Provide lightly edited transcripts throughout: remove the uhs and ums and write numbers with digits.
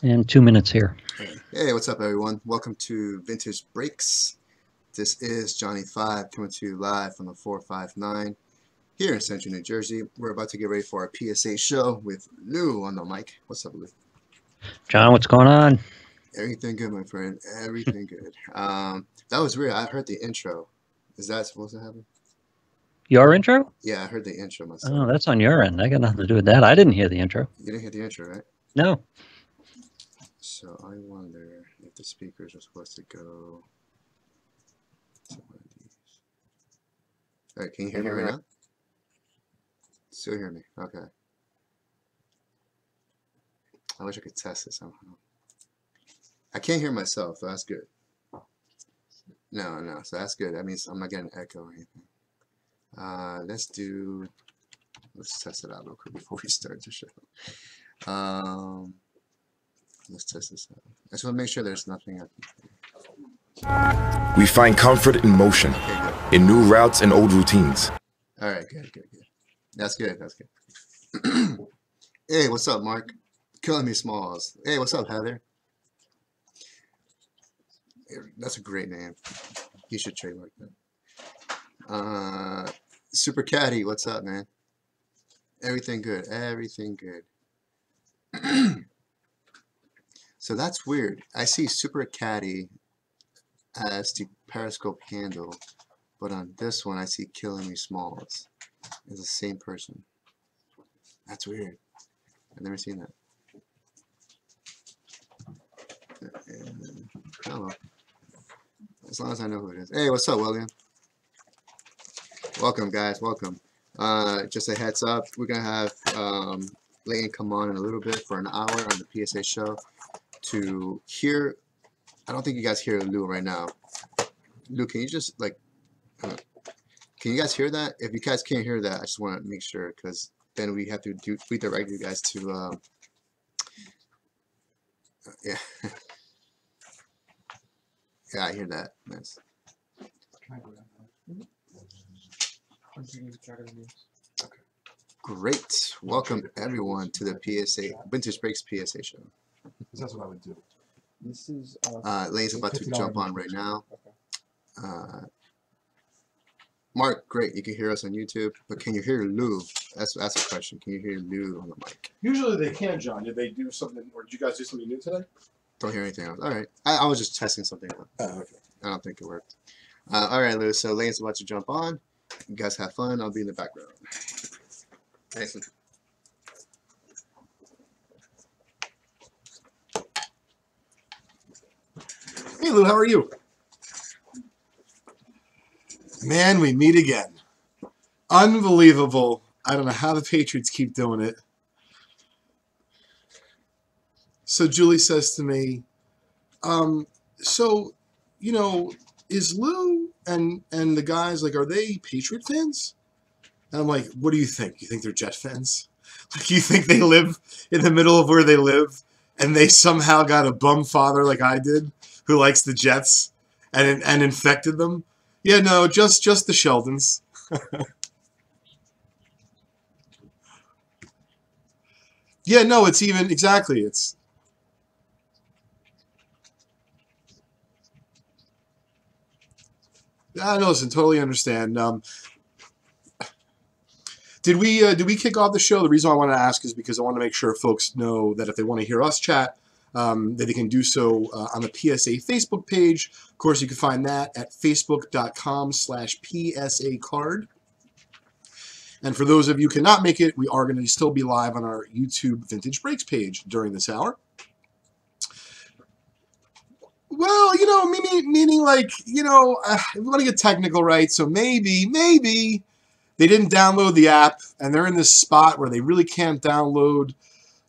And 2 minutes here. Hey, what's up, everyone? Welcome to Vintage Breaks. This is Johnny 5 coming to you live from the 459 here in Central New Jersey. We're about to get ready for our PSA show with Lou on the mic. What's up, Lou? John, what's going on? Everything good, my friend. Everything good. That was weird. I heard the intro. Is that supposed to happen? Your intro? Yeah, I heard the intro myself. Oh, that's on your end. I got nothing to do with that. I didn't hear the intro. You didn't hear the intro, right? No. So I wonder if the speakers are supposed to go to one of these. All right, can you hear me right now? Still hear me? Okay. I wish I could test it somehow. I can't hear myself, so that's good. No, so that's good. That means I'm not getting an echo or anything. Let's test it out real quick before we start the show. Let's test this out. I just want to make sure there's nothing up here. We find comfort in motion, in new routes and old routines. All right, good. That's good. Hey, what's up, Mark? Killing me smalls. Hey, what's up, Heather? That's a great name. You should trademark that. Super Caddy, what's up, man? Everything good. So that's weird. I see Super Caddy as the Periscope handle, but on this one I see Killing Me Smalls. It's the same person. That's weird. I've never seen that. Hello. As long as I know who it is. Hey, what's up, William? Welcome, guys. Welcome. Just a heads up, we're gonna have Layton come on in a little bit for an hour on the PSA show to hear. I don't think you guys hear Lou right now. Lou, can you just can you guys hear that? If you guys can't hear that, I just want to make sure, because then we have to redirect you guys to yeah. Yeah, I hear that. Nice. Great. Welcome everyone to the PSA Vintage Breaks PSA show. That's what I would do. This is Lane's about to jump on right now. Mark, great. You can hear us on YouTube, but can you hear Lou? That's a question. Can you hear Lou on the mic? Usually they can, John. Did they do something, or did you guys do something new today? Don't hear anything else. All right. I was just testing something out. Oh, okay. I don't think it worked. All right, Lou. So Lane's about to jump on. You guys have fun. I'll be in the background. Excellent. Hey, Lou, how are you? Man, we meet again. Unbelievable. I don't know how the Patriots keep doing it. So Julie says to me, so, you know, is Lou and the guys, like, are they Patriot fans? And I'm like, what do you think? You think they're Jet fans? Like, you think they live in the middle of where they live and they somehow got a bum father like I did who likes the Jets and infected them? Yeah, no, just the Sheldons. Yeah, no, it's even, exactly, it's... I know, listen, totally understand. Did we kick off the show? The reason I wanted to ask is because I want to make sure folks know that if they want to hear us chat, that they can do so on the PSA Facebook page. Of course, you can find that at facebook.com/PSA card. And for those of you who cannot make it, we are going to still be live on our YouTube Vintage Breaks page during this hour. Well, you know, meaning like, you know, we want to get technical, right? So maybe they didn't download the app and they're in this spot where they really can't download,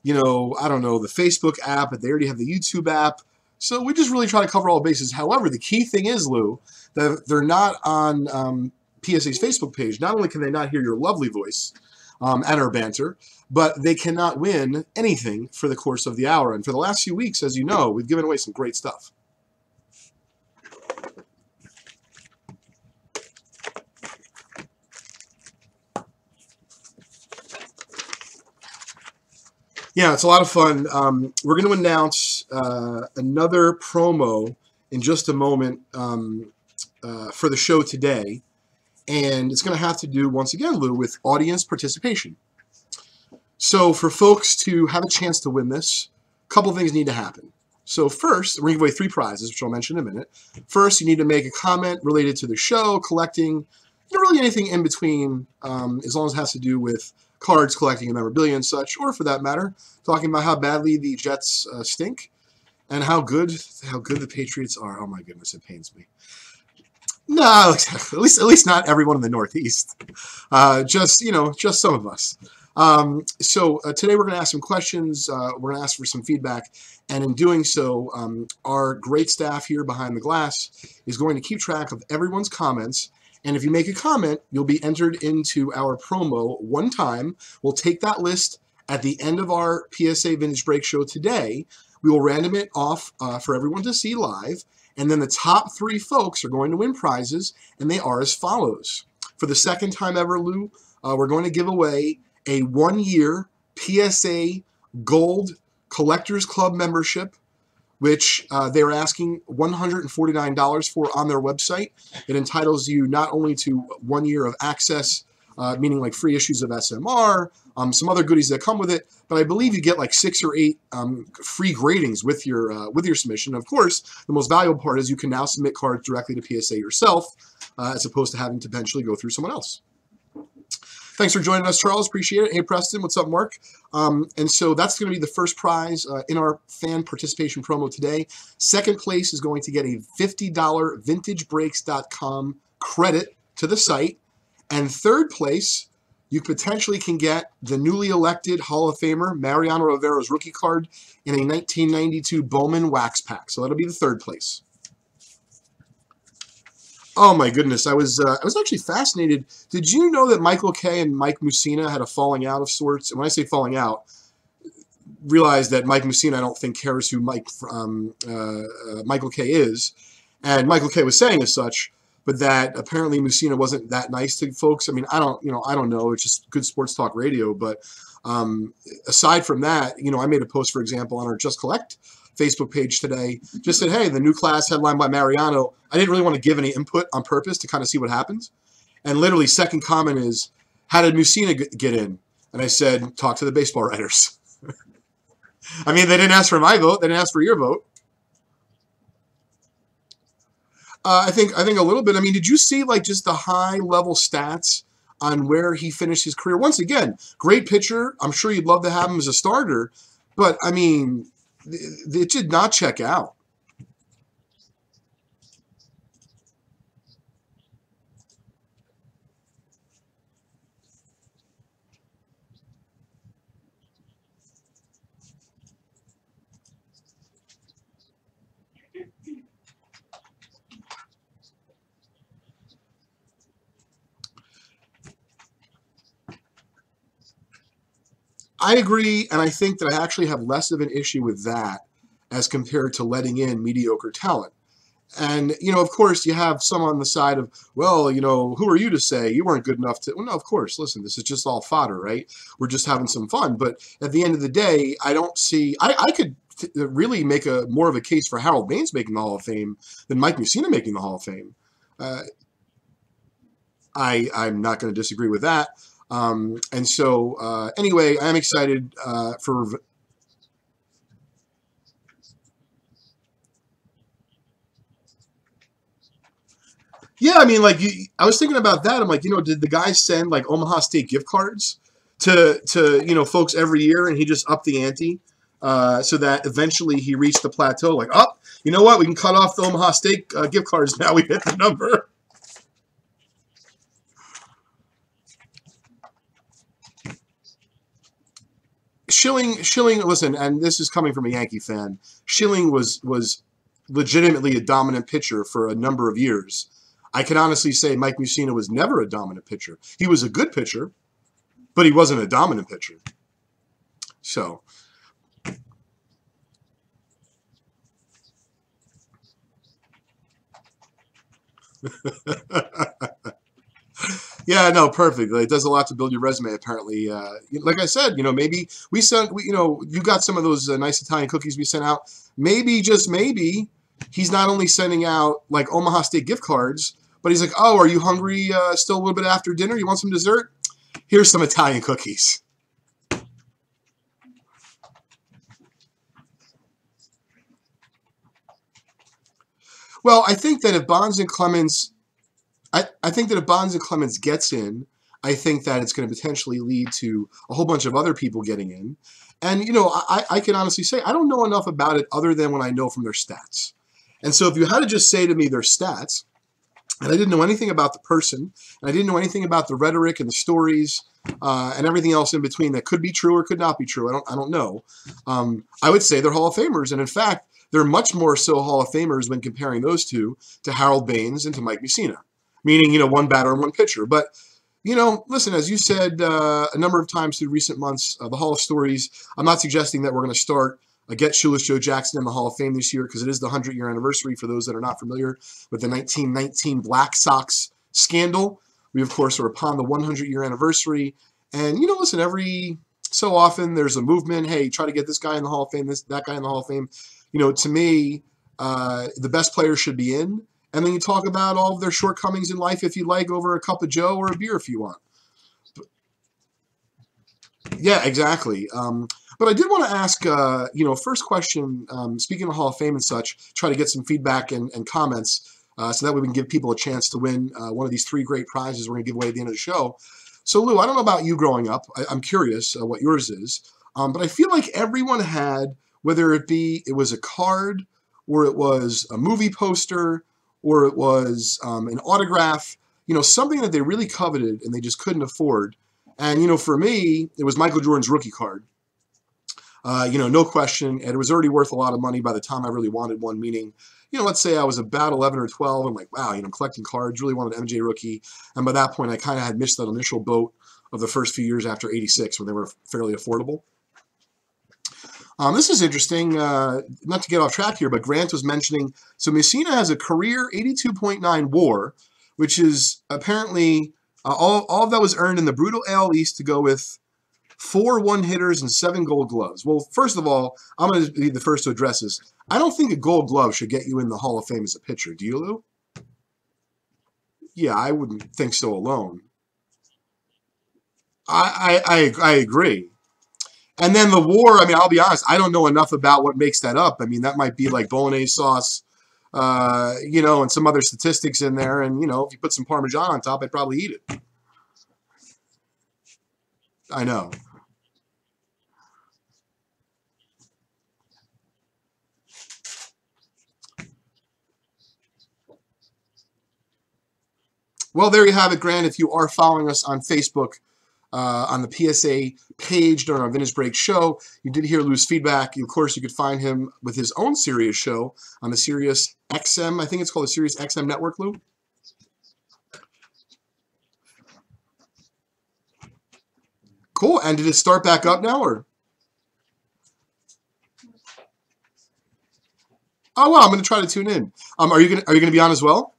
you know, I don't know, the Facebook app, but they already have the YouTube app. So we just really try to cover all bases. However, the key thing is, Lou, that they're not on PSA's Facebook page. Not only can they not hear your lovely voice and our banter, but they cannot win anything for the course of the hour. And for the last few weeks, as you know, we've given away some great stuff. Yeah, it's a lot of fun. We're going to announce another promo in just a moment for the show today. And it's going to have to do, once again, Lou, with audience participation. So for folks to have a chance to win this, a couple things need to happen. So first, we're going to give away 3 prizes, which I'll mention in a minute. First, you need to make a comment related to the show, collecting, really anything in between, as long as it has to do with cards, collecting, and memorabilia and such, or for that matter, talking about how badly the Jets stink and how good the Patriots are. Oh my goodness, it pains me. No, at least not everyone in the Northeast. Just some of us. So today we're going to ask some questions. We're going to ask for some feedback, and in doing so, our great staff here behind the glass is going to keep track of everyone's comments. And if you make a comment, you'll be entered into our promo one time. We'll take that list at the end of our PSA Vintage Break show today. We will random it off for everyone to see live. And then the top 3 folks are going to win prizes, and they are as follows. For the second time ever, Lou, we're going to give away a 1-year PSA Gold Collectors Club membership, which they're asking $149 for on their website. It entitles you not only to 1 year of access, meaning like free issues of SMR, some other goodies that come with it, but I believe you get like 6 or 8 free gradings with your submission. Of course, the most valuable part is you can now submit cards directly to PSA yourself, as opposed to having to eventually go through someone else. Thanks for joining us, Charles. Appreciate it. Hey, Preston. What's up, Mark? And so that's going to be the first prize in our fan participation promo today. Second place is going to get a $50 VintageBreaks.com credit to the site. And third place, you potentially can get the newly elected Hall of Famer Mariano Rivera's rookie card in a 1992 Bowman wax pack. So that'll be the third place. Oh my goodness, I was actually fascinated. Did you know that Michael Kay and Mike Mussina had a falling out of sorts? And when I say falling out, realize that Mike Mussina I don't think cares who Michael Kay is, and Michael Kay was saying as such, but that apparently Mussina wasn't that nice to folks. I mean, I don't know. It's just good sports talk radio. But aside from that, I made a post, for example, on our Just Collect Facebook page today, just said, hey, the new class headlined by Mariano. I didn't really want to give any input on purpose to kind of see what happens. And literally second comment is, how did Mussina get in? And I said, talk to the baseball writers. I mean, they didn't ask for my vote. They didn't ask for your vote. I think a little bit. I mean, did you see like just the high level stats on where he finished his career? Once again, great pitcher. I'm sure you'd love to have him as a starter, but I mean, it did not check out. I agree, and I think that I actually have less of an issue with that as compared to letting in mediocre talent. And, of course, you have some on the side of, well, who are you to say you weren't good enough to? Well, no, of course, listen, this is just all fodder, right? We're just having some fun. But at the end of the day, I don't see, I could really make more of a case for Harold Baines making the Hall of Fame than Mike Mussina making the Hall of Fame. I'm not going to disagree with that. And so, anyway, I'm excited for... Yeah, I mean, like, I was thinking about that. I'm like, did the guy send, like, Omaha State gift cards to folks every year, and he just upped the ante so that eventually he reached the plateau, like, oh, you know what? We can cut off the Omaha State gift cards now. We hit the number. Schilling, listen, and this is coming from a Yankee fan, Schilling was legitimately a dominant pitcher for a number of years. I can honestly say Mike Mussina was never a dominant pitcher. He was a good pitcher, but he wasn't a dominant pitcher. So... Yeah, no, perfect. It does a lot to build your resume, apparently. Like I said, maybe we sent, you got some of those nice Italian cookies we sent out. Maybe, just maybe, he's not only sending out like Omaha Steak gift cards, but he's like, oh, are you hungry still a little bit after dinner? You want some dessert? Here's some Italian cookies. Well, I think that if Bonds and Clemens, I think that if Bonds and Clemens gets in, I think that it's going to potentially lead to a whole bunch of other people getting in. And, I can honestly say I don't know enough about it other than what I know from their stats. And so if you had to just say to me their stats, and I didn't know anything about the person, and I didn't know anything about the rhetoric and the stories and everything else in between that could be true or could not be true, I don't know. I would say they're Hall of Famers. And in fact, they're much more so Hall of Famers when comparing those two to Harold Baines and to Mike Mussina, meaning, one batter and one pitcher. But, listen, as you said a number of times through recent months, the Hall of Stories, I'm not suggesting that we're going to start Get Shoeless Joe Jackson in the Hall of Fame this year because it is the 100-year anniversary for those that are not familiar with the 1919 Black Sox scandal. We, of course, are upon the 100-year anniversary. And, listen, every so often there's a movement, hey, try to get this guy in the Hall of Fame, that guy in the Hall of Fame. To me, the best players should be in. And then you talk about all of their shortcomings in life if you like over a cup of Joe or a beer if you want. Yeah, exactly. But I did want to ask, first question, speaking of Hall of Fame and such, try to get some feedback and comments so that we can give people a chance to win one of these 3 great prizes we're going to give away at the end of the show. So, Lou, I don't know about you growing up. I'm curious what yours is. But I feel like everyone had, whether it was a card or it was a movie poster or it was an autograph, something that they really coveted and they just couldn't afford. And, for me, it was Michael Jordan's rookie card. No question. And it was already worth a lot of money by the time I really wanted one, meaning, let's say I was about 11 or 12. I'm like, wow, collecting cards, really wanted MJ rookie. And by that point, I kind of had missed that initial boat of the first few years after 86 when they were fairly affordable. This is interesting, not to get off track here, but Grant was mentioning, so Mussina has a career 82.9 WAR, which is apparently all of that was earned in the brutal AL East to go with 4 one-hitters and 7 gold gloves. Well, first of all, I'm going to be the first to address this. I don't think a gold glove should get you in the Hall of Fame as a pitcher. Do you, Lou? Yeah, I wouldn't think so alone. I agree. And then the WAR, I'll be honest, I don't know enough about what makes that up. That might be like bolognese sauce, and some other statistics in there. And, if you put some Parmesan on top, I'd probably eat it. I know. Well, there you have it, Grant. If you are following us on Facebook, on the PSA page during our Vintage Break show, you did hear Lou's feedback. Of course, you could find him with his own Sirius show on the Sirius XM. I think it's called the Sirius XM Network, Lou. Cool. And did it start back up now, or? Oh wow, I'm going to try to tune in. Are you going to be on as well?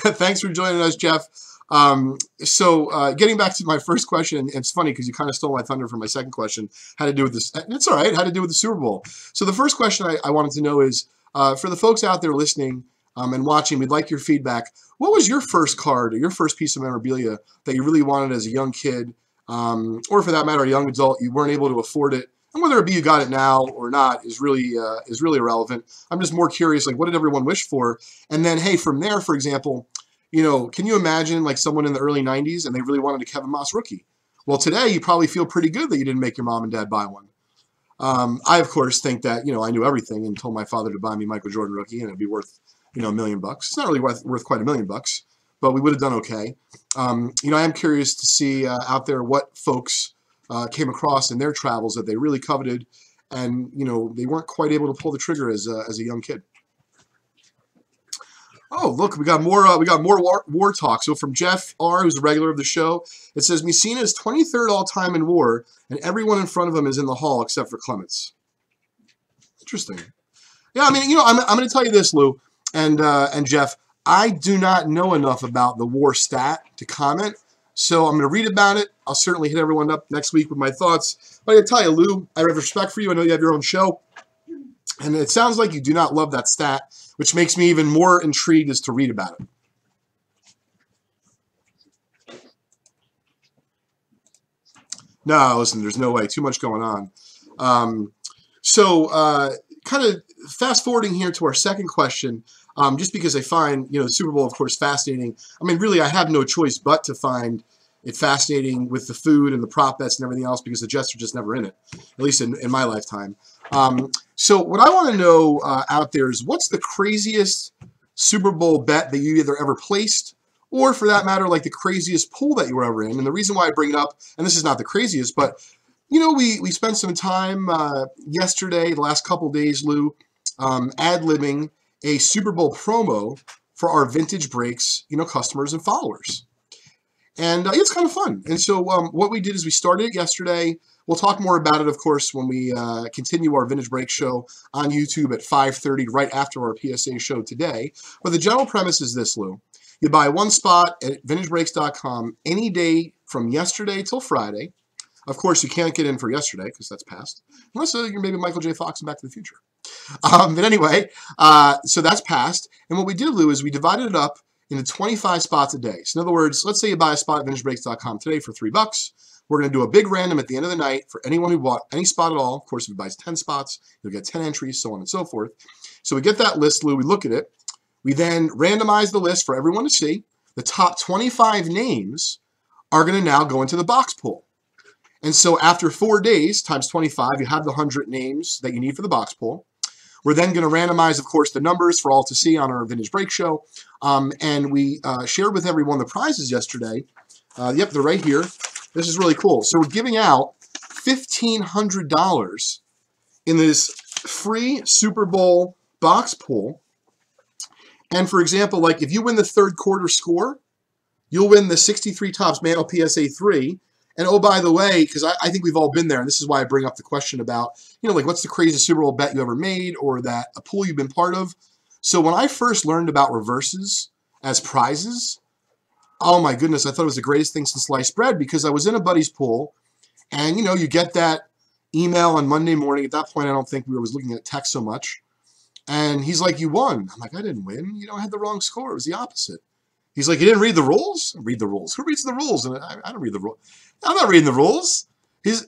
Thanks for joining us, Jeff. Getting back to my first question, it's funny because you kind of stole my thunder for my second question. Had to do with this. It's all right. Had to do with the Super Bowl. So the first question I wanted to know is, for the folks out there listening and watching, we'd like your feedback. What was your first card or your first piece of memorabilia that you really wanted as a young kid, or for that matter, a young adult? You weren't able to afford it. And whether it be you got it now or not is really irrelevant. I'm just more curious, like, what did everyone wish for? And then, hey, from there, for example, can you imagine like someone in the early 90s and they really wanted a Kevin Moss rookie? Well, today you probably feel pretty good that you didn't make your mom and dad buy one. I, of course, think that, I knew everything and told my father to buy me Michael Jordan rookie and it'd be worth, $1 million. It's not really worth quite $1 million, but we would have done okay. I am curious to see out there what folks came across in their travels that they really coveted, and they weren't quite able to pull the trigger as a young kid. Oh, look, we got more war talk. So from Jeff R, who's a regular of the show, it says Mussina is 23rd all time in WAR, and everyone in front of him is in the Hall except for Clemens. Interesting. Yeah, I mean, I'm going to tell you this, Lou and Jeff. I do not know enough about the war stat to comment, so I'm going to read about it. I'll certainly hit everyone up next week with my thoughts. But I got to tell you, Lou, I have respect for you. I know you have your own show, and it sounds like you do not love that stat, which makes me even more intrigued as to read about it. No, listen, there's no way. Too much going on. Kind of fast forwarding here to our second question, just because I find, the Super Bowl, of course, fascinating. I mean, really, I have no choice but to find it fascinating with the food and the prop bets and everything else because the Jets are just never in it, at least in my lifetime. So what I want to know out there is what's the craziest Super Bowl bet that you either ever placed or, for that matter, like the craziest pool that you were ever in? And the reason why I bring it up, and this is not the craziest, but we spent some time yesterday, the last couple days, Lou, ad-libbing a Super Bowl promo for our Vintage Breaks, customers and followers. And it's kind of fun. And so what we did is we started it yesterday. We'll talk more about it, of course, when we continue our Vintage Break show on YouTube at 5:30, right after our PSA show today. But the general premise is this, Lou. You buy one spot at vintagebreaks.com any day from yesterday till Friday. Of course, you can't get in for yesterday because that's past. Unless you're maybe Michael J. Fox in Back to the Future. But anyway, so that's past. And what we did, Lou, is we divided it up into 25 spots a day. So in other words, let's say you buy a spot at vintagebreaks.com today for $3. We're going to do a big random at the end of the night for anyone who bought any spot at all. Of course, if he buys 10 spots, you'll get 10 entries, so on and so forth. So we get that list, Lou. We look at it. We then randomize the list for everyone to see. The top 25 names are going to now go into the box pool. And so after 4 days, times 25, you have the 100 names that you need for the box pool. We're then going to randomize, of course, the numbers for all to see on our Vintage Break show. And we shared with everyone the prizes yesterday. Yep, they're right here. This is really cool. So we're giving out $1,500 in this free Super Bowl box pool. And for example, like if you win the third quarter score, you'll win the 63 Topps Manual PSA 3. And oh, by the way, because I think we've all been there, and this is why I bring up the question about, like what's the craziest Super Bowl bet you ever made or that a pool you've been part of. So when I first learned about reverses as prizes, oh my goodness, I thought it was the greatest thing since sliced bread because I was in a buddy's pool and, you get that email on Monday morning. At that point, I don't think we were looking at text so much. And he's like, you won. I'm like, I didn't win. I had the wrong score. It was the opposite. He's like, you didn't read the rules? Read the rules. Who reads the rules? And I don't read the rules. I'm not reading the rules. Yeah.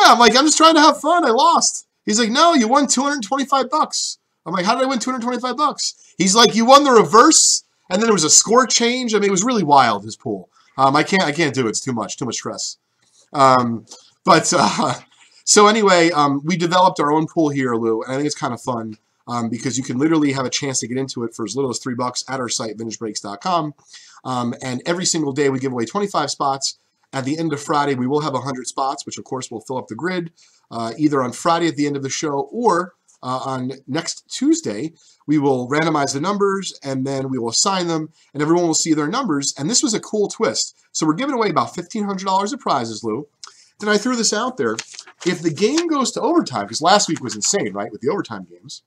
I'm like, I'm just trying to have fun. I lost. He's like, no, you won $225. I'm like, how did I win $225? He's like, you won the reverse, and then there was a score change. I mean, it was really wild, his pool. I can't do it. It's too much stress. So anyway, we developed our own pool here, Lou, and I think it's kind of fun. Because you can literally have a chance to get into it for as little as $3 at our site, vintagebreaks.com. And every single day we give away 25 spots. At the end of Friday, we will have 100 spots, which of course will fill up the grid, either on Friday at the end of the show or on next Tuesday. We will randomize the numbers and then we will assign them and everyone will see their numbers. And this was a cool twist. So we're giving away about $1,500 of prizes, Lou. Then I threw this out there. If the game goes to overtime, because last week was insane, right, with the overtime games.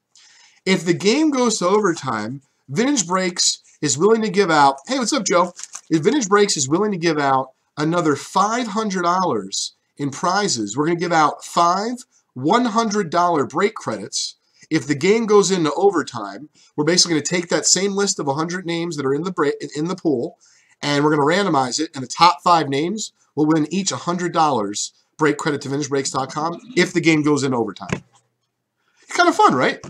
If the game goes to overtime, Vintage Breaks is willing to give out, hey, what's up, Joe? If Vintage Breaks is willing to give out another $500 in prizes, we're going to give out 5 $100 break credits. If the game goes into overtime, we're basically going to take that same list of 100 names that are in the pool, and we're going to randomize it, and the top 5 names will win each $100 break credit to VintageBreaks.com if the game goes into overtime. It's kind of fun, right?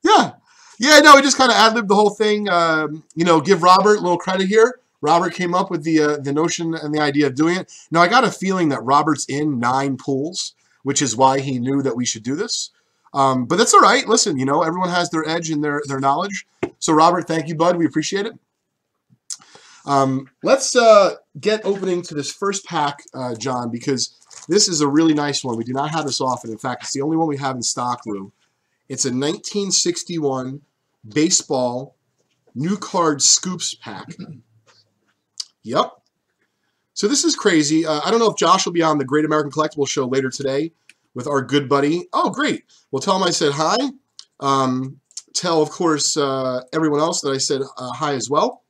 Yeah. Yeah, no, we just kind of ad-libbed the whole thing. Give Robert a little credit here. Robert came up with the notion and the idea of doing it. Now, I got a feeling that Robert's in 9 pools, which is why he knew that we should do this. But that's all right. Listen, everyone has their edge and their knowledge. So, Robert, thank you, bud. We appreciate it. Let's get opening to this first pack, John, because this is a really nice one. We do not have this often. In fact, it's the only one we have in stock, Lou. It's a 1961 baseball new card scoops pack. Yep. So this is crazy. I don't know if Josh will be on the Great American Collectibles show later today with our good buddy. Oh, great. Well, tell him I said hi. Tell, of course, everyone else that I said hi as well.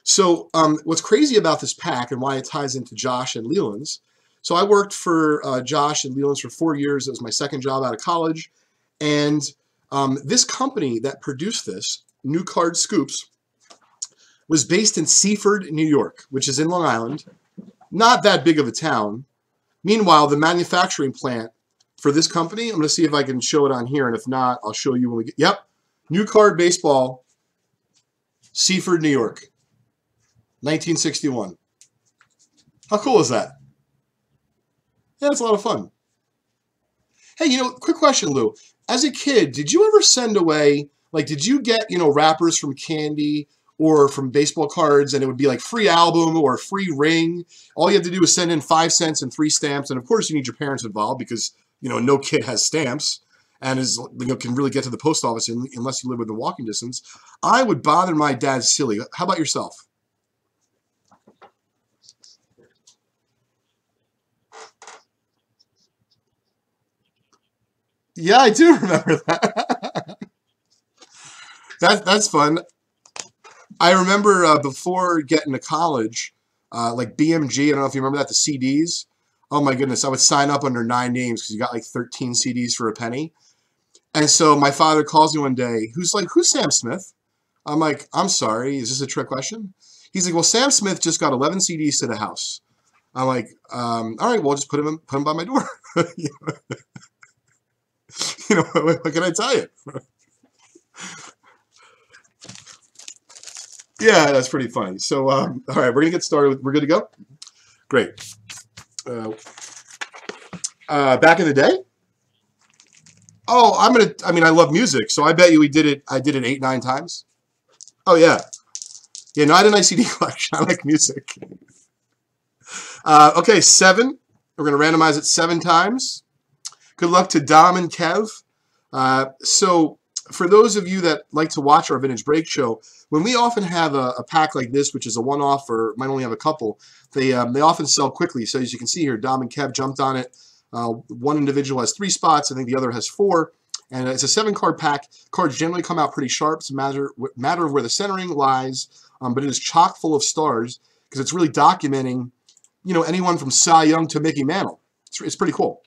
So what's crazy about this pack and why it ties into Josh and Leland's, so I worked for Josh and Leland's for 4 years. It was my second job out of college. And this company that produced this, New Card Scoops, was based in Seaford, New York, which is in Long Island. Not that big of a town. Meanwhile, the manufacturing plant for this company, I'm going to see if I can show it on here, and if not, I'll show you when we get, yep, New Card Baseball, Seaford, New York, 1961. How cool is that? Yeah, it's a lot of fun. Hey, you know, quick question, Lou. As a kid, did you ever send away, like, did you get, you know, wrappers from candy or from baseball cards, and it would be like free album or free ring? All you have to do is send in 5 cents and 3 stamps, and of course you need your parents involved because, you know, no kid has stamps and is, you know, can really get to the post office unless you live within walking distance. I would bother my dad silly. How about yourself? Yeah, I do remember that. That's fun. I remember before getting to college, like BMG, I don't know if you remember that, the CDs. Oh my goodness, I would sign up under 9 names because you got like 13 CDs for a penny. And so my father calls me one day, who's like, who's Sam Smith? I'm like, I'm sorry, is this a trick question? He's like, well, Sam Smith just got 11 CDs to the house. I'm like, all right, well, just put him by my door. You know, what can I tell you? Yeah, that's pretty funny. So, all right, we're going to get started. We're good to go? Great. Back in the day? Oh, I love music, so I bet you I did it 8, 9 times. Oh, yeah. Yeah, no, I had a nice CD collection. I like music. Okay, 7. We're going to randomize it 7 times. Good luck to Dom and Kev. So for those of you that like to watch our Vintage Break show, when we often have a pack like this, which is a one-off or might only have a couple, they often sell quickly. So as you can see here, Dom and Kev jumped on it. One individual has 3 spots. I think the other has 4. And it's a 7-card pack. Cards generally come out pretty sharp. It's a matter of where the centering lies, but it is chock full of stars because it's really documenting, you know, anyone from Cy Young to Mickey Mantle. It's pretty cool.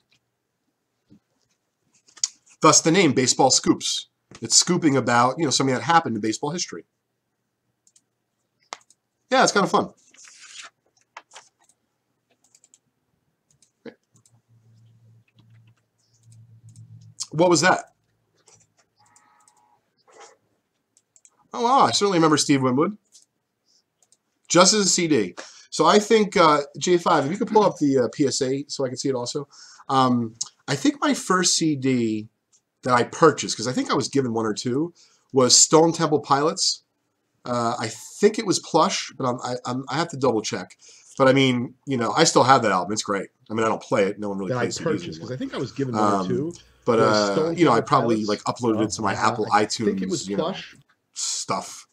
Thus the name, Baseball Scoops. It's scooping about, you know, something that happened in baseball history. Yeah, it's kind of fun. What was that? Oh, wow, I certainly remember Steve Winwood. Just as a CD. So I think, J5, if you could pull up the PSA so I can see it also. I think my first CD that I purchased, because I think I was given 1 or 2, was Stone Temple Pilots. I think it was plush, but I have to double check. But I mean, you know, I still have that album. It's great. I mean, I don't play it. No one really plays I purchased because I think I was given 1 or 2. But you know, I probably like uploaded it to my Apple iTunes. I think it was plush. Stuff.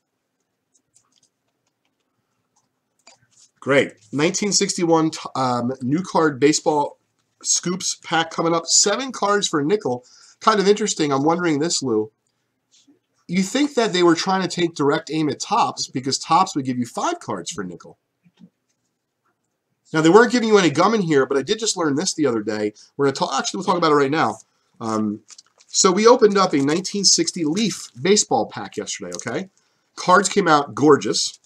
Great. 1961 New Card Baseball Scoops pack coming up. 7 cards for a nickel. Kind of interesting. I'm wondering this, Lou. You think that they were trying to take direct aim at Topps because Topps would give you 5 cards for a nickel. Now, they weren't giving you any gum in here, but I did just learn this the other day. We're going to talk, actually, we'll talk about it right now. So we opened up a 1960 Leaf baseball pack yesterday, okay? Cards came out gorgeous.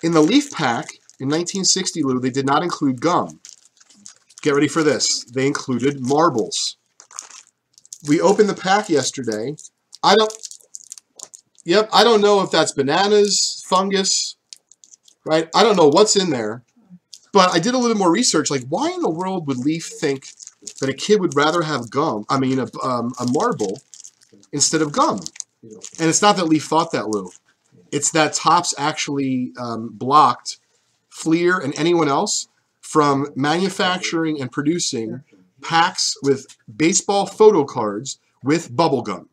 In the Leaf pack, in 1960, Lou, they did not include gum. Get ready for this. They included marbles. We opened the pack yesterday. I don't know if that's bananas, fungus, right? I don't know what's in there. But I did a little more research. Like, why in the world would Leaf think that a kid would rather have gum, a marble, instead of gum? And it's not that Leaf thought that, Lou. It's that Topps actually blocked Fleer and anyone else from manufacturing and producing packs with baseball photo cards with bubble gum.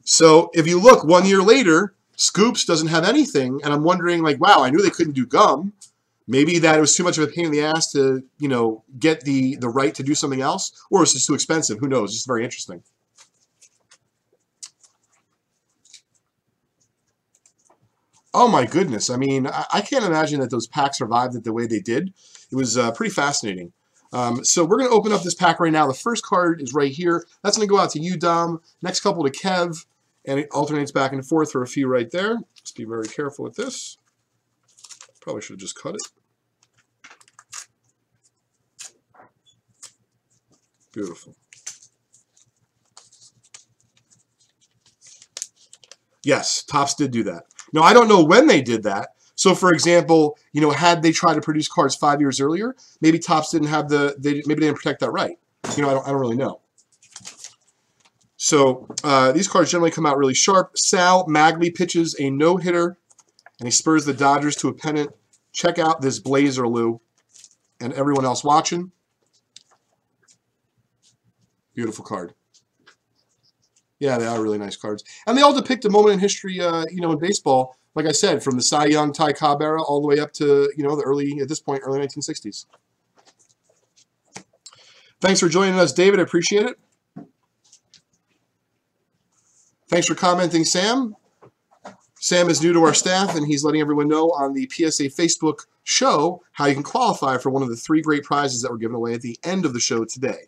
So if you look 1 year later, Scoops doesn't have anything, and I'm wondering, like, wow, I knew they couldn't do gum, Maybe that it was too much of a pain in the ass to, you know, get the right to do something else, or it's just too expensive. Who knows? It's just very interesting. Oh my goodness. I mean, I can't imagine that those packs survived it the way they did. It was pretty fascinating. So we're going to open up this pack right now. The first card is right here. That's going to go out to you, Dom. Next couple to Kev. And it alternates back and forth for a few right there. Just be very careful with this. Probably should have just cut it. Beautiful. Yes, Topps did do that. Now, I don't know when they did that. So, for example, you know, had they tried to produce cards 5 years earlier, maybe Topps didn't have maybe they didn't protect that right. You know, I don't really know. So, these cards generally come out really sharp. Sal Magley pitches a no-hitter, and he spurs the Dodgers to a pennant. Check out this blazer, Lou, and everyone else watching. Beautiful card. Yeah, they are really nice cards. And they all depict a moment in history, you know, in baseball, like I said, from the Cy Young, Ty Cobb era all the way up to, you know, the early 1960s. Thanks for joining us, David. I appreciate it. Thanks for commenting, Sam. Sam is new to our staff, and he's letting everyone know on the PSA Facebook show how you can qualify for one of the 3 great prizes that were given away at the end of the show today.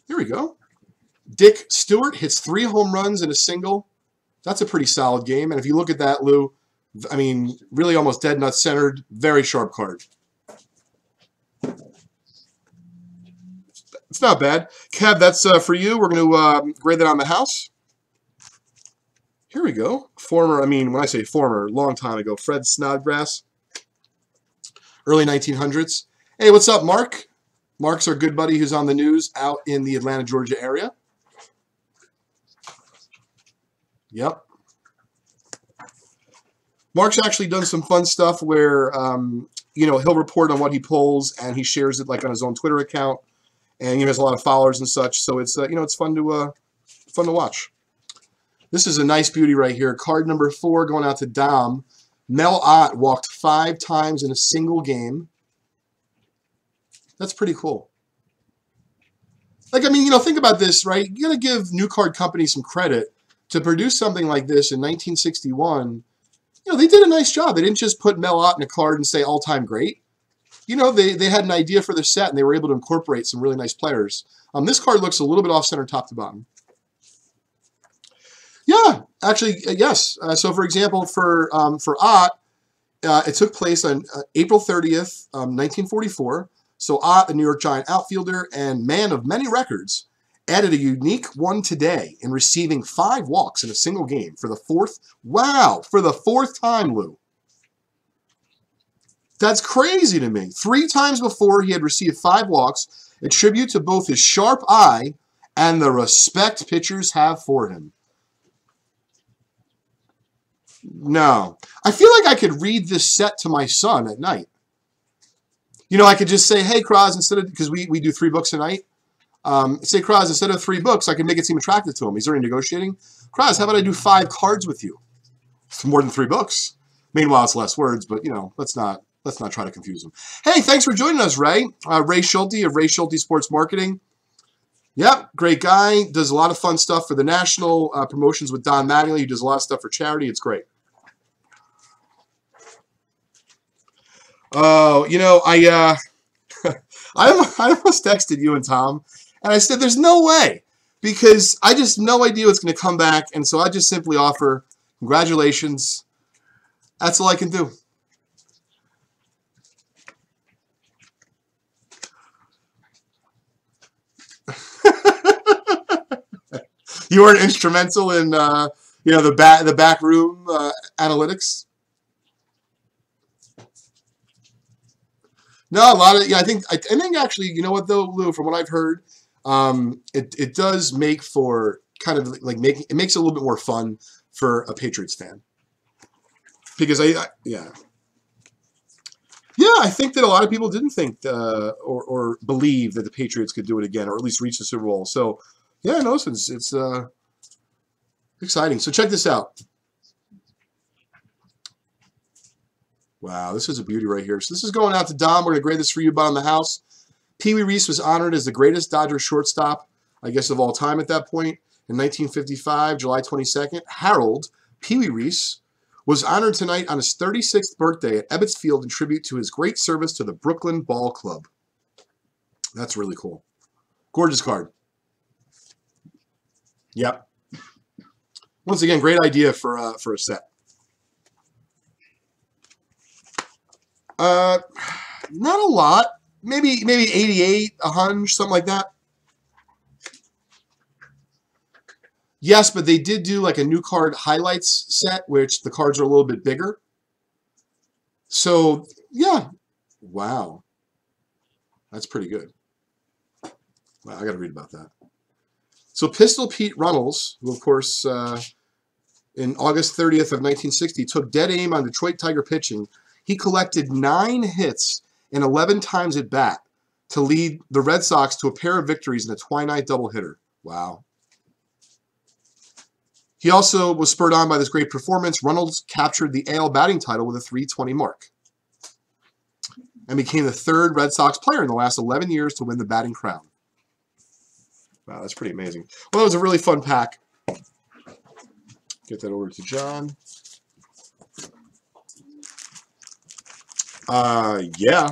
Here we go. Dick Stewart hits 3 home runs in a single. That's a pretty solid game. And if you look at that, Lou, I mean, really almost dead nut centered. Very sharp card. It's not bad. Kev, that's for you. We're going to grade that on the house. Here we go. Former, I mean, when I say former, long time ago, Fred Snodgrass. Early 1900s. Hey, what's up, Mark? Mark's our good buddy who's on the news out in the Atlanta, Georgia area. Yep. Mark's actually done some fun stuff where, you know, he'll report on what he pulls and he shares it like on his own Twitter account. And he has a lot of followers and such. So it's, you know, it's fun to watch. This is a nice beauty right here. Card number 4 going out to Dom. Mel Ott walked 5 times in a single game. That's pretty cool. Like, I mean, you know, think about this, right? You got to give new card companies some credit to produce something like this in 1961. You know, they did a nice job. They didn't just put Mel Ott in a card and say all-time great. You know, they had an idea for their set, and they were able to incorporate some really nice players. This card looks a little bit off-center top to bottom. Yeah, actually, yes. So, for example, for Ott, it took place on April 30th, 1944. So Ott, the New York Giant outfielder and man of many records, added a unique one today in receiving 5 walks in a single game for the 4th. Wow, for the 4th time, Lou. That's crazy to me. 3 times before he had received 5 walks, a tribute to both his sharp eye and the respect pitchers have for him. No. I feel like I could read this set to my son at night. You know, I could just say, hey, Kraz, instead of, because we do 3 books a night, say, Kraz, instead of 3 books, I can make it seem attractive to him. He's already negotiating. Kraz, how about I do 5 cards with you? It's more than 3 books. Meanwhile, it's less words, but, you know, let's not try to confuse him. Hey, thanks for joining us, Ray. Ray Schulte of Ray Schulte Sports Marketing. Yep, great guy. Does a lot of fun stuff for the national promotions with Don Mattingly. He does a lot of stuff for charity. It's great. Oh, you know, I almost texted you and Tom, and I said, there's no way, because I just have no idea what's going to come back, and so I just simply offer congratulations. That's all I can do. You were instrumental in, you know, the back room analytics. No, a lot of, yeah, I think actually, you know what though, Lou, from what I've heard, it does make for kind of like it makes it a little bit more fun for a Patriots fan. Because yeah, I think that a lot of people didn't think or believe that the Patriots could do it again, or at least reach the Super Bowl. So yeah, no, it's exciting. So check this out. Wow, this is a beauty right here. So this is going out to Dom. We're going to grade this for you, bottom of the house. Pee Wee Reese was honored as the greatest Dodger shortstop, I guess, of all time at that point. In 1955, July 22nd, Harold Pee Wee Reese was honored tonight on his 36th birthday at Ebbets Field in tribute to his great service to the Brooklyn Ball Club. That's really cool. Gorgeous card. Yep. Once again, great idea for a set. Not a lot. Maybe 88, a hunch, something like that. Yes, but they did do like a new card highlights set, which the cards are a little bit bigger. So, yeah. Wow. That's pretty good. Wow, I got to read about that. So Pistol Pete Runnels, who of course in August 30th of 1960 took dead aim on Detroit Tiger pitching, he collected 9 hits and 11 times at bat to lead the Red Sox to a pair of victories in a twilight doubleheader. Wow. He also was spurred on by this great performance. Runnels captured the AL batting title with a .320 mark and became the 3rd Red Sox player in the last 11 years to win the batting crown. Wow, that's pretty amazing. Well, that was a really fun pack. Get that over to John. Yeah.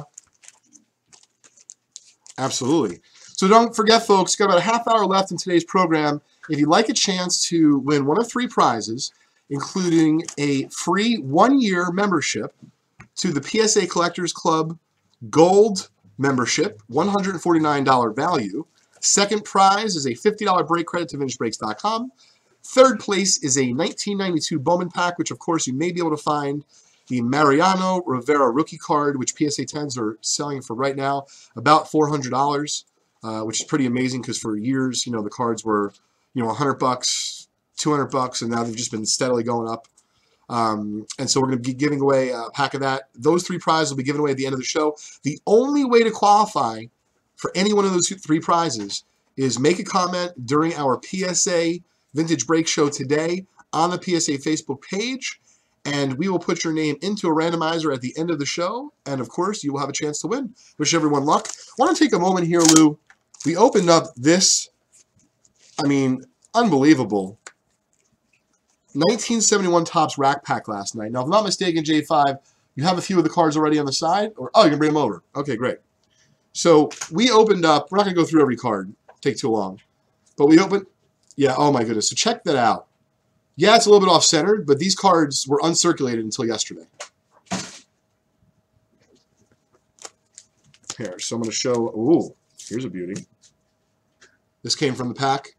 Absolutely. So don't forget, folks, got about a half hour left in today's program. If you'd like a chance to win one of 3 prizes, including a free 1-year membership to the PSA Collectors Club Gold membership, $149 value. Second prize is a $50 break credit to VintageBreaks.com. Third place is a 1992 Bowman pack, which of course you may be able to find the Mariano Rivera rookie card, which PSA 10s are selling for right now about $400, which is pretty amazing because for years, you know, the cards were, you know, $100, $200, and now they've just been steadily going up. And so we're going to be giving away a pack of that. Those 3 prizes will be given away at the end of the show. The only way to qualify for any one of those 3 prizes is make a comment during our PSA Vintage Break Show today on the PSA Facebook page, and we will put your name into a randomizer at the end of the show, and of course, you will have a chance to win. Wish everyone luck. I want to take a moment here, Lou. We opened up this, I mean, unbelievable 1971 Topps rack pack last night. Now, if I'm not mistaken, J5, you have a few of the cards already on the side? Or oh, you can bring them over. Okay, great. So we opened up, we're not going to go through every card, take too long. But we opened, yeah, oh my goodness. So check that out. Yeah, it's a little bit off-centered, but these cards were uncirculated until yesterday. Here, so I'm going to show, ooh, here's a beauty. This came from the pack.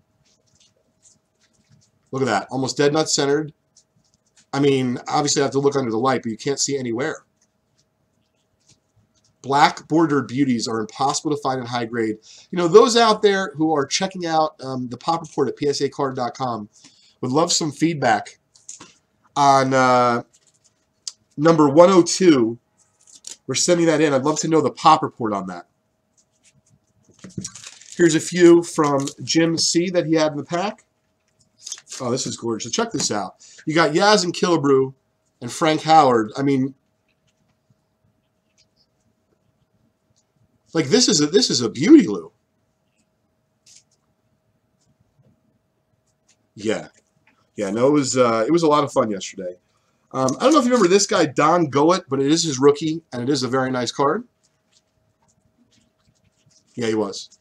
Look at that, almost dead nut centered. I mean, obviously I have to look under the light, but you can't see anywhere. Black bordered beauties are impossible to find in high grade. You know, those out there who are checking out the pop report at psacard.com would love some feedback on number 102. We're sending that in. I'd love to know the pop report on that. Here's a few from Jim C. that he had in the pack. Oh, this is gorgeous. So check this out. You got Yaz and Killebrew and Frank Howard. I mean, like this is a beauty, Lou. Yeah, yeah. No, it was a lot of fun yesterday. I don't know if you remember this guy, Don Goet, but it is his rookie, and it is a very nice card. Yeah, he was.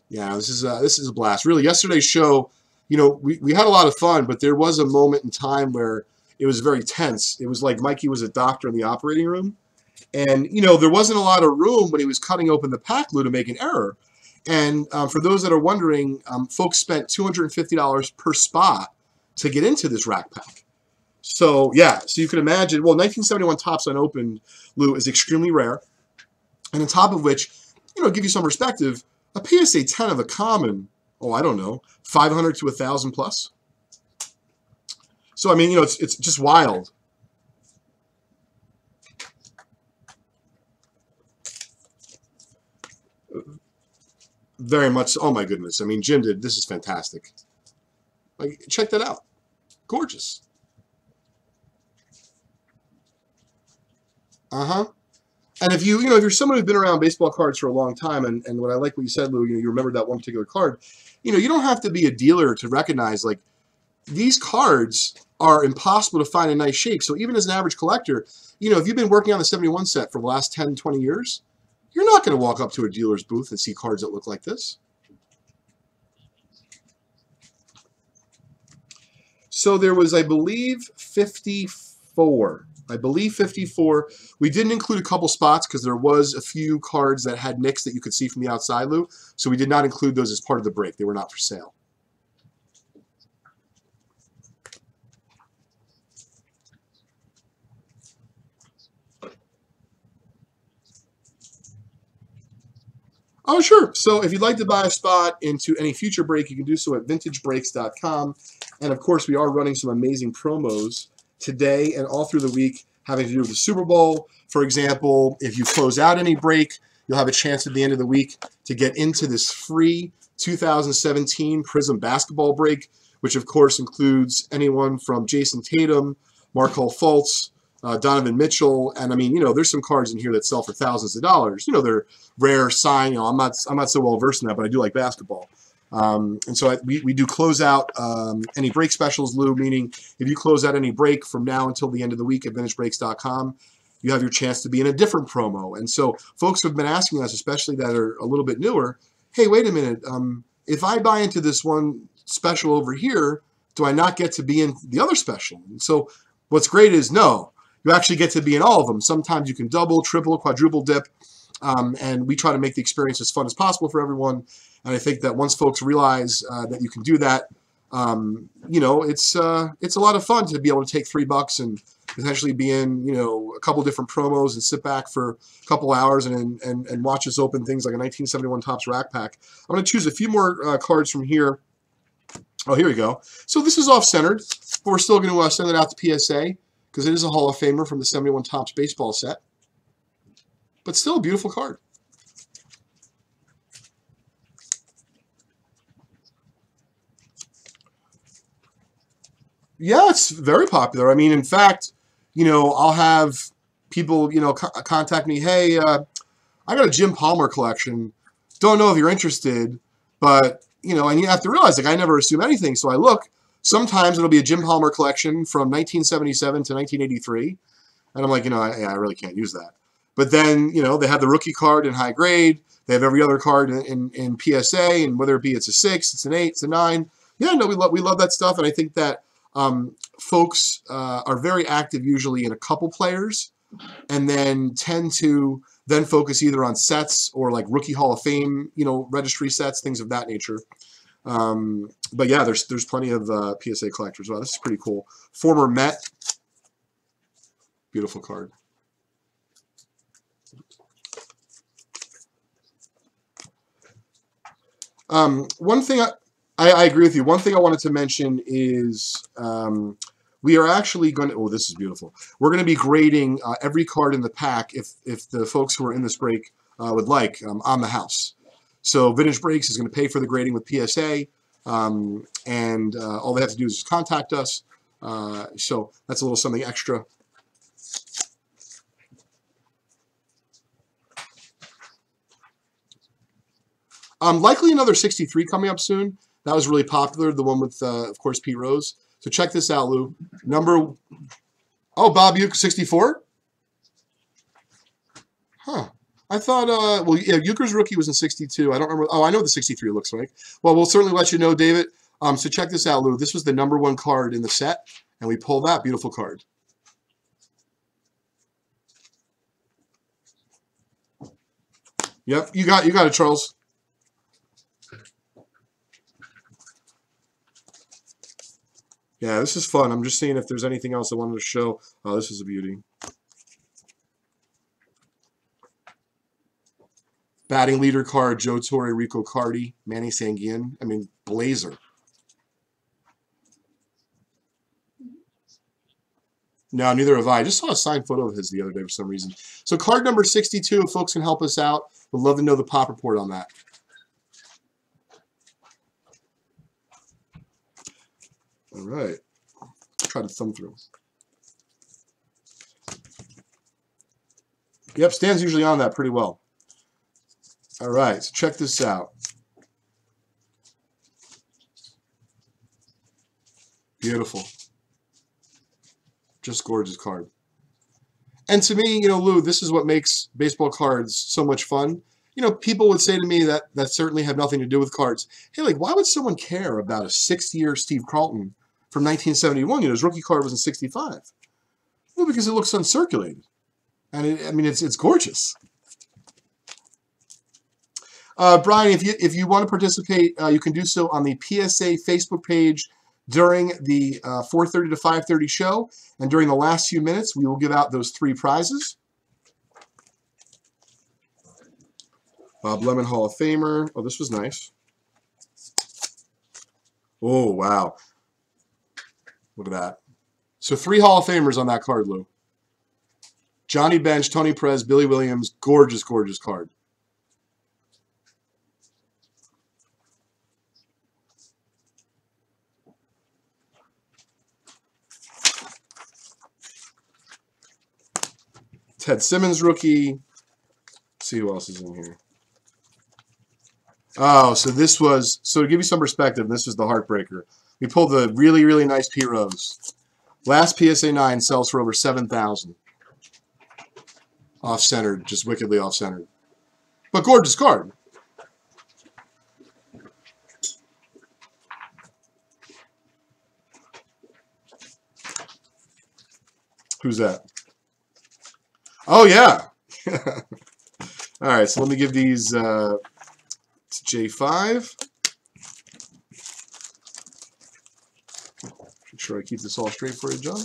Yeah, this is a blast. Really, yesterday's show, you know, we had a lot of fun, but there was a moment in time where it was very tense. It was like Mikey was a doctor in the operating room, and you know there wasn't a lot of room when he was cutting open the pack, Lou, to make an error. And for those that are wondering, folks spent $250 per spot to get into this rack pack. So yeah, so you can imagine. Well, 1971 Topps unopened, Lou, is extremely rare, and on top of which, you know, give you some perspective. A PSA 10 of a common, oh, I don't know, 500 to 1,000 plus. So, I mean, you know, it's just wild. Very much. Oh my goodness. I mean, Jim did. This is fantastic. Like, check that out. Gorgeous. Uh-huh. And if you know, if you're someone who's been around baseball cards for a long time, and what I like what you said, Lou, you remembered that one particular card, you don't have to be a dealer to recognize, like, these cards are impossible to find in nice shape. So even as an average collector, if you've been working on the 71 set for the last 10, 20 years, you're not going to walk up to a dealer's booth and see cards that look like this. So there was, I believe, 54. We didn't include a couple spots because there was a few cards that had nicks that you could see from the outside, Lou. So we did not include those as part of the break. They were not for sale. Oh, sure. So if you'd like to buy a spot into any future break, you can do so at vintagebreaks.com. And, of course, we are running some amazing promos today and all through the week having to do with the Super Bowl. For example, if you close out any break, you'll have a chance at the end of the week to get into this free 2017 Prism basketball break, which, of course, includes anyone from Jason Tatum, Markelle Fultz, Donovan Mitchell, and I mean, there's some cards in here that sell for thousands of dollars. They're rare, signed. I'm not so well versed in that, but I do like basketball. And so we do close out any break specials, Lou, meaning if you close out any break from now until the end of the week at vintagebreaks.com, you have your chance to be in a different promo. And so folks have been asking us, especially that are a little bit newer, hey, wait a minute, if I buy into this one special over here, do I not get to be in the other special? And so what's great is, no, you actually get to be in all of them. Sometimes you can double, triple, quadruple dip, and we try to make the experience as fun as possible for everyone. And I think that once folks realize that you can do that, it's a lot of fun to be able to take $3 and potentially be in a couple different promos and sit back for a couple hours and watch us open things like a 1971 Topps Rack Pack. I'm going to choose a few more cards from here. Oh, here we go. So this is off-centered, but we're still going to send it out to PSA because it is a Hall of Famer from the 71 Topps baseball set. But still a beautiful card. Yeah, it's very popular. I mean, in fact, I'll have people, contact me. Hey, I got a Jim Palmer collection. Don't know if you're interested, but, and you have to realize, like, I never assume anything. So I look. Sometimes it'll be a Jim Palmer collection from 1977 to 1983. And I'm like, I really can't use that. But then, they have the rookie card in high grade. They have every other card in PSA, and whether it be it's a 6, it's an 8, it's a 9. Yeah, no, we love that stuff. And I think that folks are very active usually in a couple players and then tend to then focus either on sets or like rookie Hall of Fame, registry sets, things of that nature. But yeah, there's plenty of PSA collectors. Wow, this is pretty cool. Former Met. Beautiful card. One thing I agree with you. One thing I wanted to mention is we are actually going to, oh, this is beautiful. We're going to be grading every card in the pack if the folks who are in this break would like on the house. So Vintage Breaks is going to pay for the grading with PSA, and all they have to do is just contact us. So that's a little something extra. Likely another 63 coming up soon. That was really popular, the one with, of course, Pete Rose. So check this out, Lou. Oh, Bob Uecker, 64? Huh. I thought, well, yeah, Uecker's rookie was in 62. I don't remember. Oh, I know what the 63 looks like. Well, we'll certainly let you know, David. So check this out, Lou. This was the #1 card in the set, and we pulled that beautiful card. Yep, you got it, Charles. Yeah, this is fun. I'm just seeing if there's anything else I wanted to show. Oh, this is a beauty. Batting leader card, Joe Torre, Rico Cardi, Manny Sanguin. I mean, blazer. No, neither have I. I just saw a signed photo of his the other day for some reason. So card number 62, if folks can help us out, we'd love to know the pop report on that. All right. Try to thumb through. Yep, Stan's usually on that pretty well. All right, so check this out. Beautiful. Just gorgeous card. And to me, you know, Lou, this is what makes baseball cards so much fun. You know, people would say to me that certainly have nothing to do with cards. Hey, like, why would someone care about a 6-year Steve Carlton from 1971? You know, his rookie card was in 65. Well, because it looks uncirculated. And I mean, it's gorgeous. Brian, if you want to participate, you can do so on the PSA Facebook page during the 4:30 to 5:30 show. And during the last few minutes, we will give out those 3 prizes. Bob Lemon Hall of Famer. Oh, this was nice. Oh, wow. Look at that. So 3 Hall of Famers on that card, Lou. Johnny Bench, Tony Perez, Billy Williams. Gorgeous, gorgeous card. Ted Simmons rookie. Let's see who else is in here. Oh, so this was, so to give you some perspective, this was the heartbreaker. We pulled the really, really nice Pete Rose. Last PSA 9 sells for over 7,000. Off-centered, just wickedly off-centered. But gorgeous card. Who's that? Oh, yeah. All right, so let me give these to J5. Make sure I keep this all straight for you, John.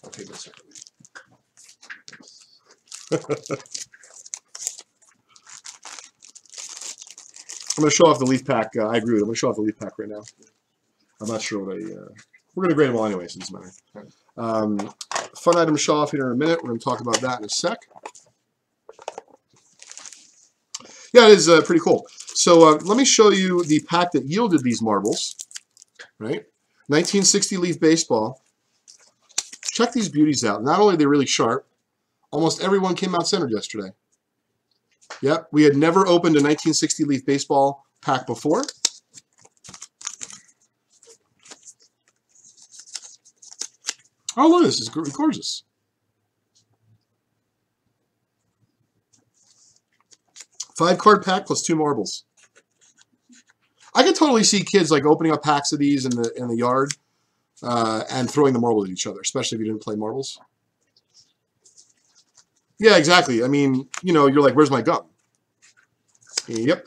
Okay, one second. I'm going to show off the leaf pack. I agree with it. I'm going to show off the leaf pack right now. I'm not sure what we're going to grade them all anyway, so it doesn't matter. Fun item to show off here in a minute. We're going to talk about that in a sec. Yeah, it is pretty cool. So let me show you the pack that yielded these marbles. Right, 1960 Leaf Baseball. Check these beauties out. Not only are they really sharp, almost everyone came out centered yesterday. Yep, we had never opened a 1960 Leaf Baseball pack before. Oh, look, this is gorgeous. Five-card pack plus 2 marbles. I could totally see kids like opening up packs of these in the yard and throwing the marbles at each other, especially if you didn't play marbles. Yeah, exactly. I mean, you know, you're like, where's my gum? Yep.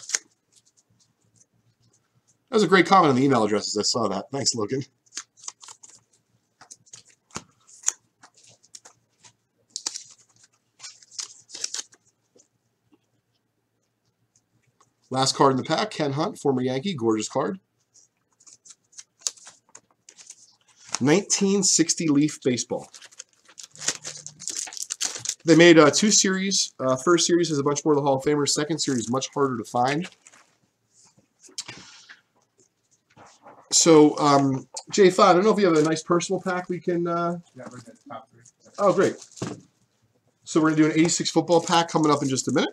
That was a great comment on the email addresses. I saw that. Thanks, Logan. Last card in the pack, Ken Hunt, former Yankee, gorgeous card. 1960 Leaf Baseball. They made 2 series. First series has a bunch more of the Hall of Famers. Second series, much harder to find. So, J5, I don't know if you have a nice personal pack we can... Yeah, we're at the top 3. Oh, great. So we're going to do an 86 football pack coming up in just a minute.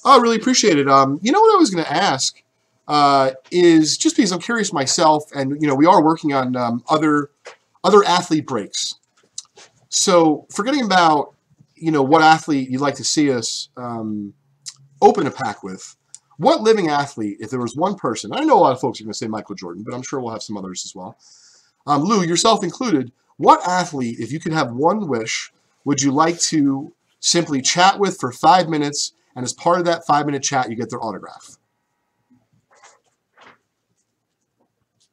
Oh, I really appreciate it. You know what I was going to ask is just because I'm curious myself, and you know we are working on other athlete breaks. So forgetting about what athlete you'd like to see us open a pack with, what living athlete, if there was one person, I know a lot of folks are going to say Michael Jordan, but I'm sure we'll have some others as well. Lou, yourself included, what athlete, if you could have one wish, would you like to simply chat with for 5 minutes? And as part of that 5-minute chat, you get their autograph.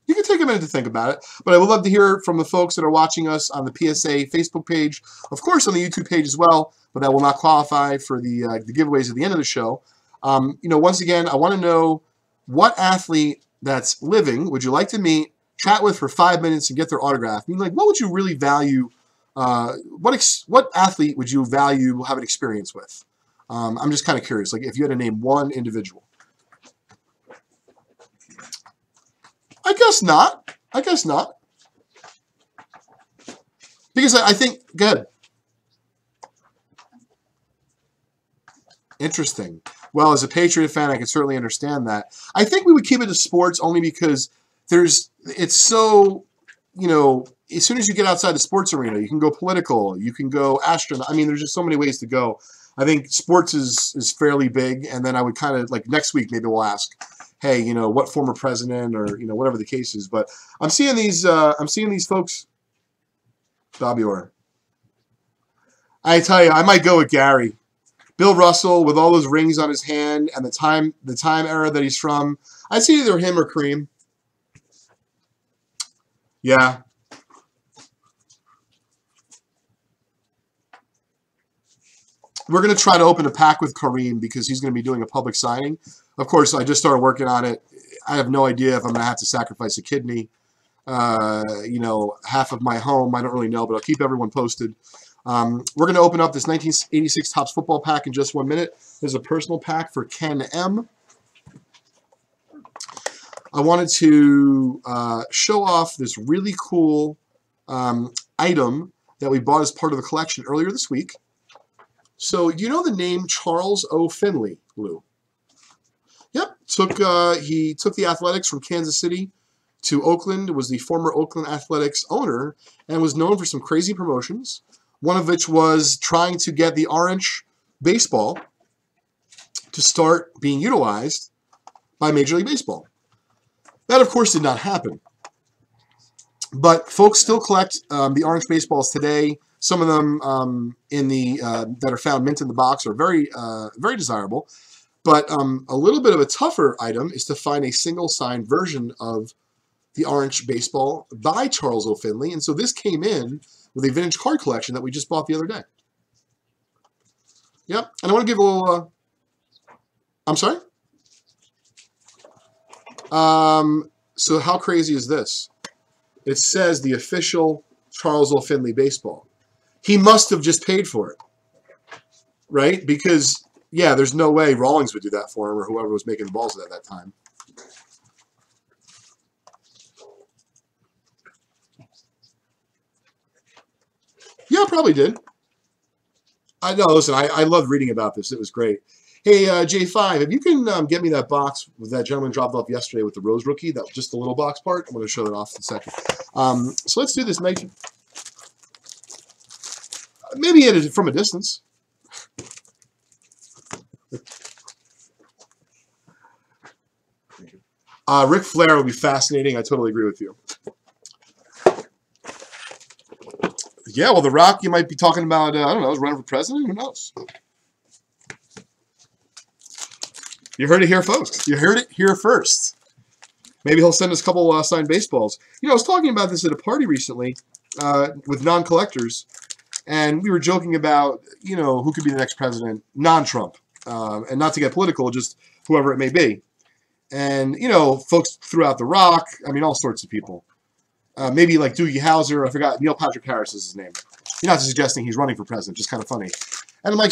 You can take a minute to think about it, but I would love to hear from the folks that are watching us on the PSA Facebook page, of course on the YouTube page as well, but that will not qualify for the giveaways at the end of the show. Once again, I want to know what athlete that's living would you like to meet, chat with for 5 minutes, and get their autograph. I mean, like, what would you really value? What athlete would you value have an experience with? I'm just kind of curious, like if you had to name one individual. I guess not. I guess not. Because I think, good. Interesting. Well, as a Patriot fan, I can certainly understand that. I think we would keep it to sports only because it's so, you know, as soon as you get outside the sports arena, you can go political, you can go astronaut. I mean, there's just so many ways to go. I think sports is fairly big, and then I would kind of, like next week, maybe we'll ask, hey, you know, what former president or, you know, whatever the case is. But I'm seeing these folks. Bobby Orr. I tell you, I might go with Gary. Bill Russell with all those rings on his hand and the time era that he's from. I'd see either him or Kareem. Yeah. We're going to try to open a pack with Kareem because he's going to be doing a public signing. Of course, I just started working on it. I have no idea if I'm going to have to sacrifice a kidney. You know, half of my home. I don't really know, but I'll keep everyone posted. We're going to open up this 1986 Topps football pack in just 1 minute. There's a personal pack for Ken M. I wanted to show off this really cool item that we bought as part of the collection earlier this week. So, do you know the name Charles O. Finley, Lou? Yep. He took the Athletics from Kansas City to Oakland, was the former Oakland Athletics owner, and was known for some crazy promotions, one of which was trying to get the orange baseball to start being utilized by Major League Baseball. That, of course, did not happen. But folks still collect the orange baseballs today. Some of them that are found mint in the box are very, very desirable. But a little bit of a tougher item is to find a single-signed version of the orange baseball by Charles O. Finley. And so this came in with a vintage card collection that we just bought the other day. Yep. And I want to give a little... I'm sorry? So how crazy is this? It says the official Charles O. Finley baseball. He must have just paid for it, right? Because, yeah, there's no way Rawlings would do that for him or whoever was making the balls at that time. Yeah, probably did. I know, listen, I loved reading about this. It was great. Hey, J5, if you can get me that box that gentleman dropped off yesterday with the Rose rookie, that just the little box part, I'm going to show that off in a second. So let's do this. Maybe hit it from a distance. Ric Flair would be fascinating. I totally agree with you. Yeah, well, The Rock, you might be talking about, I don't know, running for president? Who knows? You heard it here, folks. You heard it here first. Maybe he'll send us a couple signed baseballs. You know, I was talking about this at a party recently with non-collectors, and we were joking about, you know, who could be the next president, non-Trump. And not to get political, just whoever it may be. And, you know, folks threw out The Rock. I mean, all sorts of people. Maybe like Doogie Howser. I forgot. Neil Patrick Harris is his name. You're not suggesting he's running for president. Just kind of funny. And I'm like,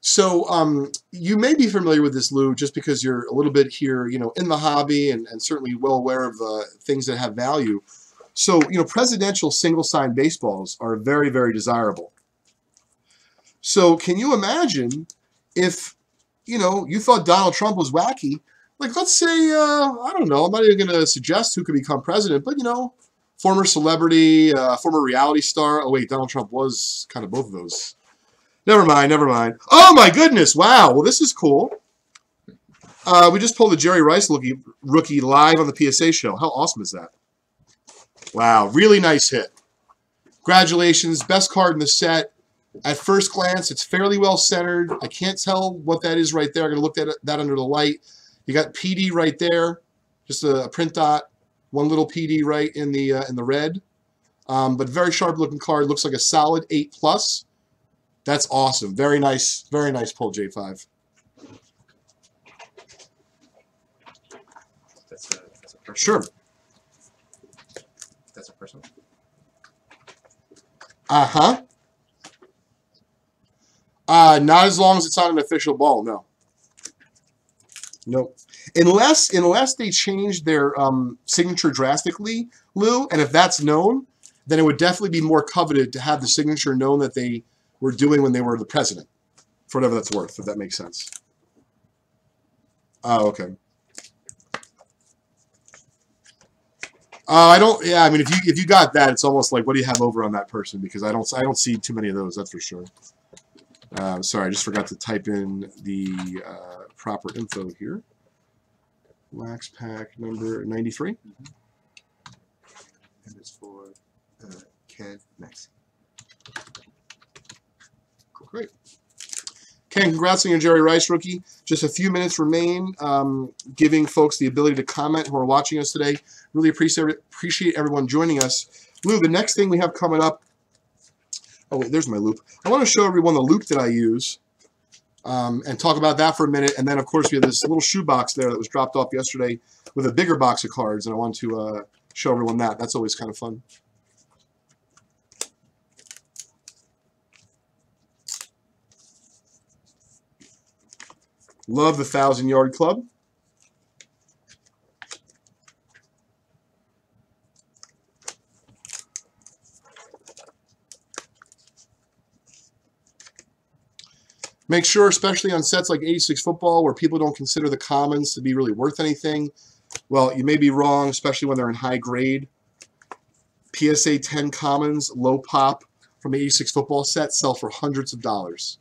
so you may be familiar with this, Lou, just because you're a little bit here, you know, in the hobby and certainly well aware of things that have value. So, you know, presidential single-sign baseballs are very, very desirable. So can you imagine if, you know, you thought Donald Trump was wacky? Like, let's say, I don't know, I'm not even going to suggest who could become president, but, you know, former celebrity, former reality star. Oh, wait, Donald Trump was kind of both of those. Never mind, never mind. Oh, my goodness, wow. Well, this is cool. We just pulled the Jerry Rice rookie live on the PSA show. How awesome is that? Wow, really nice hit. Congratulations, best card in the set. At first glance, it's fairly well centered. I can't tell what that is right there. I'm going to look at that under the light. You got PD right there, just a print dot. One little PD right in the red. But very sharp looking card. Looks like a solid 8+. That's awesome. Very nice pull, J5. That's a Sure. Uh-huh. Not as long as it's on an official ball, no. Nope. Unless they change their signature drastically, Lou, and if that's known, then it would definitely be more coveted to have the signature known that they were doing when they were the president, for whatever that's worth, if that makes sense. Oh, okay. I don't. Yeah, I mean, if you got that, it's almost like, what do you have over on that person? Because I don't see too many of those. That's for sure. Sorry, I just forgot to type in the proper info here. Wax pack number 93. And it's for Ken Maxey. Great. Ken, congrats on your Jerry Rice rookie. Just a few minutes remain, giving folks the ability to comment who are watching us today. Really appreciate everyone joining us. Lou, the next thing we have coming up. Oh, wait, there's my loop. I want to show everyone the loop that I use and talk about that for a minute. And then, of course, we have this little shoebox there that was dropped off yesterday with a bigger box of cards, and I want to show everyone that. That's always kind of fun. Love the 1,000-yard club. Make sure, especially on sets like 86 football, where people don't consider the commons to be really worth anything. Well, you may be wrong, especially when they're in high grade. PSA 10 commons, low pop from 86 football set sell for hundreds of dollars.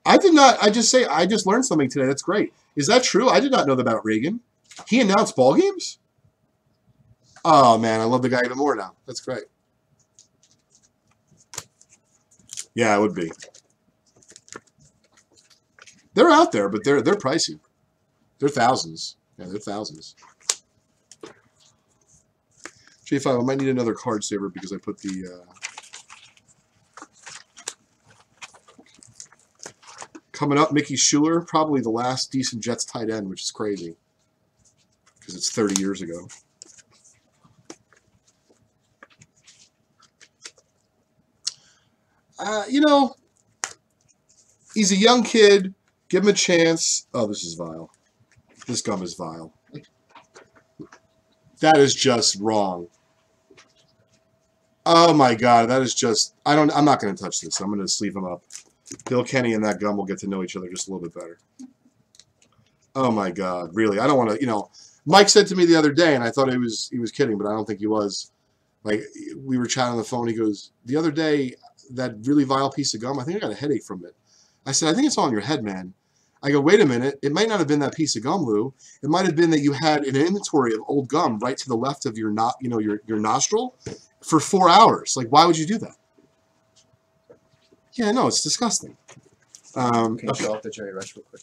I just learned something today. That's great. Is that true? I did not know that about Reagan. He announced ball games? Oh, man, I love the guy even more now. That's great. Yeah, it would be. They're out there, but they're pricey. They're thousands. Yeah, they're thousands. J5, I might need another card saver because I put the... Coming up, Mickey Schuler, probably the last decent Jets tight end, which is crazy because it's 30 years ago. You know, he's a young kid. Give him a chance. Oh, this is vile. This gum is vile. That is just wrong. Oh my God, that is just. I'm not going to touch this. I'm going to sleeve him up. Bill Kenny and that gum will get to know each other just a little bit better. Oh my God, really? I don't want to. You know, Mike said to me the other day, and I thought he was kidding, but I don't think he was. Like, we were chatting on the phone. He goes, the other day, that really vile piece of gum, I think I got a headache from it. I said, I think it's all in your head, man. I go, wait a minute. It might not have been that piece of gum, Lou. It might have been that you had an inventory of old gum right to the left of your nostril for 4 hours. Like, why would you do that? Yeah, no, it's disgusting. Can you show off the Jerry Rice real quick?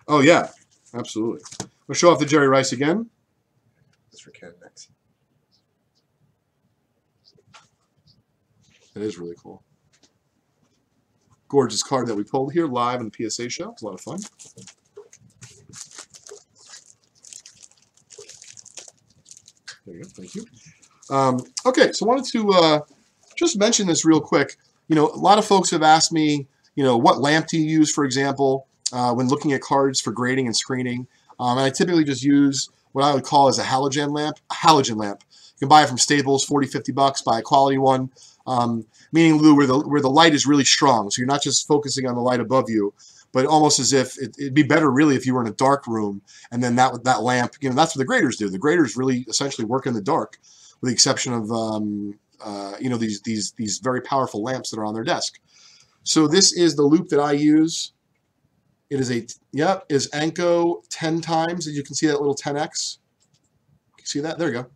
Oh, yeah, absolutely. We'll show off the Jerry Rice again. That's for Ken Maxey. It is really cool. Gorgeous card that we pulled here live in the PSA show. It's a lot of fun. There you go. Thank you. Okay, so I wanted to just mention this real quick. You know, a lot of folks have asked me, you know, what lamp do you use, for example, when looking at cards for grading and screening. And I typically just use what I would call as a halogen lamp. You can buy it from Staples, $40, $50, buy a quality one. Meaning, Lou, where the light is really strong. So you're not just focusing on the light above you, but almost as if it'd be better really if you were in a dark room and then that lamp, you know, that's what the graders do. The graders really essentially work in the dark with the exception of, you know, these very powerful lamps that are on their desk. So this is the loop that I use. It is is Anko 10 times. As you can see that little 10x. You see that? There you go.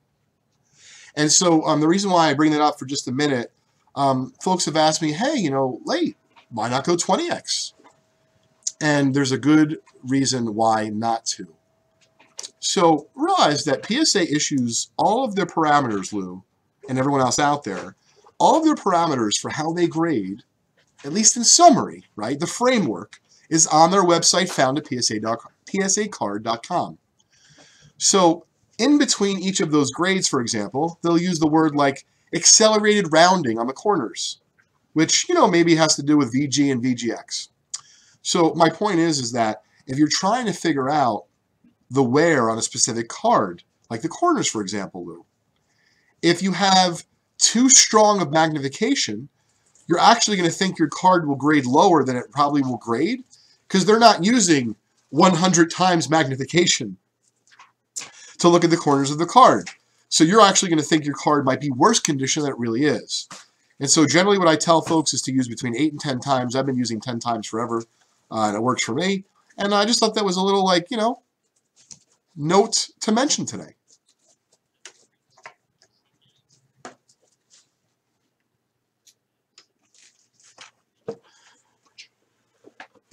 And so the reason why I bring that up for just a minute, folks have asked me, hey, you know, why not go 20x? And there's a good reason why not to. So realize that PSA issues all of their parameters, Lou, and everyone else out there, all of their parameters for how they grade, at least in summary, right? The framework is on their website found at psacard.com. So in between each of those grades, for example, they'll use the word like accelerated rounding on the corners, which, maybe has to do with VG and VGX. So my point is that if you're trying to figure out the wear on a specific card, like the corners, for example, Lou, if you have too strong of magnification, you're actually going to think your card will grade lower than it probably will grade because they're not using 100 times magnification to look at the corners of the card. So you're actually going to think your card might be worse condition than it really is. And so generally what I tell folks is to use between 8 and 10 times. I've been using 10 times forever, and it works for me. And I just thought that was a little, note to mention today.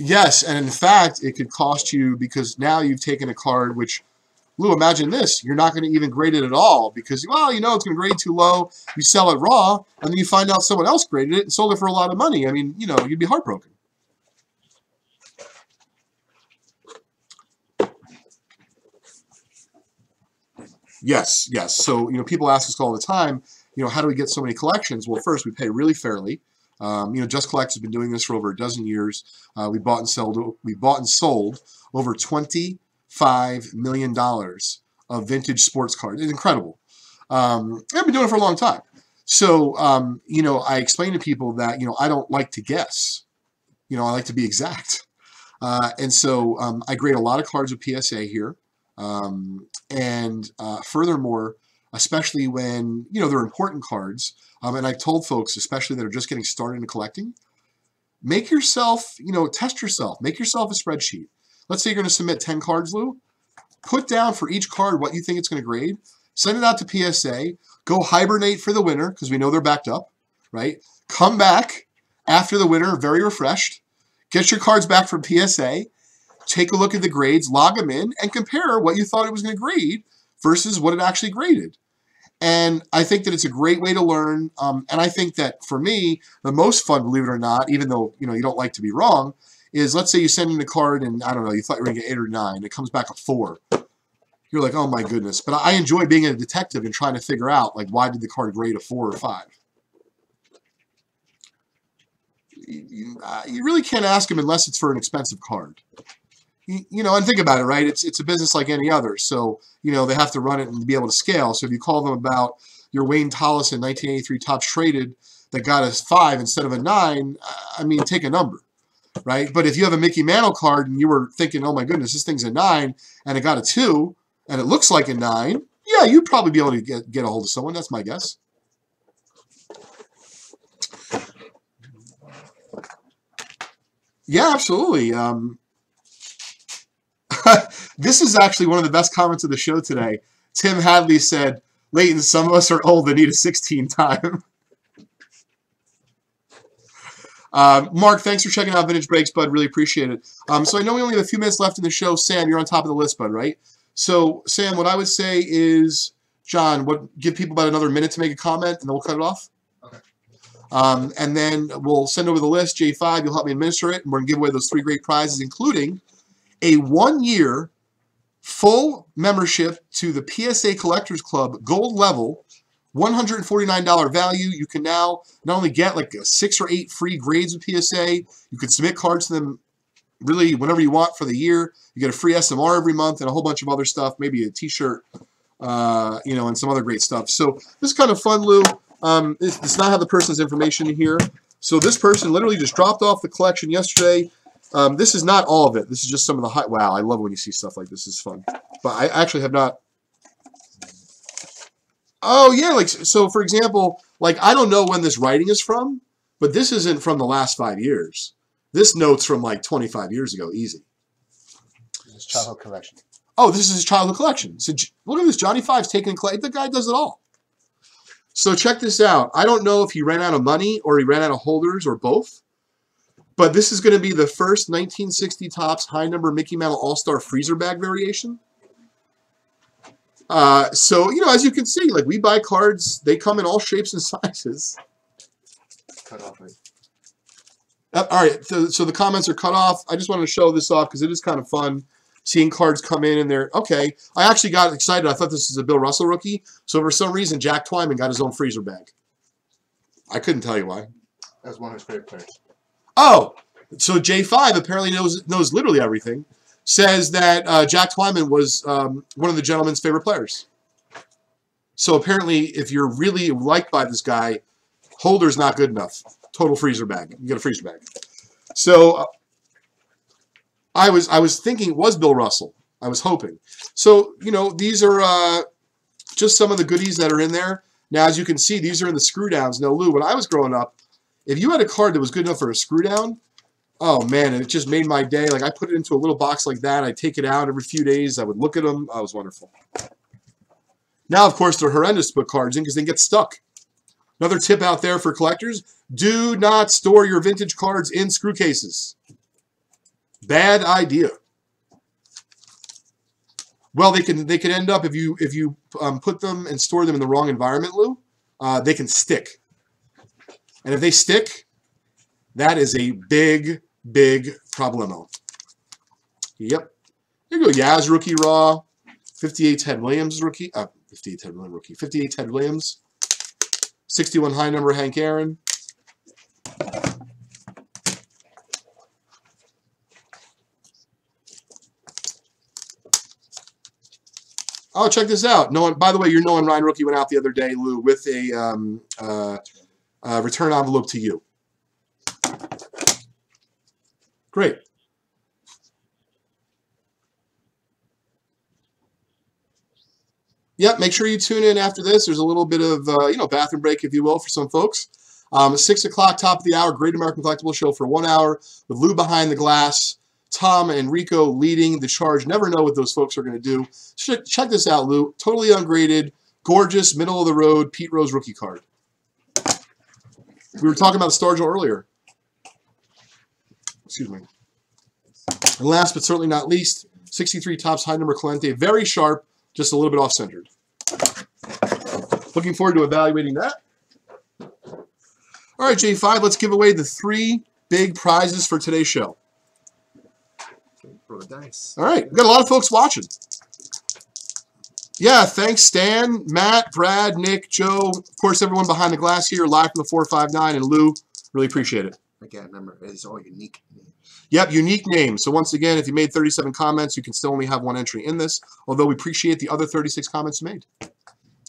Yes, and in fact, it could cost you because now you've taken a card which, Lou, imagine this. You're not going to even grade it at all because, well, it's going to grade too low. You sell it raw, and then you find out someone else graded it and sold it for a lot of money. I mean, you'd be heartbroken. Yes. So, people ask us all the time, how do we get so many collections? Well, first, we pay really fairly. Just Collect has been doing this for over a dozen years. We bought and sold over $25 million of vintage sports cards. It's incredible. I've been doing it for a long time. So, I explain to people that, I don't like to guess. I like to be exact. And so I grade a lot of cards with PSA here. Furthermore, especially when, they're important cards, and I've told folks, especially that are just getting started in collecting, make yourself, test yourself. Make yourself a spreadsheet. Let's say you're going to submit 10 cards, Lou. Put down for each card what you think it's going to grade. Send it out to PSA. Go hibernate for the winter because we know they're backed up, right? Come back after the winter very refreshed. Get your cards back from PSA. Take a look at the grades, log them in, and compare what you thought it was going to grade versus what it actually graded. And I think that it's a great way to learn. And I think that for me, the most fun, believe it or not, even though you don't like to be wrong, is let's say you send in a card and I don't know, you thought you were going to get 8 or 9, it comes back a 4. You're like, oh my goodness. But I enjoy being a detective and trying to figure out why did the card grade a 4 or 5. You really can't ask them unless it's for an expensive card. And think about it, right? It's a business like any other. So, they have to run it and be able to scale. So if you call them about your Wayne Tollison 1983 Topps Traded that got us 5 instead of a 9, I mean, take a number, right? But if you have a Mickey Mantle card and you were thinking, oh my goodness, this thing's a 9 and it got a 2 and it looks like a 9, yeah, you'd probably be able to get a hold of someone. That's my guess. Yeah, absolutely. This is actually one of the best comments of the show today. Tim Hadley said, Leighton, some of us are old and need a 16 time. Mark, thanks for checking out Vintage Breaks, bud. Really appreciate it. So I know we only have a few minutes left in the show. Sam, you're on top of the list, bud, right? So, Sam, what I would say is, John, give people about another minute to make a comment, and then we'll cut it off. Okay. And then we'll send over the list. J5, you'll help me administer it, and we're going to give away those 3 great prizes, including a 1-year full membership to the PSA Collectors Club Gold level, $149 value. You can now not only get 6 or 8 free grades with PSA, you can submit cards to them really whenever you want for the year. You get a free SMR every month and a whole bunch of other stuff, maybe a t-shirt, and some other great stuff. So this is kind of fun, Lou. This does not have the person's information here. So this person literally just dropped off the collection yesterday. This is not all of it. This is just some of the wow, I love when you see stuff like this. It's fun. But I actually have not. Oh, yeah. So for example, I don't know when this writing is from, but this isn't from the last 5 years. This note's from 25 years ago. Easy. This is childhood collection. Oh, this is his childhood collection. So look at this. Johnny Five's taking the guy does it all. So check this out. I don't know if he ran out of money or he ran out of holders or both. But this is going to be the first 1960 Topps high number Mickey Mantle All-Star freezer bag variation. So, as you can see, we buy cards. They come in all shapes and sizes. Cut off, right? All right, so the comments are cut off. I just wanted to show this off because it is kind of fun. seeing cards come in and they're, okay. I actually got excited. I thought this was a Bill Russell rookie. So for some reason, Jack Twyman got his own freezer bag. I couldn't tell you why. That's one of his favorite players. Oh, so J5 apparently knows literally everything. Says that Jack Twyman was one of the gentleman's favorite players. So apparently, if you're really liked by this guy, holder's not good enough. Total freezer bag. You get a freezer bag. So I was thinking it was Bill Russell. I was hoping. So, you know, these are just some of the goodies that are in there. Now, as you can see, these are in the screw downs. Now, Lou, when I was growing up, if you had a card that was good enough for a screw down, oh, man, it just made my day. Like, I put it into a little box like that. I'd take it out every few days. I would look at them. Oh, it was wonderful. Now, of course, they're horrendous to put cards in because they get stuck. Another tip out there for collectors, do not store your vintage cards in screw cases. Bad idea. Well, they can end up, if you put them and store them in the wrong environment, Lou, they can stick. And if they stick, that is a big, big problemo. Yep. There you go. Yaz rookie raw. 58 Ted Williams rookie. 58 Ted Williams rookie. 58 Ted Williams. 61 high number Hank Aaron. Oh, check this out. By the way, your Nolan Ryan rookie went out the other day, Lou, with a return envelope to you. Great. Yep, make sure you tune in after this. There's a little bit of, bathroom break, if you will, for some folks. 6 o'clock, top of the hour, Great American Collectible Show for 1 hour with Lou behind the glass, Tom and Rico leading the charge. Never know what those folks are going to do. Check this out, Lou. Totally ungraded, gorgeous, middle-of-the-road Pete Rose rookie card. We were talking about Stargell earlier. Excuse me. And last but certainly not least, 63 Topps high number Clemente. Very sharp, just a little bit off-centered. Looking forward to evaluating that. All right, J5, let's give away the 3 big prizes for today's show. Roll the dice. All right, we've got a lot of folks watching. Yeah, thanks, Stan, Matt, Brad, Nick, Joe, of course, everyone behind the glass here, live from the 459, and Lou. Really appreciate it. Again, remember, it's all unique. Yep, unique names. So once again, if you made 37 comments, you can still only have 1 entry in this, although we appreciate the other 36 comments you made.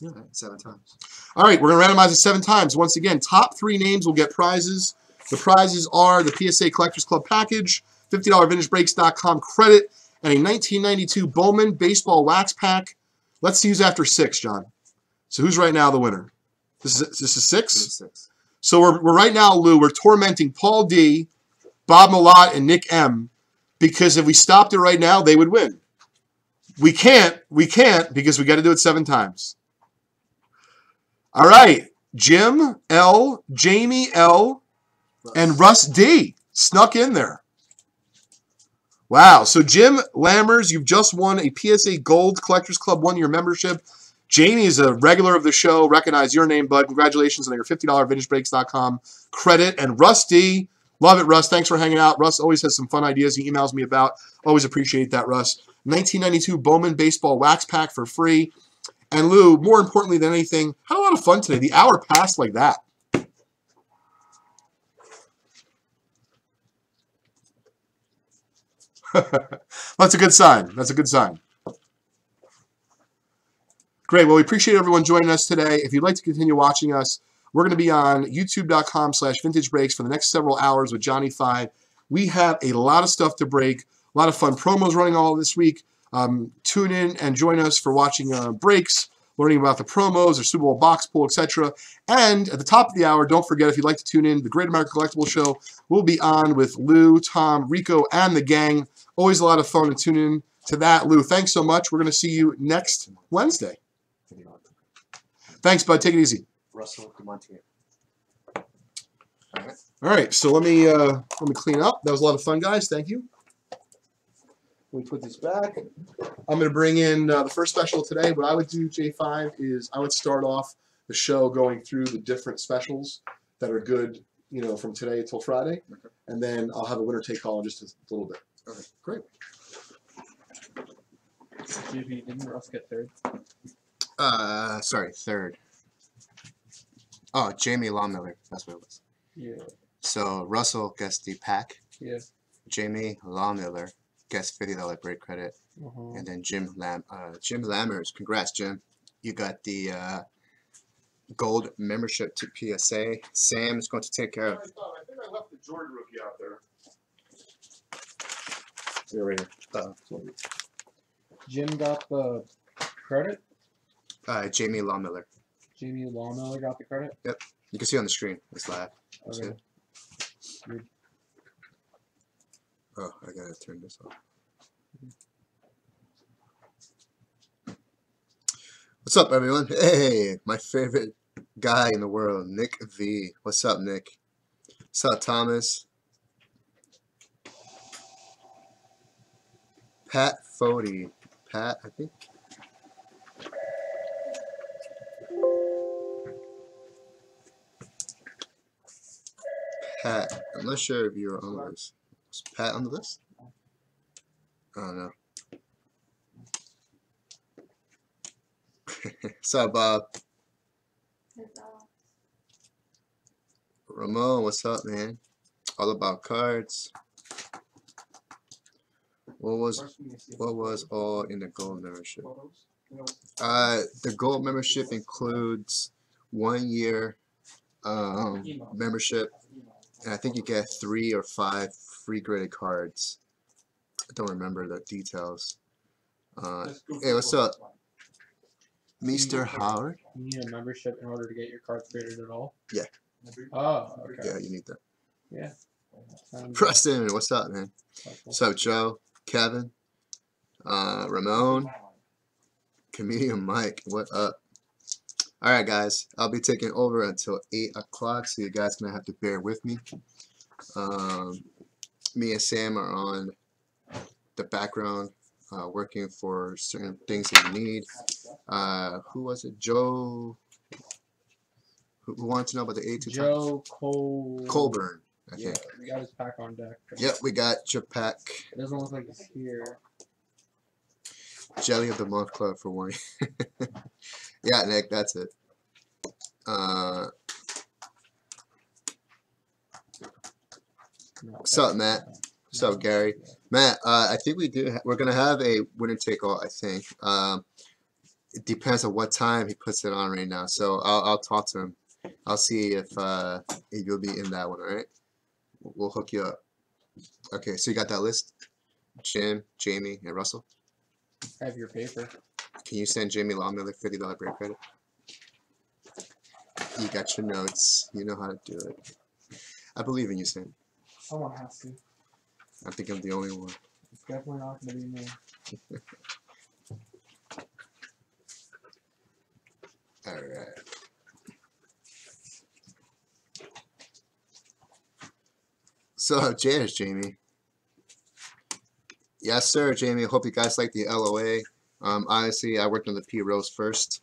Yeah. 7 times. All right, we're going to randomize it 7 times. Once again, top 3 names will get prizes. The prizes are the PSA Collectors Club package, $50 VintageBreaks.com credit, and a 1992 Bowman Baseball Wax Pack. Let's see who's after 6, John. So who's right now the winner? This is 6? 6. So we're right now, Lou, we're tormenting Paul D., Bob Malott, and Nick M. because if we stopped it right now, they would win. We can't because we got to do it 7 times. All right, Jim L., Jamie L., and Russ D. snuck in there. Wow, so Jim Lammers, you've just won a PSA Gold Collectors Club 1-year membership. Jamie is a regular of the show. Recognize your name, bud. Congratulations on your $50 VintageBreaks.com credit. And Russ D., love it, Russ. Thanks for hanging out. Russ always has some fun ideas he emails me about. Always appreciate that, Russ. 1992 Bowman Baseball Wax Pack for free. And Lou, more importantly than anything, had a lot of fun today. The hour passed like that. That's a good sign. That's a good sign. Great. Well, we appreciate everyone joining us today. If you'd like to continue watching us, we're going to be on youtube.com/vintagebreaks for the next several hours with Johnny 5. We have a lot of stuff to break, a lot of fun promos running all this week. Tune in and join us for watching breaks, learning about the promos, or Super Bowl box pool, etc. And at the top of the hour, don't forget, if you'd like to tune in, the Great American Collectible Show will be on with Lou, Tom, Rico, and the gang. Always a lot of fun to tune in to that. Lou, thanks so much. We're going to see you next Wednesday. Thanks, bud. Take it easy. Russell, come on to you. All right. So let me clean up. That was a lot of fun, guys. Thank you. Let me put this back. I'm going to bring in the first special today. What I would do, J5, is I would start off the show going through the different specials that are good, from today until Friday, and then I'll have a winner take all in just a little bit. Okay, great. JP, didn't Russ get third? Sorry, third. Oh, Jamie Lawmiller. That's what it was. Yeah. So Russell gets the pack. Yeah. Jamie Lawmiller gets $50 break credit, and then Jim Lammers. Congrats, Jim. You got the gold membership to PSA. Sam is going to take care of. I think I left the Jordan rookie out there. Here, right here. Jim got the credit. Jamie Lawmiller. Jamie Lawmiller got the credit. You can see on the screen. It's live. See Okay. it? Good. Oh, I gotta turn this off. What's up, everyone? Hey, my favorite guy in the world, Nick V. What's up, Nick? What's up, Thomas? Pat Fody. Pat, I think. Pat. I'm not sure if you're on the list. Is Pat on the list? I don't know. What's up, Bob? Ramon, what's up, man? All about cards. What was all in the gold membership? The gold membership includes 1 year membership, and I think you get 3 or 5 free graded cards. I don't remember the details. Hey, what's up, Mr. Howard? You need a membership in order to get your cards graded at all? Yeah. Oh, okay. Yeah, you need that. Yeah. Preston, what's up, man? What's up, Joe? Kevin? Ramon? Comedian Mike, what up? Alright, guys, I'll be taking over until 8 o'clock, so you guys gonna have to bear with me. Me and Sam are on the background, working for certain things that you need. Who was it? Joe? Who wanted to know about the A2 Joe Colburn, I Yeah, think. we got his pack on deck. Yep, we got your pack. It doesn't look like it's here. Jelly of the Month Club for 1 year. Yeah, Nick, that's it. What's up, Matt? What's up, Gary? Matt, I think we're gonna have a winner take all. I think. It depends on what time he puts it on right now. So I'll talk to him. I'll see if you'll be in that one. All right. We'll hook you up. Okay. So you got that list? Jim, Jamie, and Russell. I have your paper. Can you send Jamie Lawmiller $50 break credit? You got your notes. You know how to do it. I believe in you, Sam. Someone has to. I think I'm the only one. It's definitely not going to be me. All right. So, cheers, Jamie. Yes, sir, Jamie. Hope you guys like the LOA. Honestly, I worked on the P Rose first.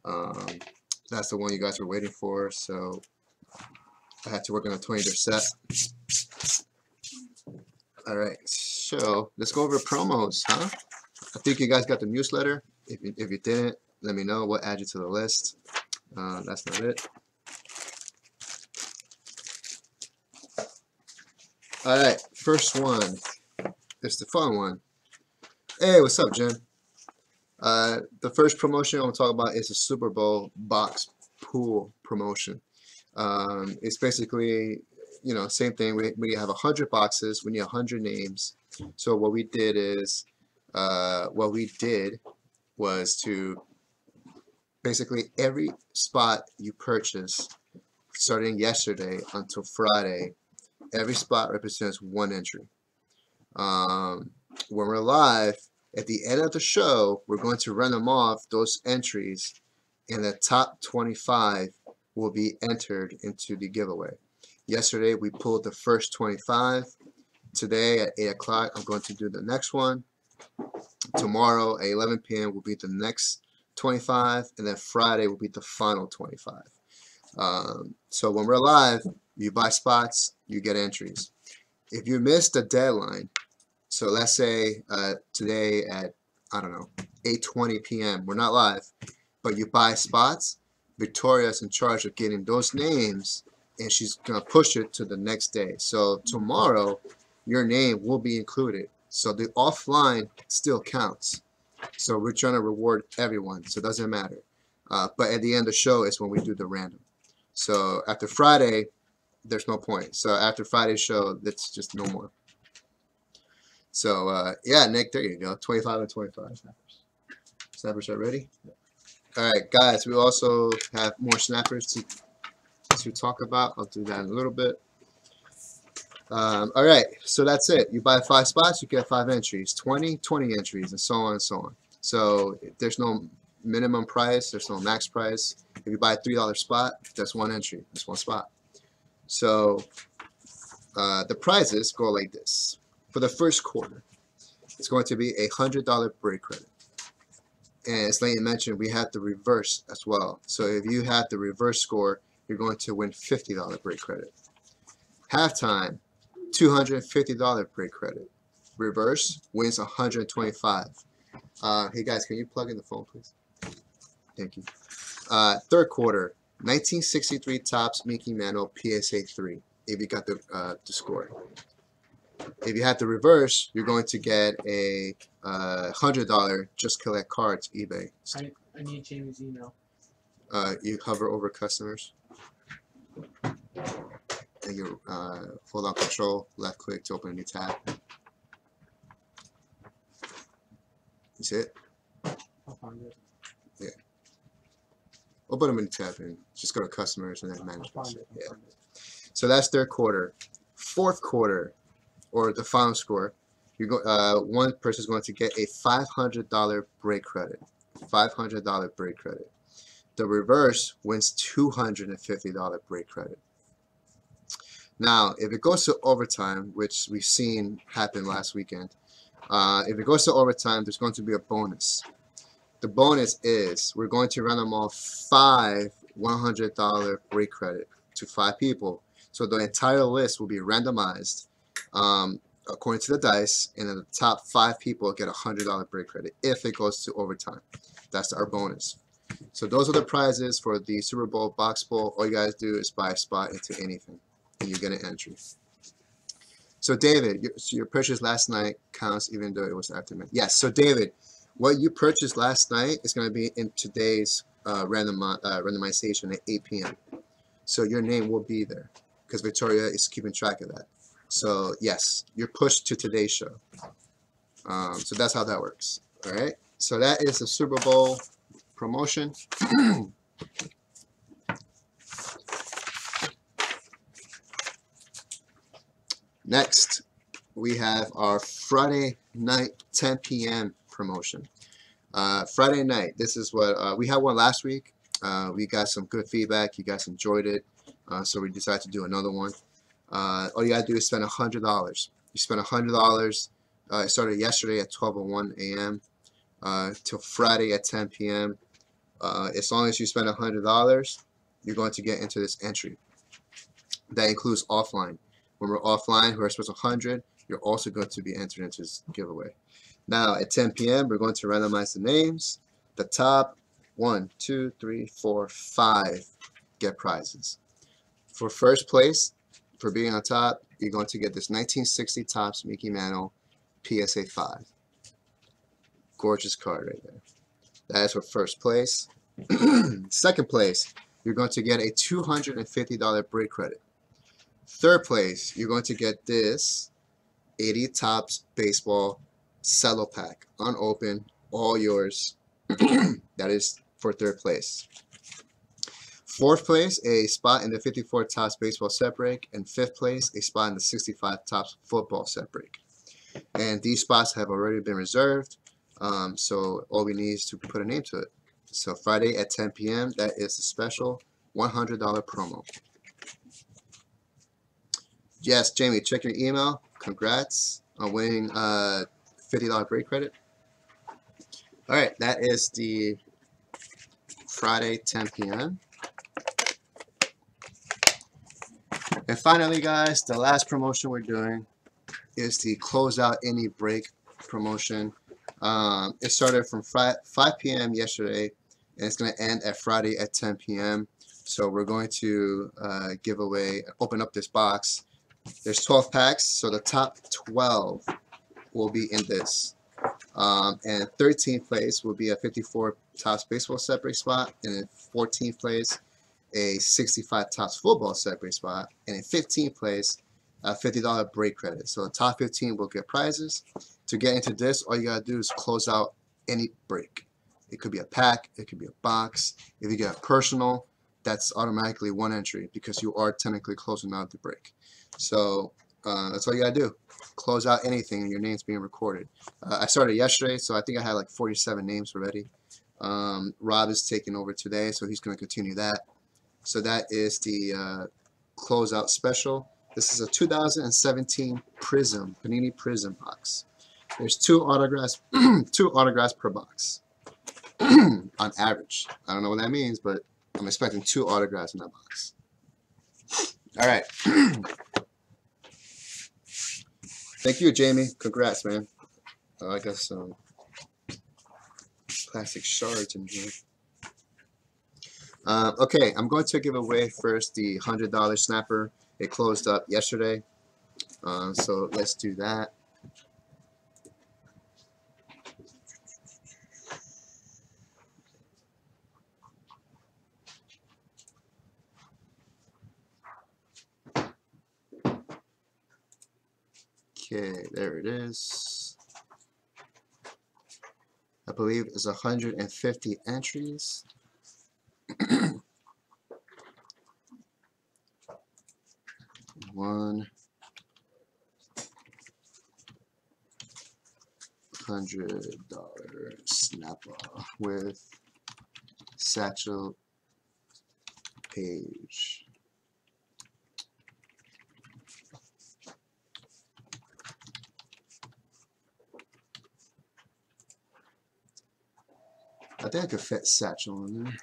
That's the one you guys were waiting for, so I had to work on a 20 set. All right, so let's go over promos, huh? I think you guys got the newsletter. If you didn't, let me know. We'll add you to the list. That's not it. All right, first one. It's the fun one. Hey, what's up, Jim? The first promotion I want to talk about is the Super Bowl box pool promotion. It's basically, you know, same thing. We have 100 boxes. We need 100 names. So what we did was to basically every spot you purchase, starting yesterday until Friday, every spot represents 1 entry. When we're live, at the end of the show, we're going to run them off, those entries, and the top 25 will be entered into the giveaway. Yesterday, we pulled the first 25. Today, at 8 o'clock, I'm going to do the next one. Tomorrow, at 11 p.m., will be the next 25, and then Friday will be the final 25. So when we're live, you buy spots, you get entries. If you miss the deadline, so let's say today at, I don't know, 8:20 p.m. We're not live, but you buy spots. Victoria's in charge of getting those names, and she's gonna push it to the next day. So tomorrow, your name will be included. So the offline still counts. So we're trying to reward everyone, so it doesn't matter. But at the end of the show is when we do the random. So after Friday, there's no point. So after Friday's show, that's just no more. So yeah, Nick, there you go. 25 and 25. Snappers are ready? All right, guys, we also have more snappers to talk about. I'll do that in a little bit. All right, so that's it. You buy 5 spots, you get 5 entries, 20 entries, and so on and so on. So there's no minimum price, there's no max price. If you buy a $3 spot, that's 1 entry, that's 1 spot. So the prizes go like this. For the first quarter, it's going to be a $100 break credit. And as Layton mentioned, we have the reverse as well. So if you have the reverse score, you're going to win $50 break credit. Halftime, $250 break credit. Reverse wins $125. Hey guys, can you plug in the phone, please? Thank you. Third quarter, 1963 Topps Mickey Mantle PSA 3. If you got the score. If you have the reverse, you're going to get a $100 just collect cards eBay. I need Jamie's email. You hover over customers, and you hold on Control, left click to open a new tab. You see it? I'll find it. Yeah. Open them in a tab and just go to customers and then I'll manage. find it. Yeah. So that's third quarter. Fourth quarter, or the final score, you go. One person is going to get a $500 break credit. $500 break credit. The reverse wins $250 break credit. Now, if it goes to overtime, which we've seen happen last weekend, if it goes to overtime, there's going to be a bonus. The bonus is we're going to random off 5 $100 break credit to 5 people. So the entire list will be randomized according to the dice, and then the top 5 people get a $100 break credit if it goes to overtime. That's our bonus. So those are the prizes for the Super Bowl box bowl. All you guys do is buy a spot into anything, and you get an entry. So David, your purchase last night counts even though it was after midnight. Yes. So David, what you purchased last night is going to be in today's randomization at 8 p.m. So your name will be there because Victoria is keeping track of that. So yes, you're pushed to today's show. So that's how that works. All right. So that is the Super Bowl promotion. Next, we have our Friday night 10 p.m. promotion. Friday night, this is what we had one last week. We got some good feedback. You guys enjoyed it. So we decided to do another one. All you gotta do is spend $100. You spend $100. It started yesterday at 12:01 a.m. Till Friday at 10 p.m. As long as you spend $100, you're going to get into this entry. That includes offline. When we're offline, we're supposed to 100. You're also going to be entered into this giveaway. Now at 10 p.m., we're going to randomize the names. The top 1, 2, 3, 4, 5 get prizes. For first place, for being on top, you're going to get this 1960 Topps Mickey Mantle PSA 5. Gorgeous card right there. That is for first place. Second place, you're going to get a $250 break credit. Third place, you're going to get this 80 Topps Baseball cello pack, unopened, all yours. That is for third place. Fourth place, a spot in the 54 Topps Baseball set break, and fifth place, a spot in the 65 Topps Football set break. And these spots have already been reserved, so all we need is to put a name to it. So Friday at 10 p.m., that is a special $100 promo. Yes, Jamie, check your email. Congrats on winning $50 break credit. All right, that is the Friday 10 p.m. And finally, guys, the last promotion we're doing is the close out any break promotion. It started from 5 p.m. yesterday, and it's going to end at Friday at 10 p.m. So we're going to open up this box. There's 12 packs, so the top 12 will be in this. And 13th place will be a 54 tops baseball set break spot, and in 14th place, a 65 tops football set break spot, and in 15th place, a $50 break credit. So the top 15 will get prizes. To get into this, all you gotta do is close out any break. It could be a pack, it could be a box. If you get a personal, that's automatically one entry because you are technically closing out the break. So that's all you gotta do. Close out anything and your name's being recorded. I started yesterday, so I think I had like 47 names already. Rob is taking over today, so he's gonna continue that. So that is the closeout special. This is a 2017 Prism, Panini Prism box. There's 2 autographs, 2 autographs per box on average. I don't know what that means, but I'm expecting 2 autographs in that box. All right. Thank you, Jamie. Congrats, man. I got some plastic shards in here. Okay, I'm going to give away first the $100 snapper. It closed up yesterday, so let's do that. Okay, there it is. I believe it's 150 entries. $100 snapper with Satchel Page. I think I could fit Satchel in there.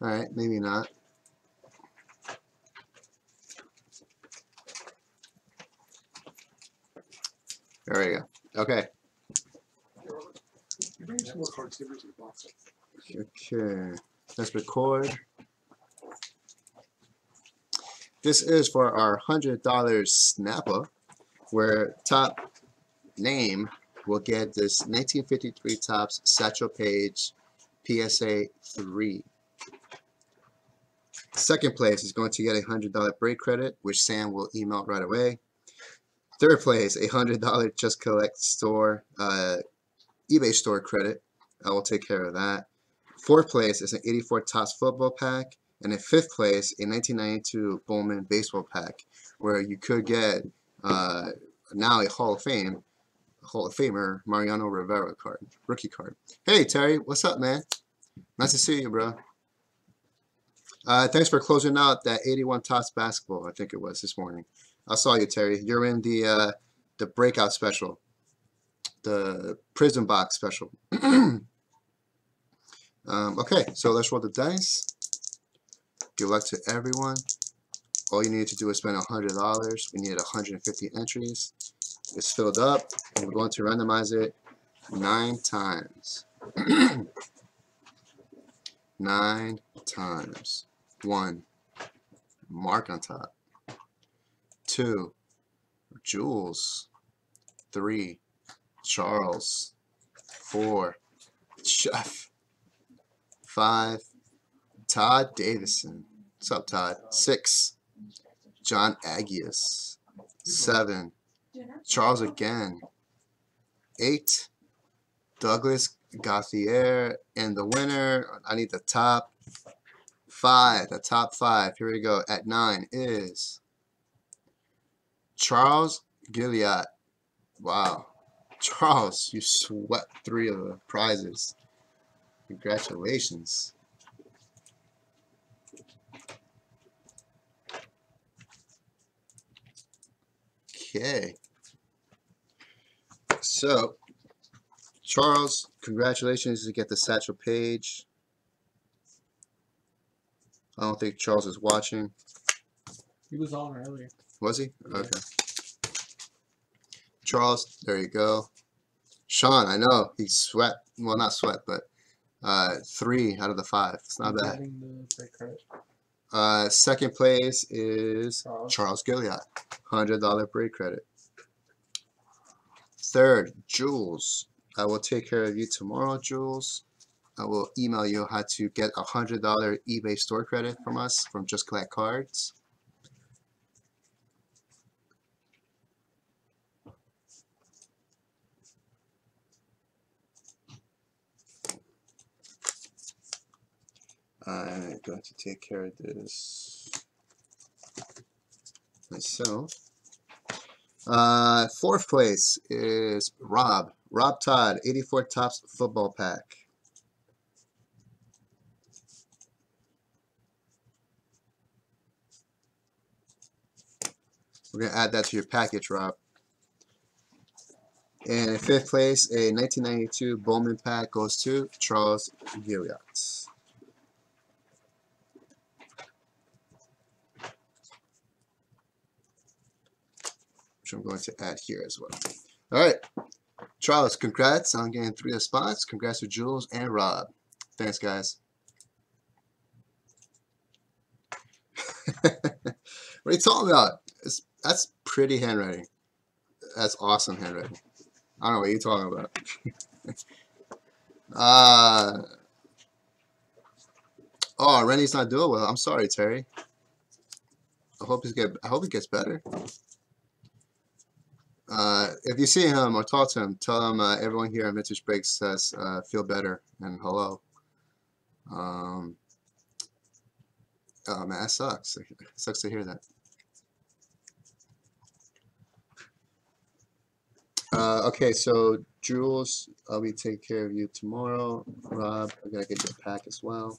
Alright, maybe not. There we go. Okay. Okay. Let's record. This is for our $100 snapper, where top name will get this 1953 Topps Satchel Page PSA 3. Second place is going to get a $100 break credit, which Sam will email right away. Third place, a $100 Just Collect store eBay store credit. I will take care of that. Fourth place is an 84 Topps football pack, and in fifth place, a 1992 Bowman baseball pack, where you could get now a Hall of Famer Mariano Rivera card, rookie card. Hey Terry, what's up, man? Nice to see you, bro. Thanks for closing out that 81 Topps basketball. I think it was this morning. I saw you, Terry. You're in the breakout special, the Prism box special. Okay, so let's roll the dice. Good luck to everyone. All you need to do is spend $100. We needed 150 entries. It's filled up, and we're going to randomize it 9 times. 9 times. 1, Mark on top. 2, Jules. 3, Charles. 4, Jeff. 5, Todd Davison. What's up, Todd? 6, John Agius. 7, Charles again. 8, Douglas Gauthier. And the winner, I need the top 5. The top 5. Here we go. At 9 is Charles Gilliatt. Wow. Charles, you swept 3 of the prizes. Congratulations. Okay. So, Charles, congratulations to get the Satchel Page. I don't think Charles is watching. He was on earlier. Was he? Yeah. Okay. Charles, there you go. Sean, I know he sweat. Well, not sweat, but 3 out of the 5. It's not bad. Getting the break credit. Second place is Charles. Charles Gilliard, $100 break credit. Third, Jules. I will take care of you tomorrow, Jules. I will email you how to get $100 eBay store credit from us from Just Collect Cards. I'm going to take care of this myself. Fourth place is Rob. Rob Todd, 84 Tops football pack. We're going to add that to your package, Rob. And in fifth place, a 1992 Bowman pack goes to Charles Gilliard. Which I'm going to add here as well. All right. Charles, congrats on getting 3 of the spots. Congrats to Jules and Rob. Thanks, guys. What are you talking about? That's pretty handwriting. That's awesome handwriting. I don't know what you're talking about. Oh, Rennie's not doing well. I'm sorry, Terry. I hope he gets better. If you see him or talk to him, tell him everyone here at Vintage Breaks says feel better and hello. Oh man, that sucks. It sucks to hear that. Okay, so Jules, I'll be taking care of you tomorrow. Rob, I gotta get your pack as well.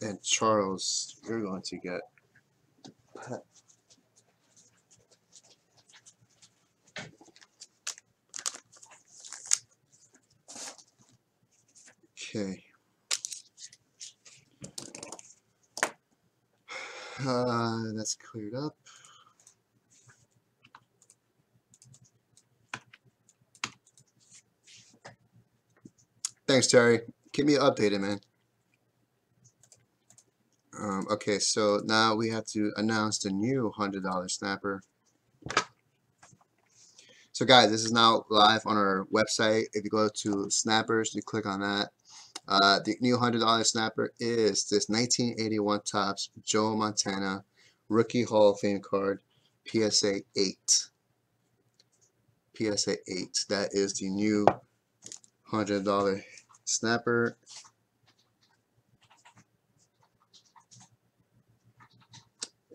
And Charles, you're going to get pack. Okay. That's cleared up. Thanks, Terry. Keep me updated, man. Okay, so now we have to announce the new $100 snapper. So guys, this is now live on our website. If you go to snappers, you click on that. The new $100 snapper is this 1981 Topps Joe Montana Rookie Hall of Fame card, PSA 8. PSA 8. That is the new $100 snapper.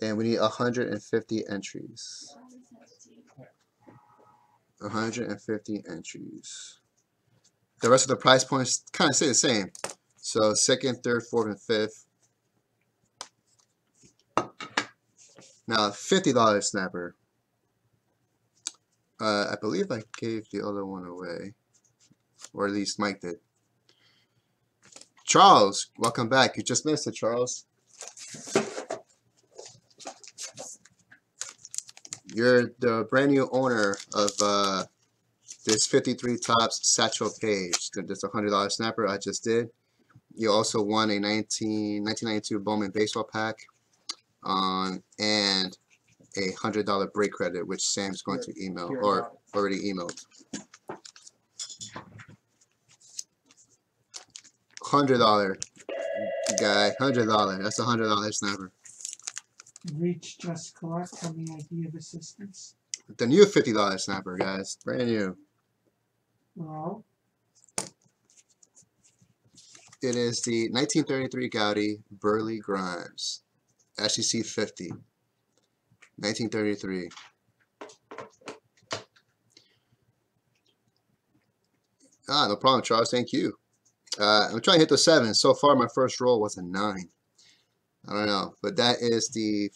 And we need 150 entries. 150 entries. The rest of the price points kind of stay the same. So second, third, fourth, and fifth. Now $50 snapper. I believe I gave the other one away, or at least Mike did. Charles, welcome back. You just missed it, Charles. You're the brand new owner of this 53 Topps Satchel Page. That's a $100 snapper I just did. You also won a 1992 Bowman baseball pack and a $100 break credit, which Sam's going to email or already emailed. $100 guy, $100. That's a $100 snapper. Reach Just Collect on the idea of assistance. The new $50 snapper, guys, brand new. Well, It is the 1933 Gaudi Burley Grimes, SEC 50, 1933. No problem, Charles. Thank you. I'm trying to hit the 7. So far, my first roll was a 9. I don't know, but that is the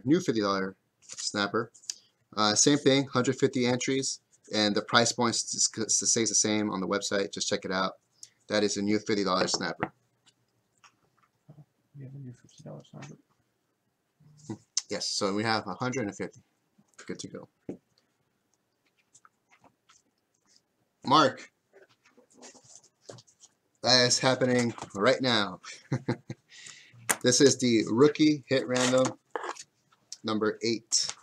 new $50 snapper. Same thing, 150 entries, and the price point stays the same on the website. Just check it out. That is a new $50 snapper. we have a new $50 snapper. Yes, so we have 150. Good to go. Mark, that is happening right now. This is the rookie hit random number 8.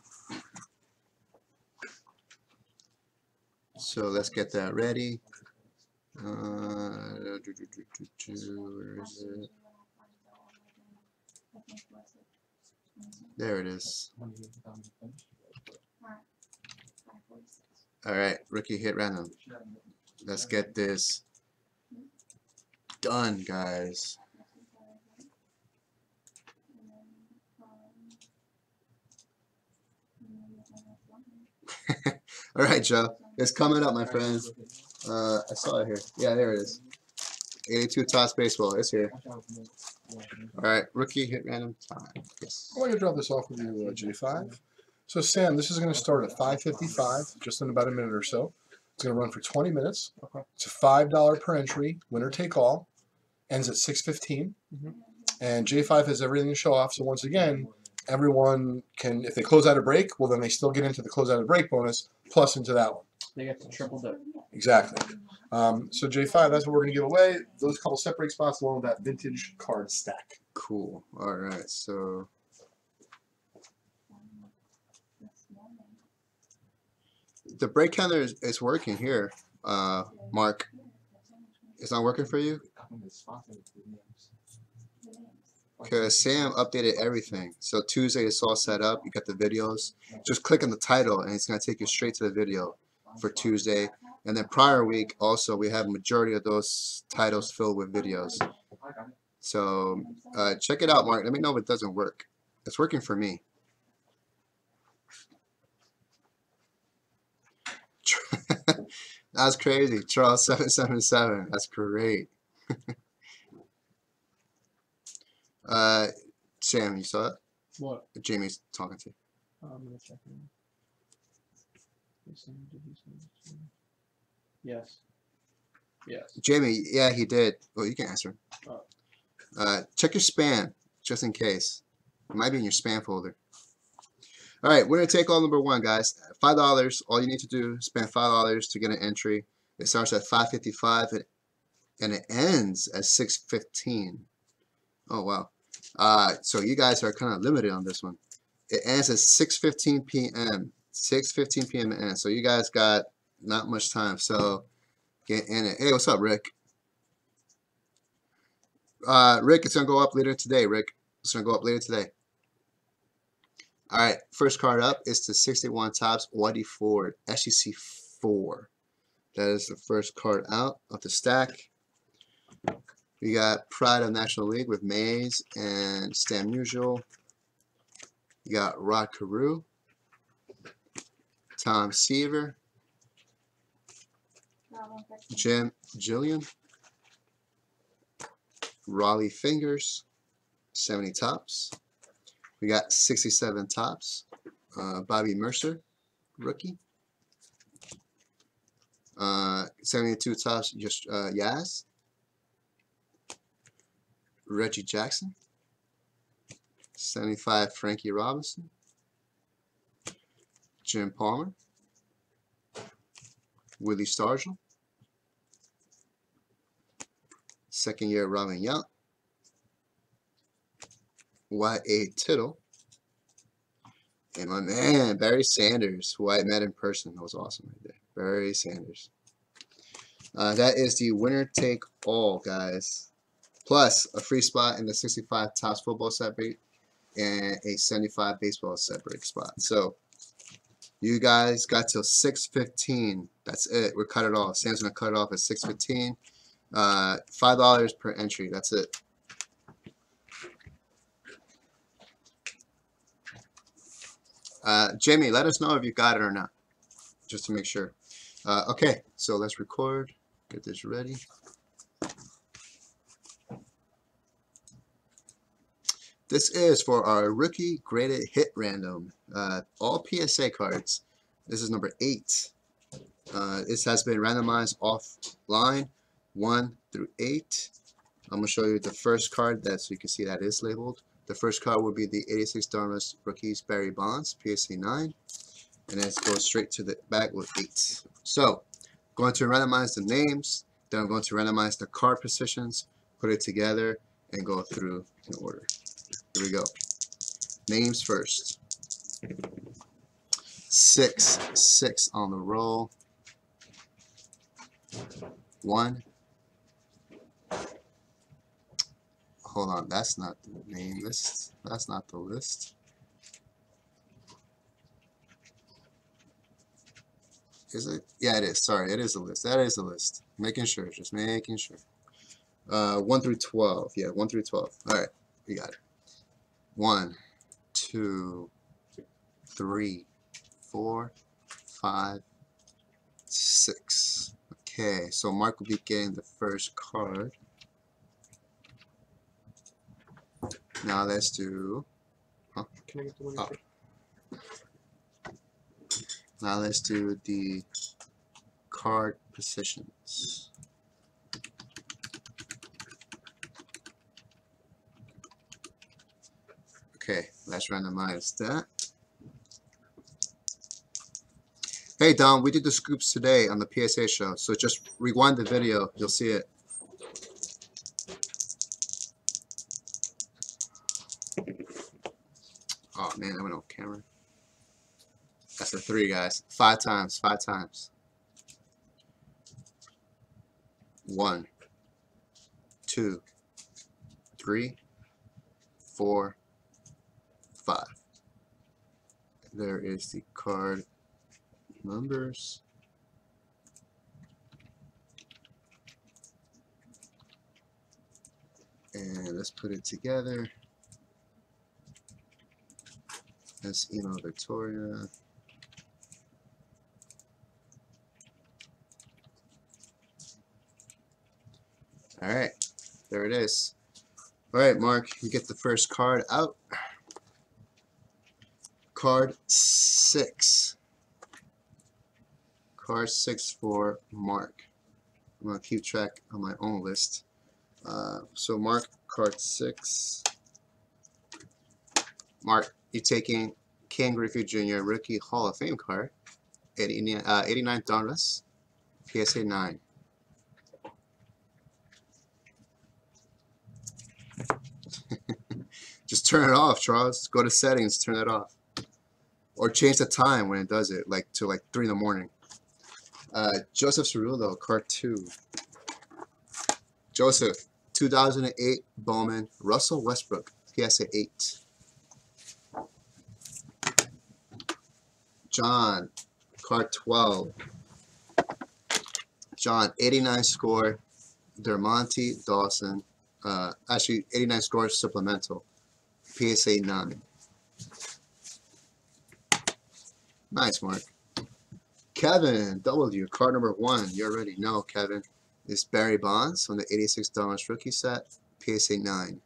So let's get that ready. Where is it? There it is. All right, rookie hit random. Let's get this done, guys. All right, Joe. It's coming up, my friends. I saw it here. Yeah, there it is. 82 Tots Baseball. It's here. All right, rookie hit random time. Yes. I'm going to drop this off with you, J5. So, Sam, this is going to start at 5:55, just in about a minute or so. It's going to run for 20 minutes. It's a $5 per entry, winner take all. Ends at 6:15. And J5 has everything to show off. So, once again, everyone can, if they close out a break, well, then they still get into the close out a break bonus, plus into that one. They get the triple dip. Exactly. So J5, that's what we're going to give away. Those couple set break spots along with that vintage card stack. Cool. All right, so the break counter is working here. Mark, it's not working for you? Because Sam updated everything. So Tuesday it's all set up. You got the videos. Just click on the title and it's going to take you straight to the video for Tuesday. And then prior week also we have a majority of those titles filled with videos. So check it out, Mark. Let me know if it doesn't work. It's working for me. That's crazy. Charles 777. That's great. Sam, you saw it? What? Jamie's talking to you. I'm gonna check it. Yes. Yes. Jamie, yeah, he did. Well, you can answer. Oh. Check your spam, just in case. It might be in your spam folder. All right, we're going to take all number 1, guys. $5. All you need to do is spend $5 to get an entry. It starts at 5:55 and it ends at 6:15. Oh, wow. So you guys are kind of limited on this one. It ends at 6:15 p.m. 6:15 p.m. it ends. So you guys got not much time. So get in it. Hey, what's up, Rick? Rick, it's going to go up later today, Rick. It's going to go up later today. All right, first card up is the 61 Topps Whitey Ford SEC 4. That is the first card out of the stack. We got Pride of National League with Mays and Stan Musial. You got Rod Carew, Tom Seaver, Jim Jillian, Raleigh Fingers, 70 Topps. We got 67 Topps, Bobby Mercer, rookie. 72 Topps, just Yaz. Reggie Jackson. 75 Frankie Robinson. Jim Palmer. Willie Stargell. Second year Robin Yount. Y.A. Tittle. And my man, Barry Sanders, who I met in person. That was awesome right there. Barry Sanders. That is the winner take all, guys. Plus a free spot in the 65 Topps football set break and a 75 baseball set break spot. So you guys got till 6:15. That's it. We're cut it off. Sam's gonna cut it off at 6:15. $5 per entry. That's it. Jamie, let us know if you got it or not, just to make sure. Okay, so let's record. Get this ready. This is for our rookie graded hit random. All PSA cards. This is number 8. This has been randomized offline 1 through 8. I'm going to show you the first card so you can see that is labeled The first card will be the 86 Dharma's Rookies Barry Bonds, PSA 9. And then it goes straight to the back with 8. So, going to randomize the names. Then I'm going to randomize the card positions, put it together, and go through in order. Here we go. Names first. 6 on the roll. 1. Hold on, that's not the name list. That's not the list. Is it? Yeah, it is. Sorry, it is a list. That is a list. Making sure, just making sure. 1 through 12. Yeah, 1 through 12. All right, we got it. 1, 2, 3, 4, 5, 6. Okay, so Mark will be getting the first card. Now let's do. Huh? Can I get the one? Oh. Now let's do the card positions. Okay, let's randomize that. Hey Dom, we did the scoops today on the PSA show, so just rewind the video, you'll see it. Oh man, I went on camera. That's a 3, guys. 5 times, 5 times. 1, 2, 3, 4, 5. There is the card numbers. And let's put it together. That's email Victoria. All right, there it is. All right, Mark, you get the first card out. Card 6. Card 6 for Mark. I'm going to keep track on my own list. So Mark, card 6. Mark, you're taking Ken Griffey Jr. Rookie Hall of Fame card. 89 dollars. PSA 9. Just turn it off, Charles. Go to settings, turn it off. Or change the time when it does it, like to like 3 in the morning. Joseph Cerullo, card 2. Joseph, 2008 Bowman, Russell Westbrook, PSA 8. John, card 12. John, 89 score, Dermonte Dawson. Actually, 89 score supplemental, PSA 9. Nice, Mark. Kevin W, card number 1. You already know, Kevin. Is Barry Bonds from the $86 rookie set, PSA 9.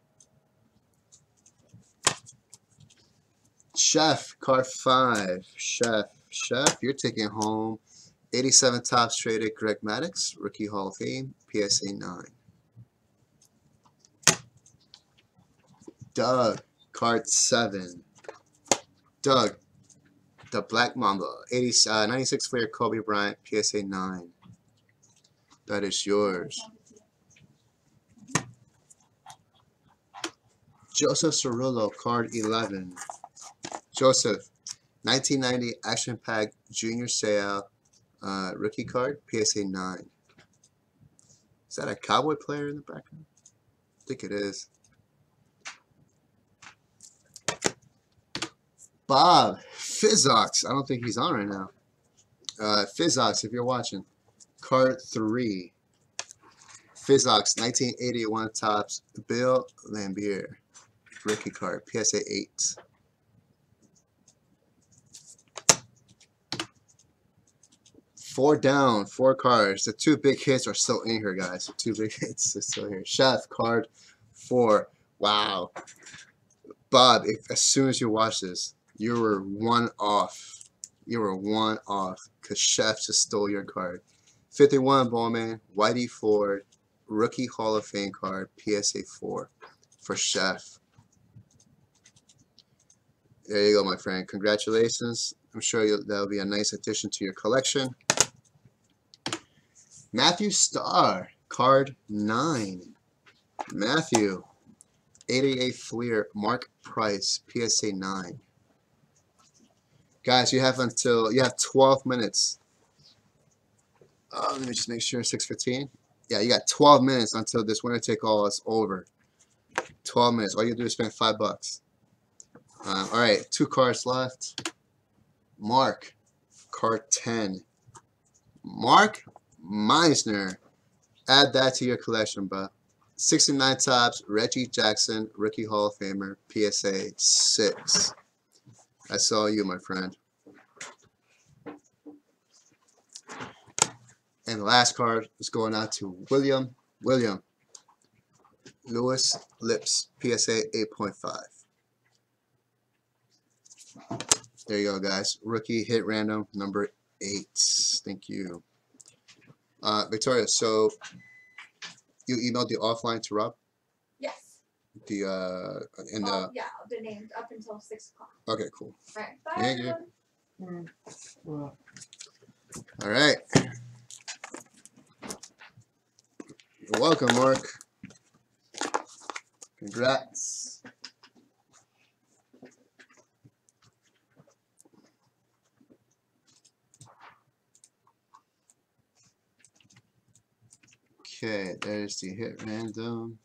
Chef, card 5. Chef, you're taking home 87 Topps traded Greg Maddux, Rookie Hall of Fame, PSA 9. Doug, card 7. Doug, the Black Mamba, 96 player Kobe Bryant, PSA 9. That is yours. Joseph Cerullo, card 11. Joseph, 1990 Action Pack Junior Seau rookie card, PSA 9. Is that a Cowboy player in the background? I think it is. Bob, Fizzox. I don't think he's on right now. Fizzox, if you're watching. Card 3. Fizzox, 1981 Topps Bill Lambier rookie card, PSA 8. Four down, 4 cards. The 2 big hits are still in here, guys. The 2 big hits are still here. Chef, card 4. Wow. Bob, as soon as you watch this, you were 1 off. You were 1 off because Chef just stole your card. 51 Bowman, Whitey Ford, Rookie Hall of Fame card, PSA 4 for Chef. There you go, my friend. Congratulations. I'm sure that'll be a nice addition to your collection. Matthew Starr, card 9. Matthew, 88 Fleer, Mark Price, PSA 9. Guys, you have 12 minutes. Let me just make sure, 6:15. Yeah, you got 12 minutes until this winner take all is over. 12 minutes. All you do is spend $5. All right, 2 cards left. Mark, card 10. Mark Meisner. Add that to your collection, bro. 69 tops, Reggie Jackson, Rookie Hall of Famer, PSA 6. I saw you, my friend. And the last card is going out to William Lewis Lips, PSA 8.5. There you go, guys. Rookie hit random number 8. Thank you. Victoria, so you emailed the offline to Rob? Yes. The Yeah, the names up until 6 o'clock. Okay, cool. All right. Bye. Thank you. everyone. All right. You're welcome, Mark. Congrats. Okay, there's the hit random.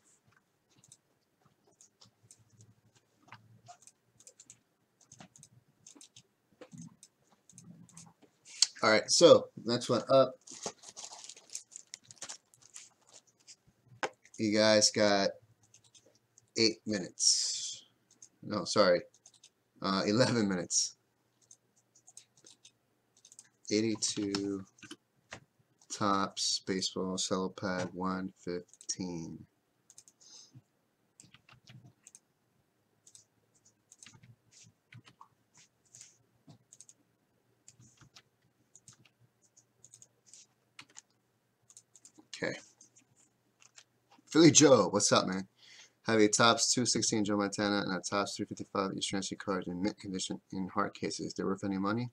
All right, so next one up. You guys got 8 minutes. No, sorry, 11 minutes. 82 tops baseball cello pad 115. Okay. Philly Joe, what's up, man? Have a tops 216 Joe Montana and a tops 355 East Transfer cards in mint condition in hard cases. They're worth any money?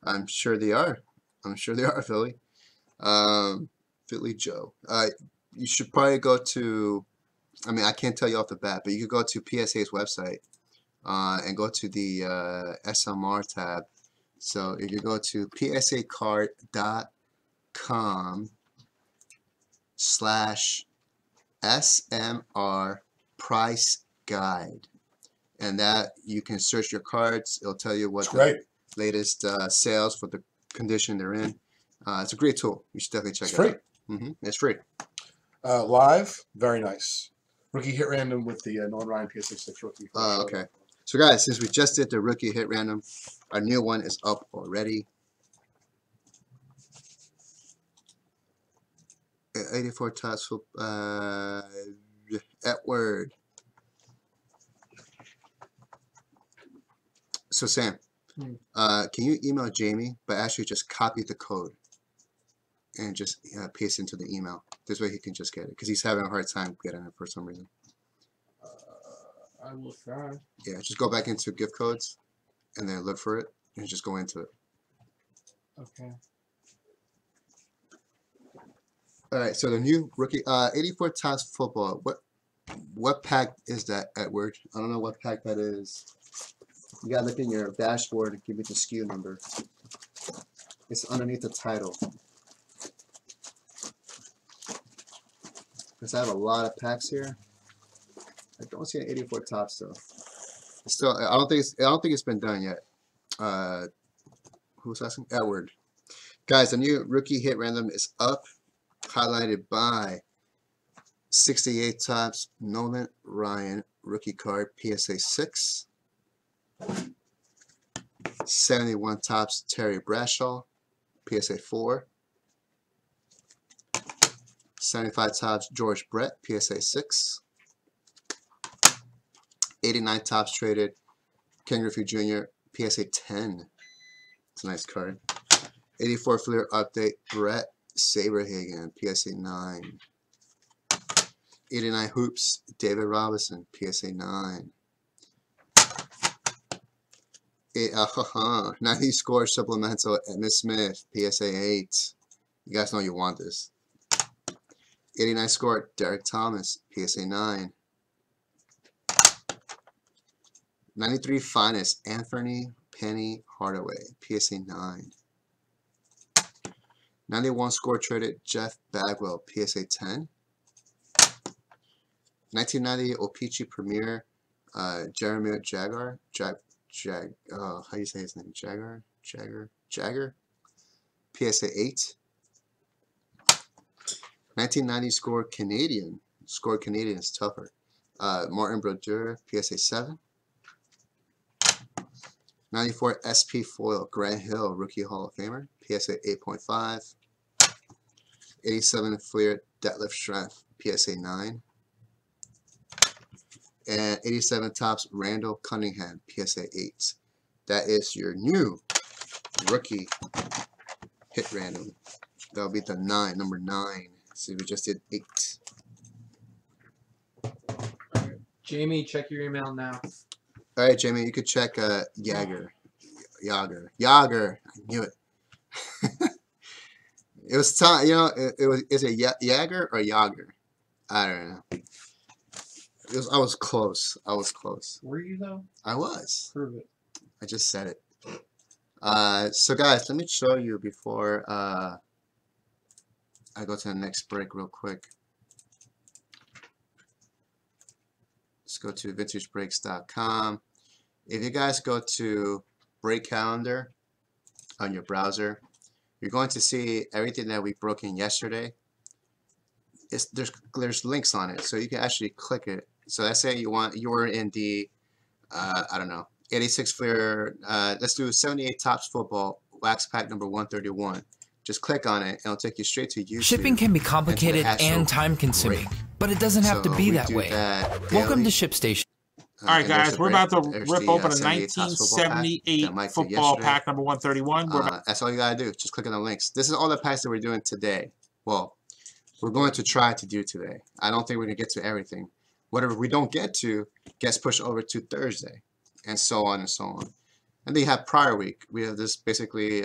I'm sure they are. I'm sure they are, Philly. Philly Joe. You should probably go to, I mean, I can't tell you off the bat, but you could go to PSA's website and go to the SMR tab. So if you go to psacard.com/SMR price guide, and that you can search your cards. It'll tell you what the latest sales for the condition they're in. It's a great tool. You should definitely check it out. It's free. Live, very nice. Rookie hit random with the Nolan Ryan PSA 6 rookie. Okay. So guys, since we just did the rookie hit random, our new one is up already. 84 tops for Edward. So Sam, can you email Jamie, but actually just copy the code and just paste into the email. This way he can just get it, because he's having a hard time getting it for some reason. I will try. Yeah, just go back into gift codes and then look for it and just go into it. Okay. All right, so the new rookie 84 tops football. What pack is that, Edward? I don't know what pack that is. You gotta look in your dashboard and give me the SKU number. It's underneath the title. Because I have a lot of packs here. I don't see an 84 tops though. Still, I don't think it's been done yet. Who's asking? Edward. Guys, the new rookie hit random is up, highlighted by 68 tops Nolan Ryan rookie card PSA 6. 71 tops Terry Bradshaw PSA 4. 75 tops George Brett PSA 6. 89 tops traded Ken Griffey Jr. PSA 10. It's a nice card. 84 Fleer update Brett Saberhagen PSA 9. 89 Hoops David Robinson PSA 9. 90 score supplemental Emmitt Smith, PSA 8. You guys know you want this. 89 score Derek Thomas, PSA 9. 93 finest Anthony Penny Hardaway, PSA 9. 91 score traded Jeff Bagwell, PSA 10. 1990 O-Pee-Chee Premier, Jeremy Jagger, how do you say his name? Jagger, PSA 8. 1990 scored Canadian is tougher. Martin Brodeur, PSA 7. 94 SP Foil, Grant Hill, Rookie Hall of Famer, PSA 8.5. 87 Fleer, Deadlift Strength, PSA 9. And 87 Topps, Randall Cunningham, PSA 8. That is your new rookie hit random. That'll be the 9, number 9. See, we just did 8. Jamie, check your email now. All right, Jamie, you could check Yager. I knew it. It was time, you know. Is it Yager or Yager? I don't know. I was close. Were you though? I was. Prove it. I just said it. So guys, let me show you before I go to the next break real quick. Let's go to vintagebreaks.com. If you guys go to break calendar on your browser, you're going to see everything that we broke in yesterday. There's links on it, so you can actually click it. So let's say you were in the I don't know, 86 Fleer. Let's do 78 Topps Football Wax Pack number 131. Just click on it, and it'll take you straight to YouTube. Shipping can be complicated and time-consuming, but it doesn't have to be that way. Welcome to ShipStation. All right, guys, we're about to rip open a 1978 football pack number 131. That's all you gotta do. Just click on the links. This is all the packs that we're doing today. Well, we're going to try to do today. I don't think we're gonna get to everything. Whatever we don't get to gets pushed over to Thursday, and so on and so on. And then you have prior week. We have this basically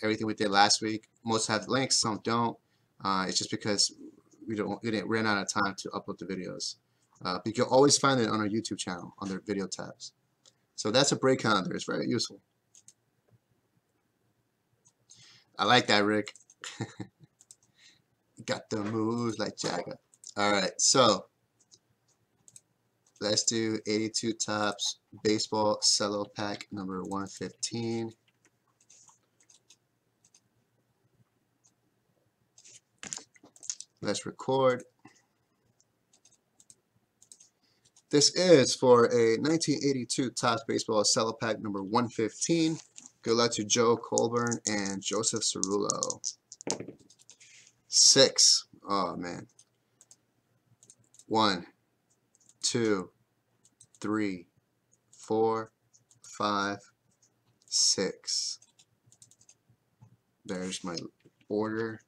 everything we did last week. Most have links, some don't. It's just because we didn't run out of time to upload the videos. But you can always find it on our YouTube channel under video tabs. So that's a break calendar. It's very useful. I like that, Rick. Got the moves like Jagger. All right, so let's do 82 Topps Baseball Cello Pack number 115. Let's record. This is for a 1982 Topps Baseball Cello Pack number 115. Good luck to Joe Colburn and Joseph Cerullo. 6. Oh, man. 1, 2, 3, 4, 5, 6. There's my order.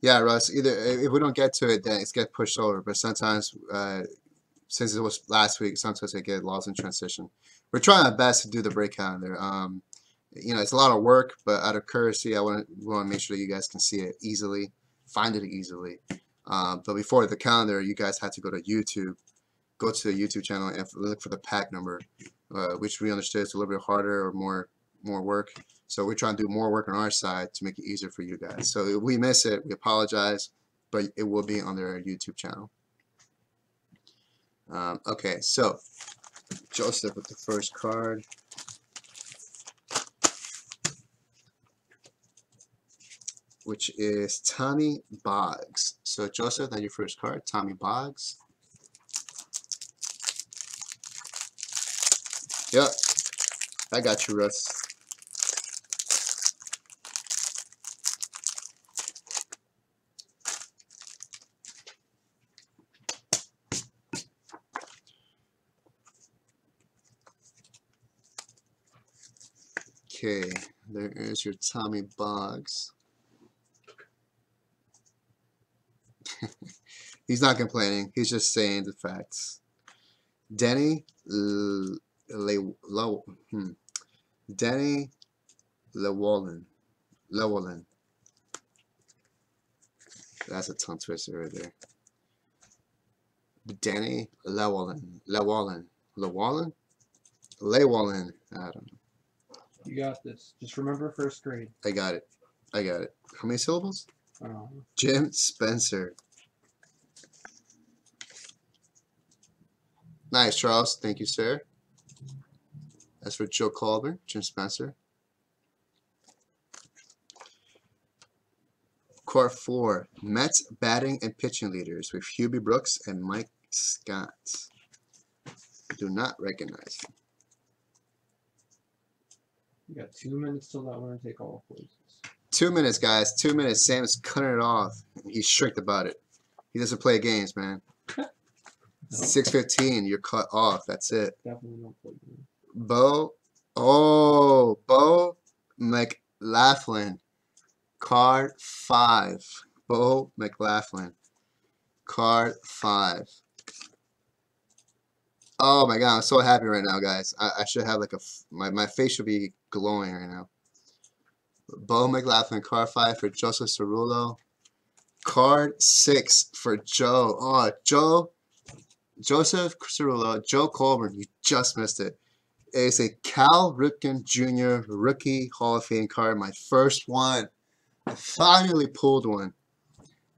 Yeah, Russ, either if we don't get to it, then it's get pushed over. But sometimes, since it was last week, sometimes I get lost in transition. We're trying our best to do the break calendar. You know, it's a lot of work, but out of courtesy, I want to make sure that you guys can see it easily, find it easily. But before the calendar, you guys had to go to YouTube, go to the YouTube channel and look for the pack number, which we understood is a little bit harder or more work. So we're trying to do more work on our side to make it easier for you guys. So if we miss it, we apologize, but it will be on their YouTube channel. Okay, so Joseph with the first card. Which is Tommy Boggs. So Joseph, that's your first card, Tommy Boggs. Yep, I got you, Russ. Okay, there is your Tommy Boggs. He's not complaining. He's just saying the facts. Denny Denny Llewellyn. That's a tongue twister right there. Denny Llewellyn. I don't know. You got this. Just remember first grade. I got it. How many syllables? Oh. Jim Spencer. Nice, Charles. Thank you, sir. That's for Joe Colburn, Jim Spencer. Court 4, Mets batting and pitching leaders with Hubie Brooks and Mike Scott. Do not recognize him. You got 2 minutes till that winner take all, please. 2 minutes, guys. 2 minutes. Sam's cutting it off. He's strict about it. He doesn't play games, man. 6:15. You're cut off. That's it. Definitely don't play games. Bo. Oh, Bo McLaughlin. Card 5. Bo McLaughlin. Card 5. Oh my god, I'm so happy right now, guys. I should have like my face should be glowing right now. Bo McLaughlin, card 5 for Joseph Cerullo. Card 6 for Joe. Oh, Joseph Cerullo, Joe Colburn. You just missed it. It's a Cal Ripken Jr. Rookie Hall of Fame card. My first one. I finally pulled one.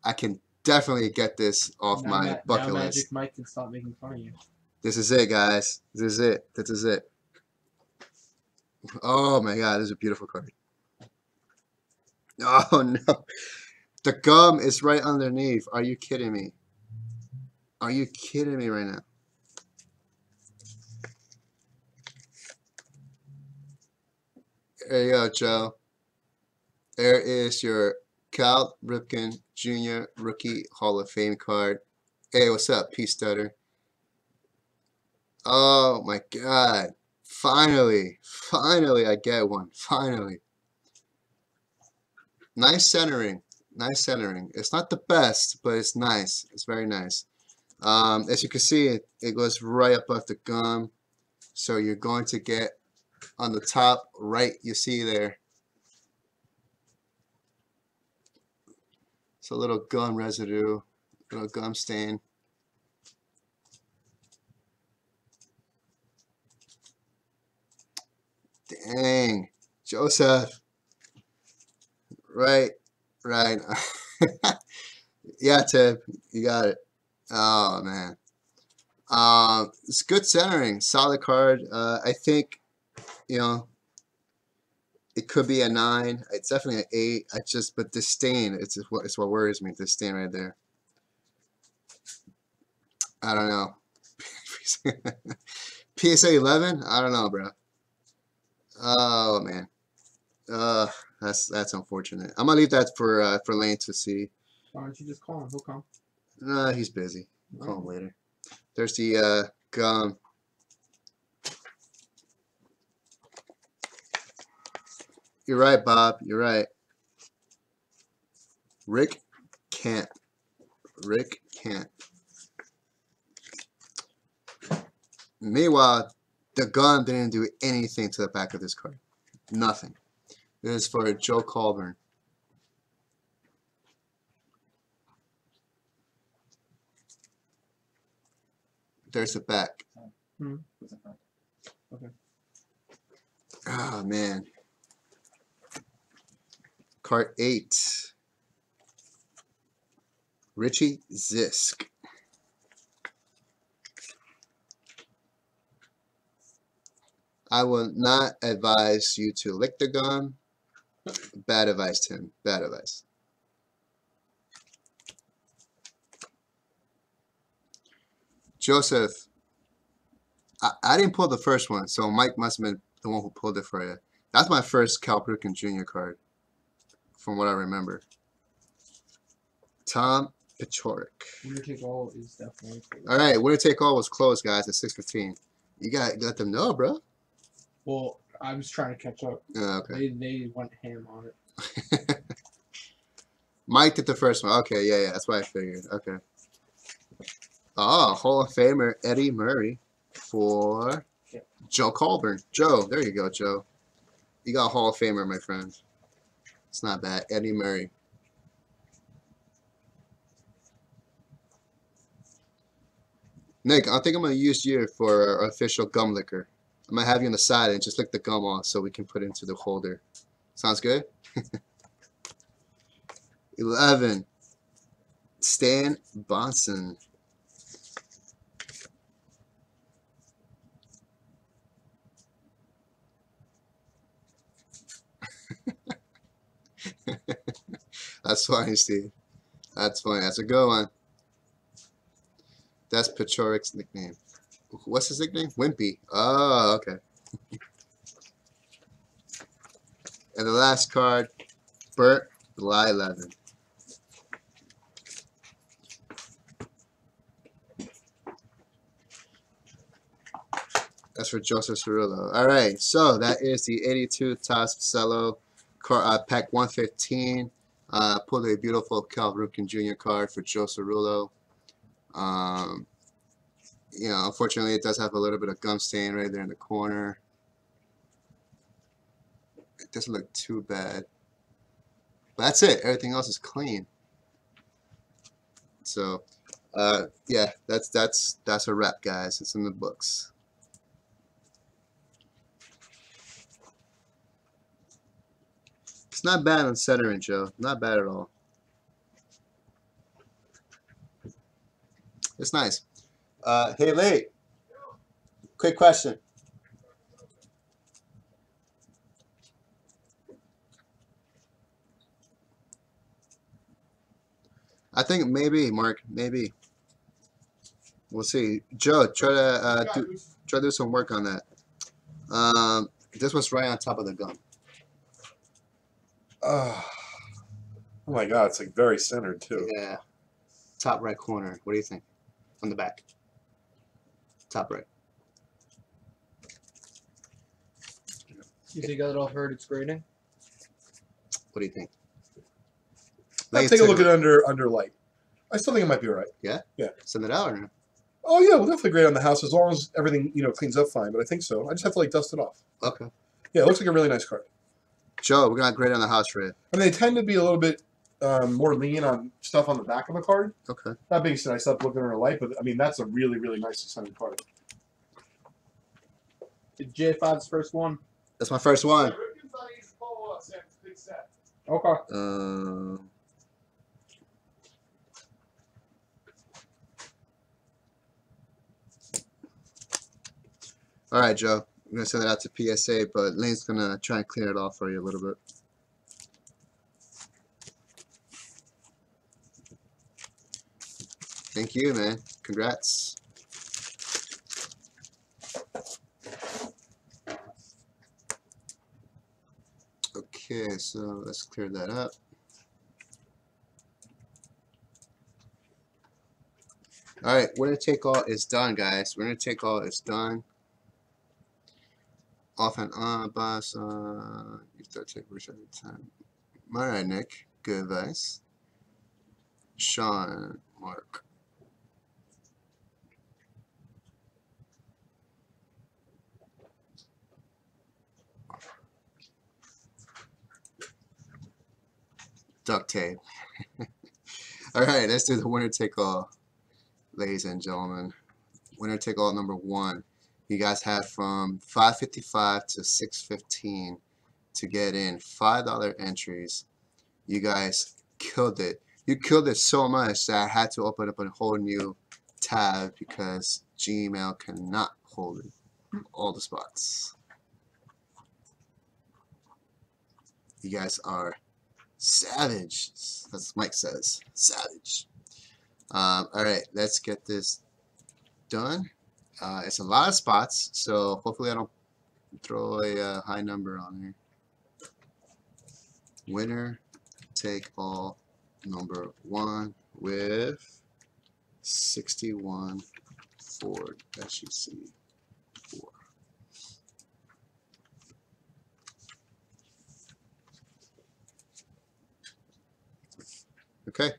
I can definitely get this off my bucket list. Magic Mike can stop making fun of you. This is it, guys. This is it. Oh my god, this is a beautiful card. Oh no. The gum is right underneath. Are you kidding me? Are you kidding me right now? There you go, Joe. There is your Cal Ripken Jr. Rookie Hall of Fame card. Hey, what's up, P Stutter? Oh my god. Finally I get one. Finally. Nice centering. It's not the best, but it's nice. It's very nice. As you can see, it goes right above the gum. So you're going to get on the top right, you see there. It's a little gum residue, little gum stain. Dang, Joseph. Right. Yeah, Tib, you got it. Oh man. It's good centering, solid card. I think, you know, it could be a 9. It's definitely an 8. But this stain, it's what worries me. This stain right there. I don't know. PSA 11? I don't know, bro. Oh man. That's unfortunate. I'm gonna leave that for Lane to see. Why don't you just call him? He'll come. Nah, he's busy. I'll call him later. There's the gum. You're right, Bob. You're right. Rick Kent. Meanwhile, the gun didn't do anything to the back of this card. Nothing. This is for Joe Colburn. There's the back. Okay. Oh, man. Card 8. Richie Zisk. I will not advise you to lick the gum. Bad advice, Tim. Bad advice. Joseph. I didn't pull the first one, so Mike must have been the one who pulled it for you. That's my first Cal Ripken Jr. card, from what I remember. Tom Pachorik. Winner take all is definitely closed. All right, winner take all was closed, guys, at 6:15. You got to let them know, bro. Well, I was trying to catch up. Okay. They went ham on it. Mike did the first one. Okay, yeah, that's what I figured. Okay. Oh, Hall of Famer Eddie Murray for Joe Colburn. Joe, there you go, Joe. You got a Hall of Famer, my friend. It's not bad. Eddie Murray. Nick, I think I'm going to use you for our official gum licker. I'm going to have you on the side and just lick the gum off so we can put it into the holder. Sounds good? 11. Stan Bonson. That's funny, Steve. That's funny. That's a good one. That's Pechorik's nickname. What's his nickname? Wimpy. Oh, okay. And the last card, Burt July 11. That's for Joseph Cirillo. All right, so that is the 82 Topps Cello pack 115. Pulled a beautiful Cal Ripken Jr. card for Joe Cirillo. You know, unfortunately, it does have a little bit of gum stain right there in the corner. It doesn't look too bad. But that's it. Everything else is clean. So, yeah, that's a wrap, guys. It's in the books. It's not bad on centering, Joe. Not bad at all. It's nice. Hey, Lee. Quick question. I think maybe, Mark, maybe. We'll see. Joe, try to do some work on that. This was right on top of the gum. Oh my God, it's like very centered too. Yeah. Top right corner. What do you think? On the back. Top right. You think that'll hurt its grading? What do you think? Let's take a look at under light. I still think it might be all right. Yeah? Yeah. Send it out or no? Oh yeah, we'll definitely grade on the house as long as everything, you know, cleans up fine, but I think so. I just have to like dust it off. Okay. Yeah, it looks like a really nice card. Joe, we're gonna grade on the house for it. I mean, they tend to be a little bit more lenient on stuff on the back of the card. Okay. That being said, I stopped looking under light, but I mean that's a really, really nicely centered card. J5's first one. That's my first one. Okay. All right, Joe. I'm going to send it out to PSA, but Lane's going to try and clean it off for you a little bit. Thank you, man. Congrats. Okay, so let's clear that up. All right, winner take all is done, guys. Winner take all is done. Off and on, boss. You start taking every time. All right, Nick. Good advice. Sean, Mark. Duct tape. All right, let's do the winner take all, ladies and gentlemen. Winner take all number 1. You guys had from 555 to 615 to get in $5 entries. You guys killed it. You killed it so much that I had to open up a whole new tab because Gmail cannot hold all the spots. You guys are savage. That's what Mike says. Savage. All right, let's get this done. It's a lot of spots, so hopefully I don't throw a high number on here. Winner take all number 1 with 61 Ford SEC 4. Okay.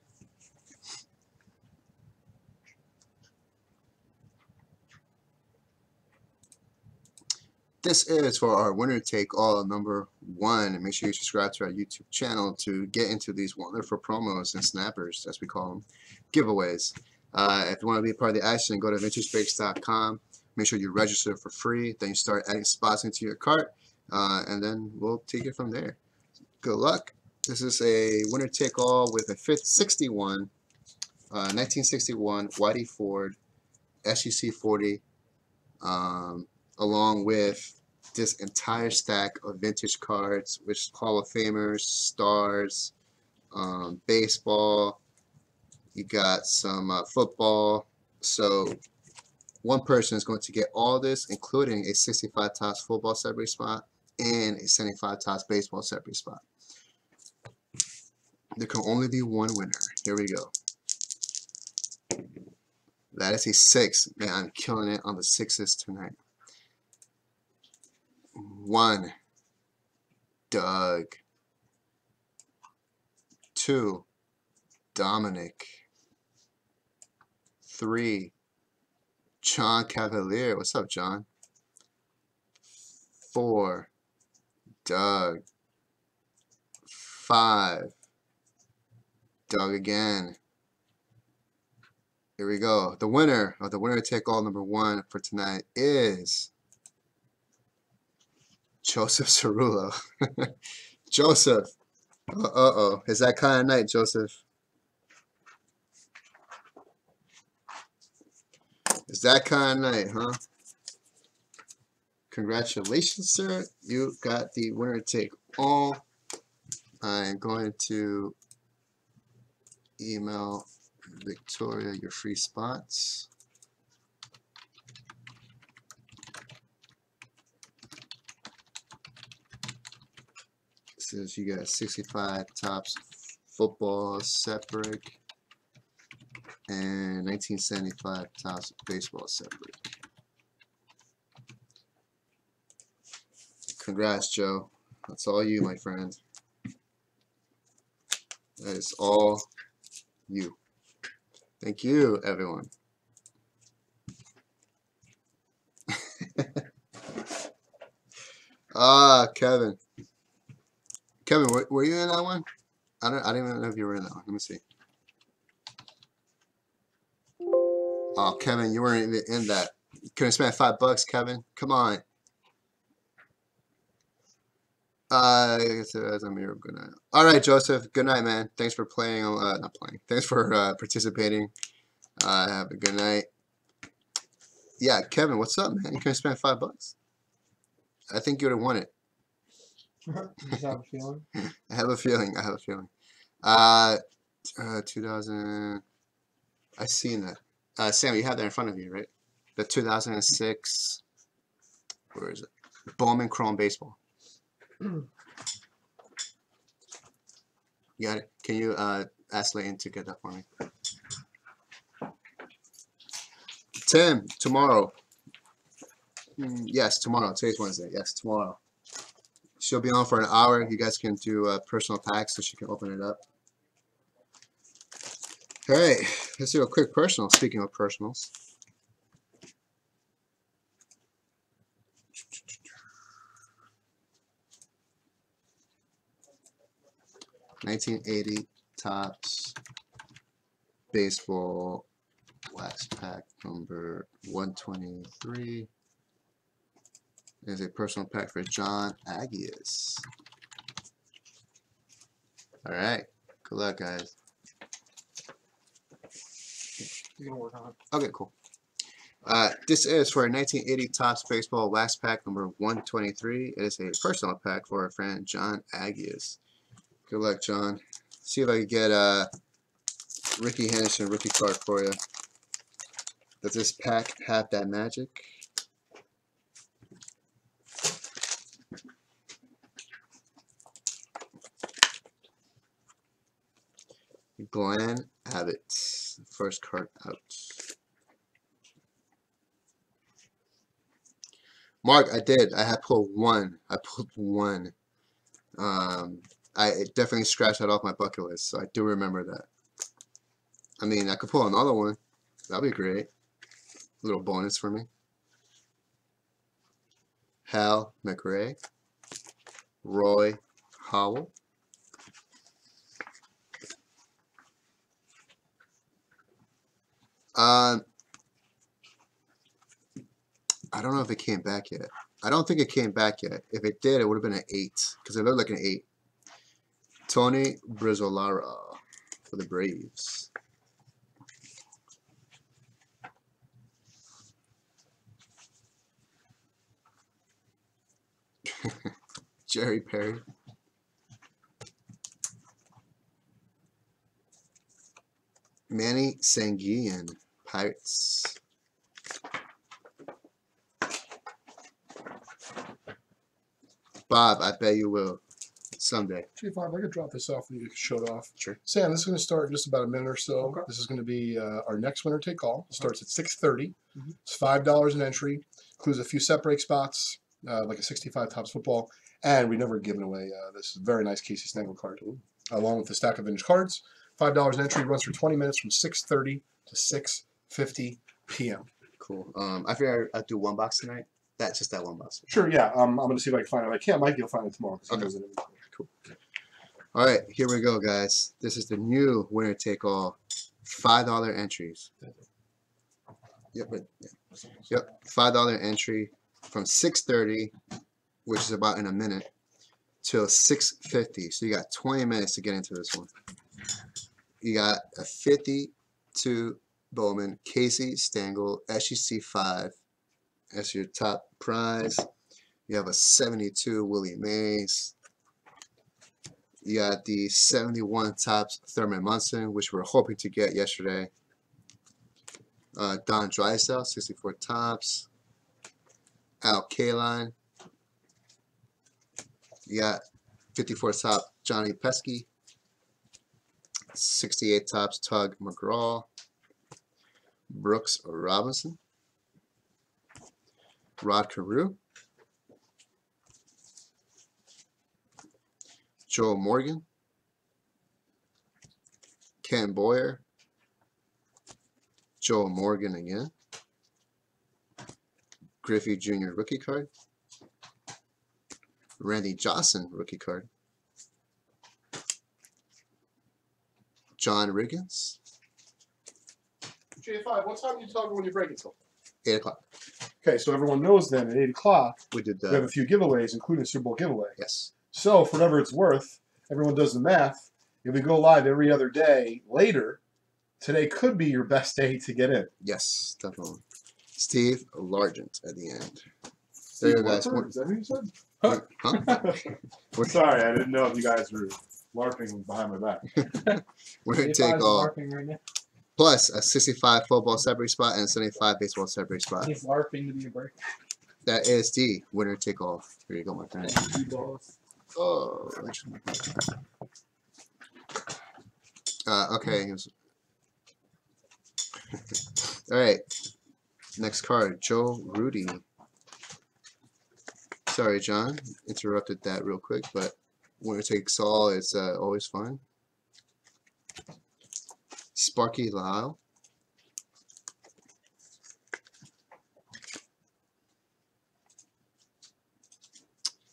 This is for our winner take all number 1. And make sure you subscribe to our YouTube channel to get into these wonderful promos and snappers, as we call them, giveaways. If you want to be a part of the action, go to vintagebreaks.com. Make sure you register for free. Then you start adding spots into your cart. And then we'll take it from there. Good luck. This is a winner take all with a 1961 Whitey Ford SEC 40. Along with this entire stack of vintage cards, which Hall of Famers, stars, baseball. You got some football. So one person is going to get all this, including a 65 tops football separate spot and a 75 tops baseball separate spot. There can only be one winner. Here we go. That is a 6. Man, I'm killing it on the 6s tonight. 1, Doug. 2, Dominic. 3, John Cavalier. What's up, John? 4, Doug. 5, Doug again. Here we go. The winner of the winner take all number 1 for tonight is Joseph Cerullo. Joseph. Uh-oh. It's that kind of night, Joseph. It's that kind of night, huh? Congratulations, sir. You got the winner take all. I'm going to email Victoria your free spots. Says you got 65 tops football separate and 1975 tops baseball separate. Congrats, Joe. That's all you, my friend. That is all you. Thank you, everyone. Kevin. Kevin, were you in that one? I didn't even know if you were in that one. Let me see. Oh, Kevin, you weren't even in that. You couldn't spend $5, Kevin. Come on. Good night. All right, Joseph. Good night, man. Thanks for playing. Not playing. Thanks for participating. Have a good night. Yeah, Kevin, what's up, man? You couldn't spend $5. I think you would have won it. Just have a feeling. I have a feeling. 2000. I seen that. Sam, you have that in front of you, right? The 2006. Where is it? Bowman Chrome Baseball. You got it. Can you ask Layton to get that for me? Tim, tomorrow. Yes, tomorrow. Today's Wednesday. Yes, tomorrow. She'll be on for an hour. You guys can do personal packs so she can open it up. All right, let's do a quick personal. Speaking of personals. $19.80 Topps Baseball Wax Pack number 123. There's a personal pack for John Agius. All right. Good luck, guys. You're gonna work on it. Okay, cool. This is for a 1980 Topps Baseball Wax Pack number 123. It is a personal pack for our friend John Agius. Good luck, John. See if I can get a Ricky Henderson rookie card for you. Does this pack have that magic? Glenn Abbott, first card out. Mark, I did. I had pulled one. I pulled one. I definitely scratched that off my bucket list, so I do remember that. I mean, I could pull another one. That'd be great. A little bonus for me. Hal McRae. Roy Howell. I don't know if it came back yet. I don't think it came back yet. If it did, it would have been an 8 because it looked like an 8. Tony Brizzolara for the Braves. Jerry Perry. Manny Sanguillen, Pirates. Bob, I bet you will someday. G5, I could drop this off and you can show it off. Sure. Sam, this is going to start in just about a minute or so. Okay. This is going to be our next winner take all. It starts at 6:30. It's $5 an entry. Includes a few set break spots, like a 65 tops football. And we never given away this very nice Casey Stengel card, along with the stack of vintage cards. $5 an entry, runs for 20 minutes from 6:30 to 6:50 p.m. Cool. I figured I'd do one box tonight. That's just that one box. Sure, yeah. I'm going to see if I can find it. If I can't, Mike, you'll find it tomorrow. Okay. Cool. All right, here we go, guys. This is the new winner take all $5 entries. Yep, yep. $5 entry from 6:30, which is about in a minute, till 6:50. So you got 20 minutes to get into this one. You got a 52 Bowman Casey Stengel SEC 5. That's your top prize. You have a 72 Willie Mays. You got the 71 tops Thurman Munson, which we were hoping to get yesterday. Don Drysdale, 64 tops. Al Kaline. You got 54 top Johnny Pesky. 68 tops Tug McGraw. Brooks Robinson. Rod Carew. Joe Morgan. Ken Boyer. Joe Morgan again. Griffey Jr. rookie card. Randy Johnson rookie card. John Riggins. J5, what time do you tell me when you break it till? 8 o'clock. Okay, so everyone knows then at 8 o'clock, We did we have a few giveaways, including a Super Bowl giveaway. yes. So, for whatever it's worth, everyone does the math. If we go live every other day later, today could be your best day to get in. Yes, definitely. Steve Largent at the end. There you go, guys. Is that who you said? Huh? Sorry, I didn't know if you guys were LARPing behind my back. We're going to J5's take all. LARPing right now. Plus a 65 football separate spot and a 75 baseball separate spot. He's LARPing to be a break. That is the winner take all. Here you go, my friend. Oh. Okay. All right. Next card, Joe Rudy. Sorry, John. Interrupted that real quick, but winner takes all is always fun. Sparky Lyle.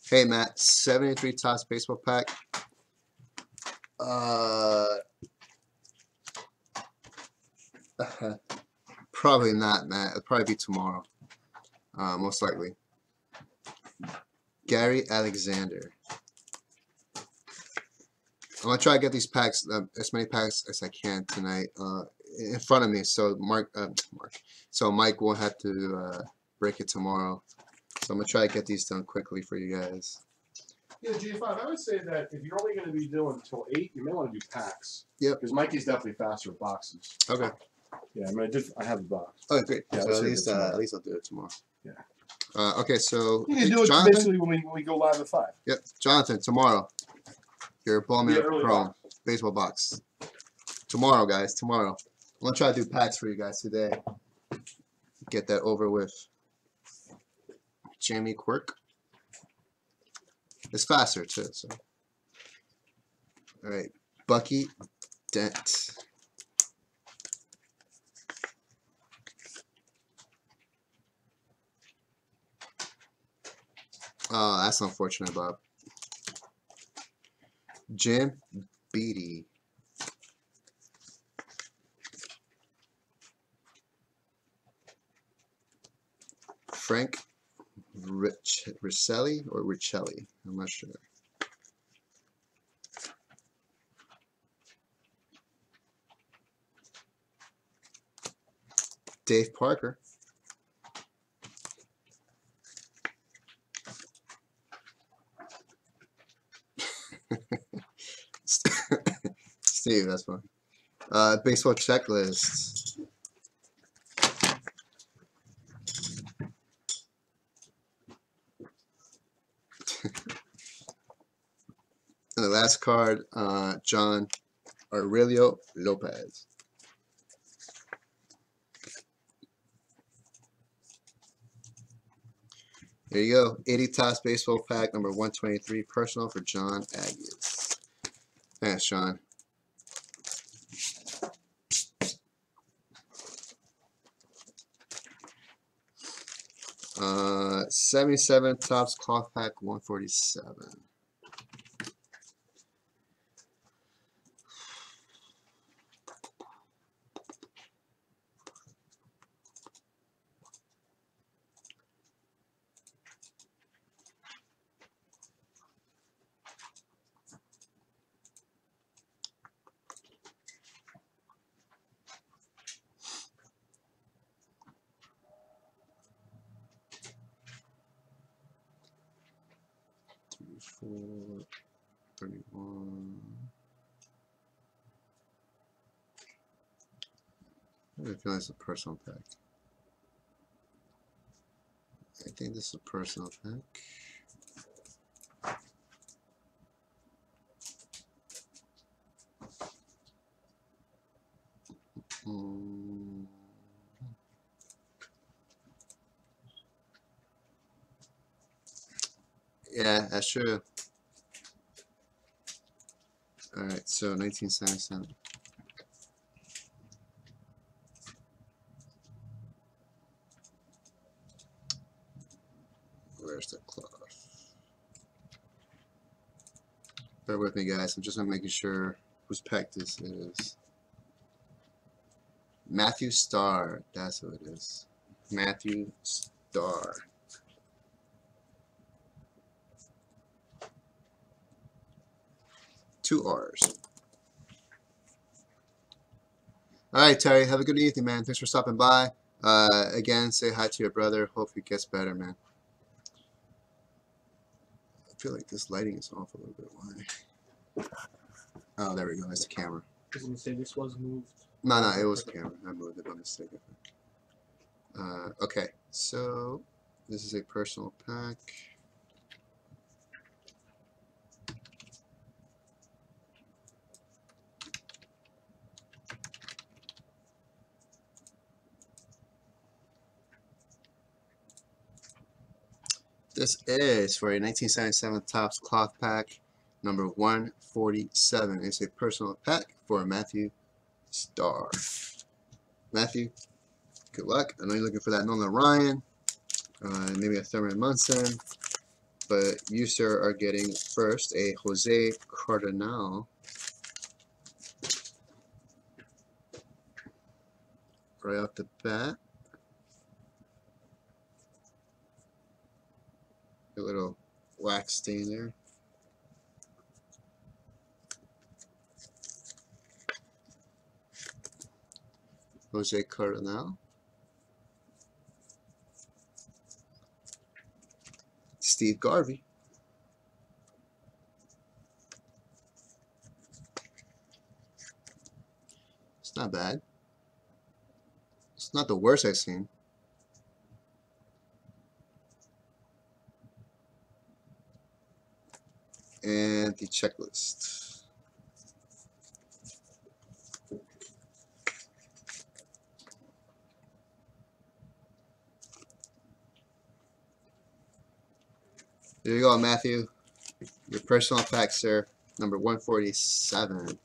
Hey Matt, 73 Topps baseball pack. Probably not, Matt. It'll probably be tomorrow. Most likely. Gary Alexander. I'm gonna try to get these packs, as many packs as I can tonight, in front of me, so Mike won't have to break it tomorrow. So I'm gonna try to get these done quickly for you guys. Yeah, G5, I would say that if you're only going to be doing until 8, you may want to do packs. Yep. Because Mikey's definitely faster with boxes. Okay. Yeah, I mean, I have the box. Oh, great. Yeah, so let's at do it least tomorrow. I'll do it tomorrow. Yeah. Okay, so You can do it Jonathan. basically when we go live at 5. Yep, Jonathan. Tomorrow, your Bowman Yeah, early Pro box. baseball box. Tomorrow, guys. Tomorrow. I'm gonna try to do packs for you guys today. Get that over with. Jamie Quirk. It's faster too. So. All right, Bucky Dent. Oh, that's unfortunate, Bob. Jim Beattie. Frank Riccelli or Riccelli? I'm not sure. Dave Parker. Steve, that's fine. Baseball checklist. And the last card, John Aurelio Lopez. There you go. 80 Topps Baseball Pack number 123, personal for John Aggies. Thanks, John. Uh, 77 Topps Cloth Pack 147. Four, 31. I feel like it's a personal pack. I think this is a personal pack. Yeah, that's true. Alright, so 1977. Where's the cloth? Bear with me, guys. I'm just making sure whose pack this is. Matthew Starr. That's who it is. Matthew Starr. Two R's. Alright, Terry. Have a good evening, man. Thanks for stopping by. Again, say hi to your brother. Hope he gets better, man. I feel like this lighting is off a little bit. Why? Oh, there we go. That's the camera. I was going to say this was moved. No, it was the camera. I moved it by mistake. Okay, so this is a personal pack. This is for a 1977 Topps Cloth Pack number 147. It's a personal pack for Matthew Starr. Matthew, good luck. I know you're looking for that Nolan Ryan, maybe a Thurman Munson, but you, sir, are getting first a Jose Cardinal. Right off the bat. A little wax stain there. Jose Cardinal. Steve Garvey. It's not bad. It's not the worst I've seen. And the checklist. There you go, Matthew. Your personal pack, sir. Number 147.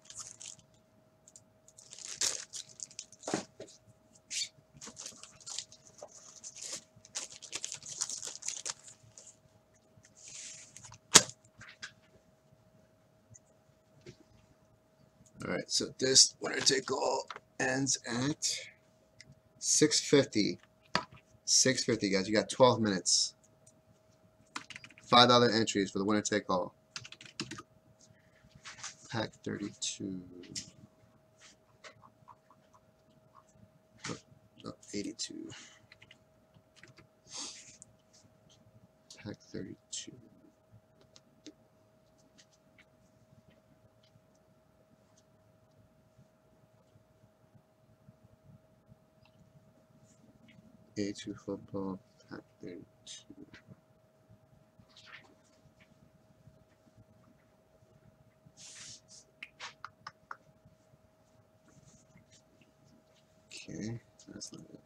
right, so this winner take all ends at 6:50. 6:50, guys. You got 12 minutes. $5 entries for the winner take all. Pack 32. Oh, 82. Pack 32. A2 football, pack 32. Okay, that's not it.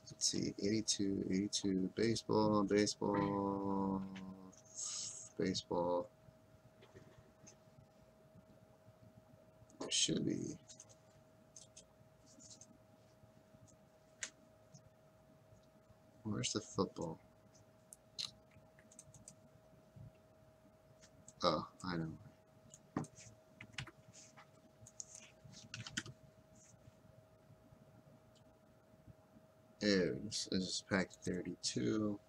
Let's see, 82, baseball. There should be. Where's the football? Oh, I know. This is pack 32.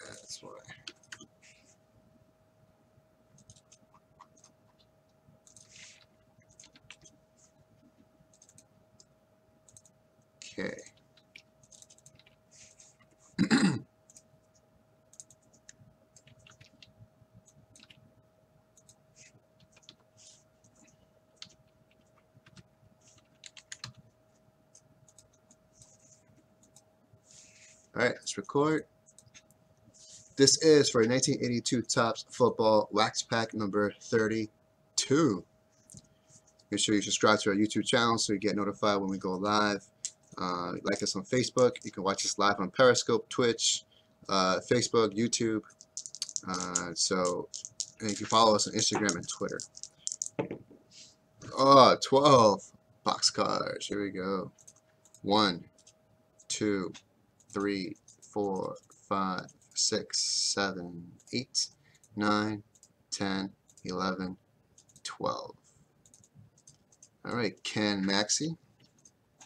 That's why. Okay. All right, let's record. This is for 1982 Topps Football Wax Pack number 32. Make sure you subscribe to our YouTube channel so you get notified when we go live. Like us on Facebook. You can watch us live on Periscope, Twitch, Facebook, YouTube. And you can follow us on Instagram and Twitter. Oh, 12 box cards. Here we go. 1, 2, 3, 4, 5, 6, 7, 8, 9, 10, 11, 12. All right, Ken Maxey.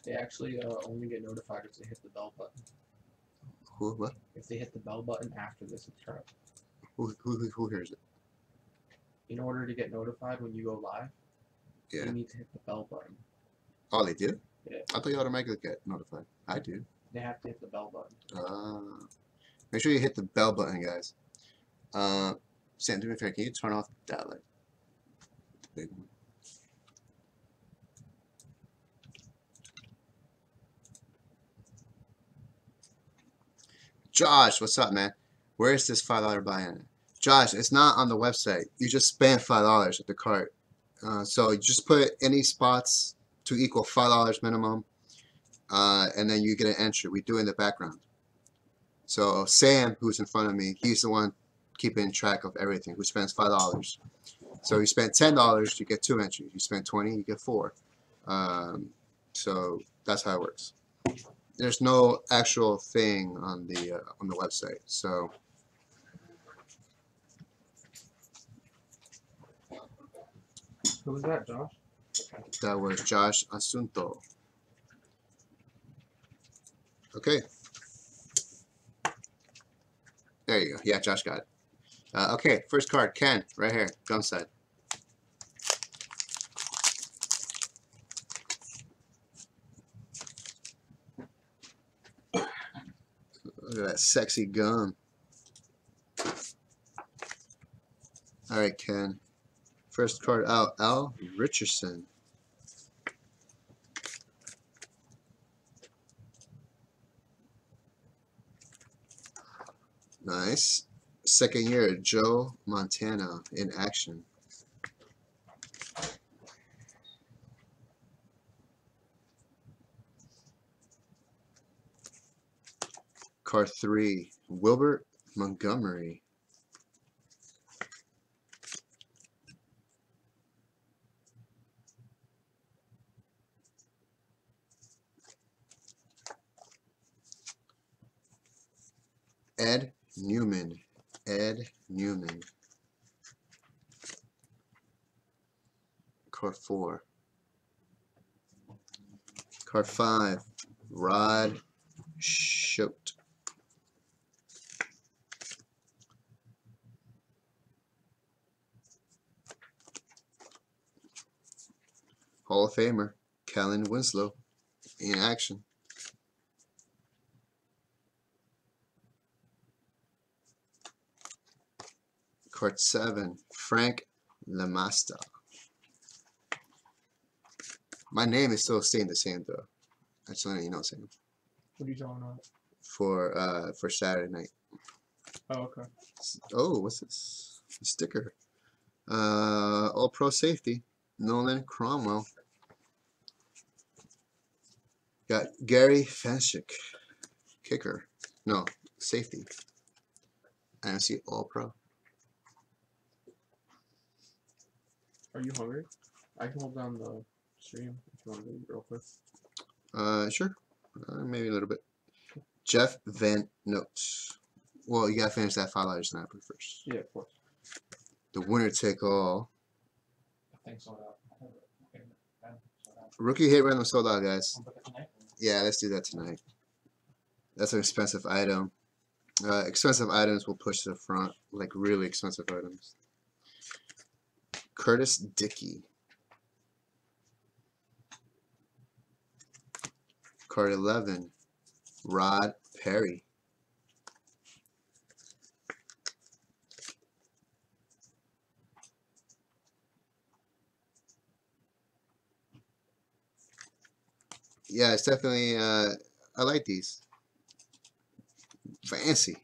They actually only get notified if they hit the bell button. Who? What? If they hit the bell button after this occurs. Who hears it? In order to get notified when you go live, Yeah. you need to hit the bell button. Oh, they do? Yeah. I thought you automatically get notified. I do. They have to hit the bell button. Make sure you hit the bell button, guys. Sam, do me a favor. Can you turn off that light? Big one. Josh, what's up, man? Where's this $5 buy-in? Josh, it's not on the website. You just spend $5 at the cart. So you just put any spots to equal $5 minimum, and then you get an entry. We do it in the background. So Sam, who's in front of me, he's the one keeping track of everything, who spends $5. So you spend $10, you get 2 entries. You spend 20, you get 4. So that's how it works. There's no actual thing on the website. So Who was that, Josh? that was Josh Asunto. Okay. There you go. Yeah, Josh got it. Okay, first card, Ken, right here, gun side. Look at that sexy gum. All right, Ken. First card out, Al Richardson. Nice. Second year, Joe Montana in action. Card 3, Wilbert Montgomery. Newman. Ed Newman. Card 4. Card 5. Rod Schott. Hall of Famer Kellen Winslow in action. Card 7, Frank Lamasta. My name is still staying the same though. I just want to let you know, Sam. What are you talking about? For Saturday night. Oh, okay. Oh, what's this? A sticker. All Pro Safety, Nolan Cromwell. Got Gary Fenchik, kicker. No, safety. I don't see All Pro. Are you hungry? I can hold down the stream if you want to eat real quick. Sure. Maybe a little bit. Jeff Van Notes. Well, you gotta finish that $5 snapper first. Yeah, of course. The winner take all. I think so. Rookie hit random sold out, guys. Yeah, let's do that tonight. That's an expensive item. Expensive items will push to the front, like really expensive items. Curtis Dickey. Card 11. Rod Perry. Yeah, it's definitely, I like these. Fancy.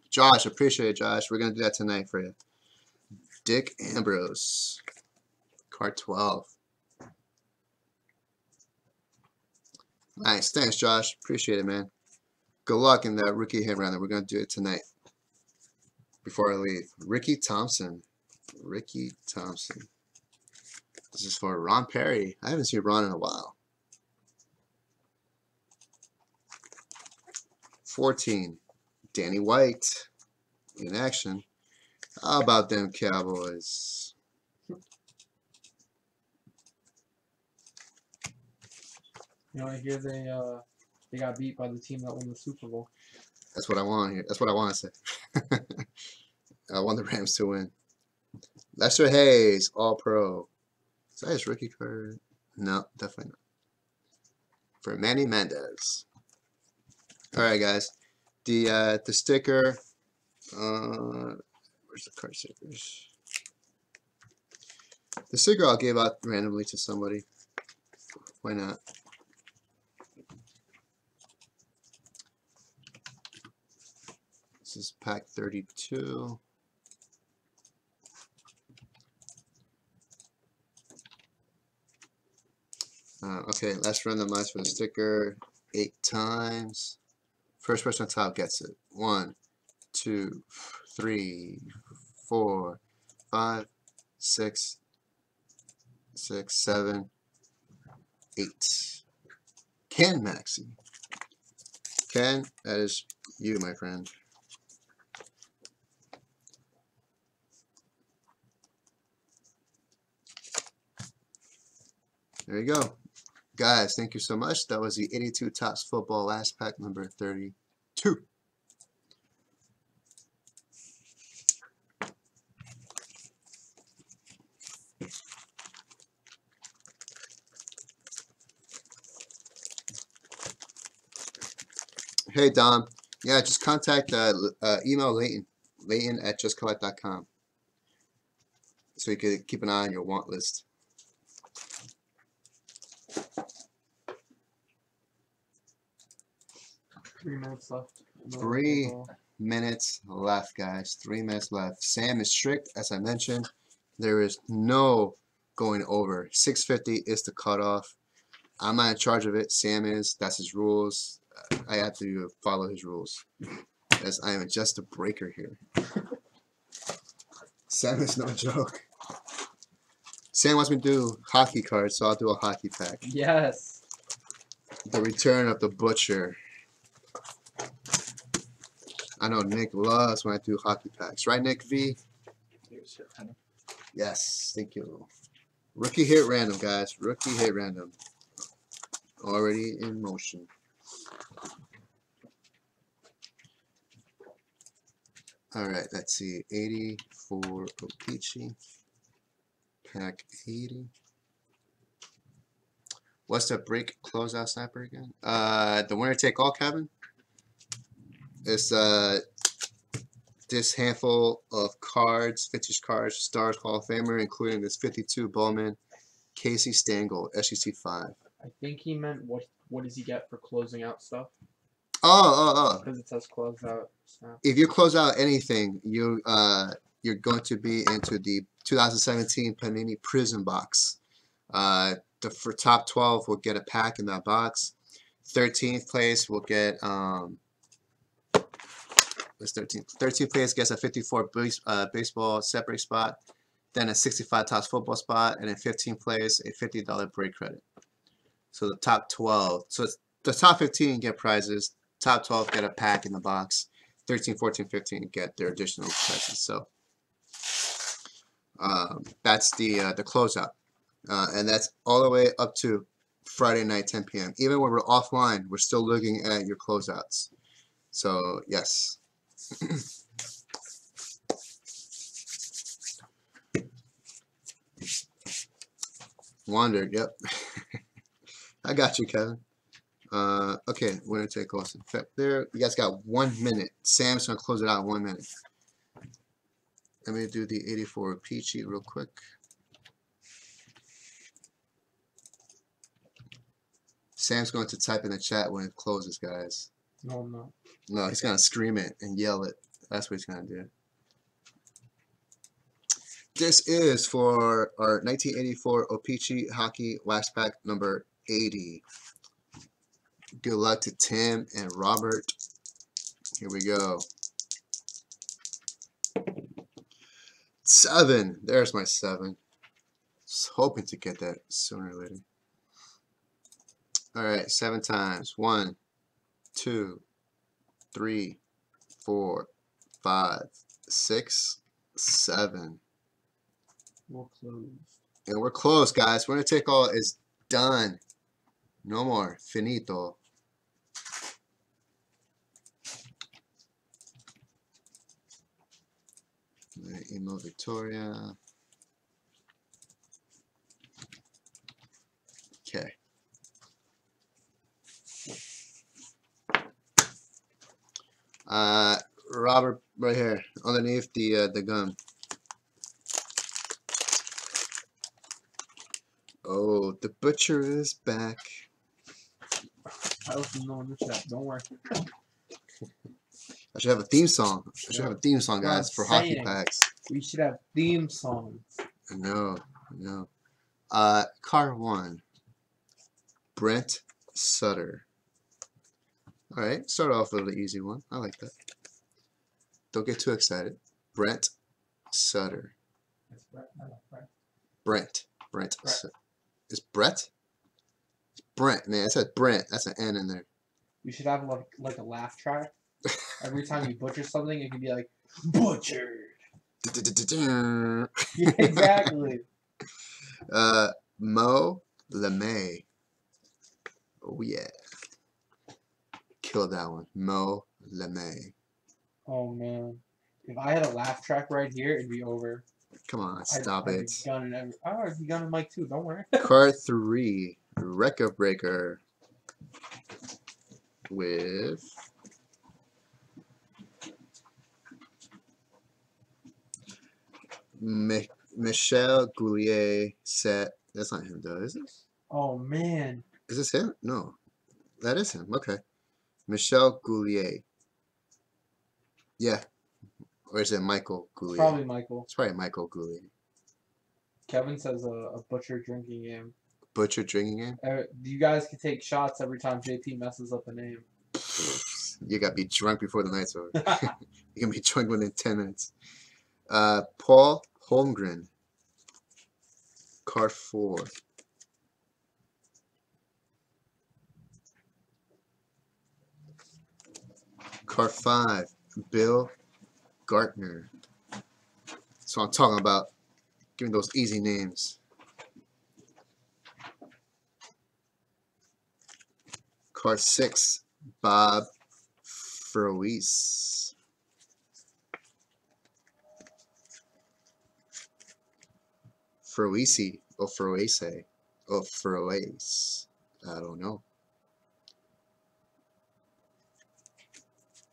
Josh, appreciate it, Josh. We're going to do that tonight for you. Dick Ambrose. Card 12. Nice. Thanks, Josh. Appreciate it, man. Good luck in that rookie hit round. We're going to do it tonight. Before I leave. Ricky Thompson. Ricky Thompson. This is for Ron Perry. I haven't seen Ron in a while. 14. Danny White. In action. How about them Cowboys? You know, I hear they got beat by the team that won the Super Bowl. That's what I want here. That's what I want to say. I want the Rams to win. Lester Hayes, All Pro. Is that his rookie card? No, definitely not. For Manny Mendez. All right, guys. The sticker. Where's the card stickers? The sticker I'll give out randomly to somebody. Why not? This is pack 32. Okay, let's randomize for the sticker 8 times. First person on top gets it. 1, 2, 3, 4, 5, 6, 7, 8. Ken Maxey. Ken, that is you, my friend. There you go. Guys, thank you so much. That was the 82 Topps Football last pack number 32. Hey, Dom. Yeah, just contact, email Leighton at justcollect.com so you can keep an eye on your want list. Three minutes left. 3 minutes left, guys. 3 minutes left. Sam is strict, as I mentioned. There is no going over. 650 is the cutoff. I'm not in charge of it. Sam is. That's his rules. I have to follow his rules, as I am just a breaker here. Sam is no joke. Sam wants me to do hockey cards, so I'll do a hockey pack. Yes. The Return of the Butcher. I know Nick loves when I do hockey packs. Right, Nick V? Yes, thank you. Rookie hit random, guys. Rookie hit random. Already in motion. All right, let's see. 80 for Peachy. Pack 80. What's the break closeout sniper again? The winner take all, Kevin. It's this handful of cards, vintage cards, Stars Hall of Famer, including this 52 Bowman, Casey Stengel, SEC 5. I think he meant what does he get for closing out stuff? Oh. Because it says close out snap. If you close out anything, you're going to be into the 2017 Panini Prism box. For top 12 will get a pack in that box. 13th place will get what's 13th? 13th place gets a 54 baseball separate spot, then a 65 Topps football spot, and in 15th place a $50 break credit. So the top 12. So it's the top 15 get prizes. Top 12 get a pack in the box. 13, 14, 15 get their additional prizes. So that's the closeout. And that's all the way up to Friday night, 10 p.m. Even when we're offline, we're still looking at your closeouts. So, yes. Wandered, yep. I got you, Kevin. Okay, winner take all. There, you guys got 1 minute. Sam's gonna close it out in 1 minute. Let me do the 84 Peachy real quick. Sam's going to type in the chat when it closes, guys. No, I'm not. No, he's gonna scream it and yell it. That's what he's gonna do. This is for our 1984 O-Pee-Chee Hockey Wax Pack number 80. Good luck to Tim and Robert. Here we go. 7. There's my 7. Just hoping to get that sooner or later. All right, 7 times. 1, 2, 3, 4, 5, 6, 7. We're closed. And we're close, guys. Winner take all is done. No more. Finito. Emo Victoria. Okay. Robert, right here, underneath the gun. Oh, the butcher is back. I let them know in the chat. Don't worry. I should have a theme song. I should have a theme song, guys, for hockey packs. We should have theme songs. No. Car 1. Brent Sutter. All right, start off with an easy one. I like that. Don't get too excited. Brent Sutter. It's Brett, not Brent. Is Brett? It's Brent, man. It says Brent. That's an N in there. We should have like a laugh track. Every time you butcher something, it can be like butchered. Yeah, exactly. Mo LeMay. Oh yeah. Killed that one. Mo LeMay. Oh man. If I had a laugh track right here, it'd be over. Come on, stop I'd it. be gunning I'd be gunning Mike too, don't worry. Card 3. Record Breaker. With Michel Goulier set. That's not him though, is it? Oh man. Is this him? No. That is him. Okay. Michel Goulier. Yeah. Or is it Michael Goulier? Probably Michael. It's probably Michael Goulier. Kevin says a butcher drinking game. Butcher drinking game? You guys can take shots every time JP messes up a name. You gotta be drunk before the night's over. You can be drunk within 10 minutes. Paul Holmgren. Card 4. Card 5. Bill Gartner. That's what I'm talking about. Give me those easy names. Card 6, Bob Froese. Froese or Froese or Froese. I don't know.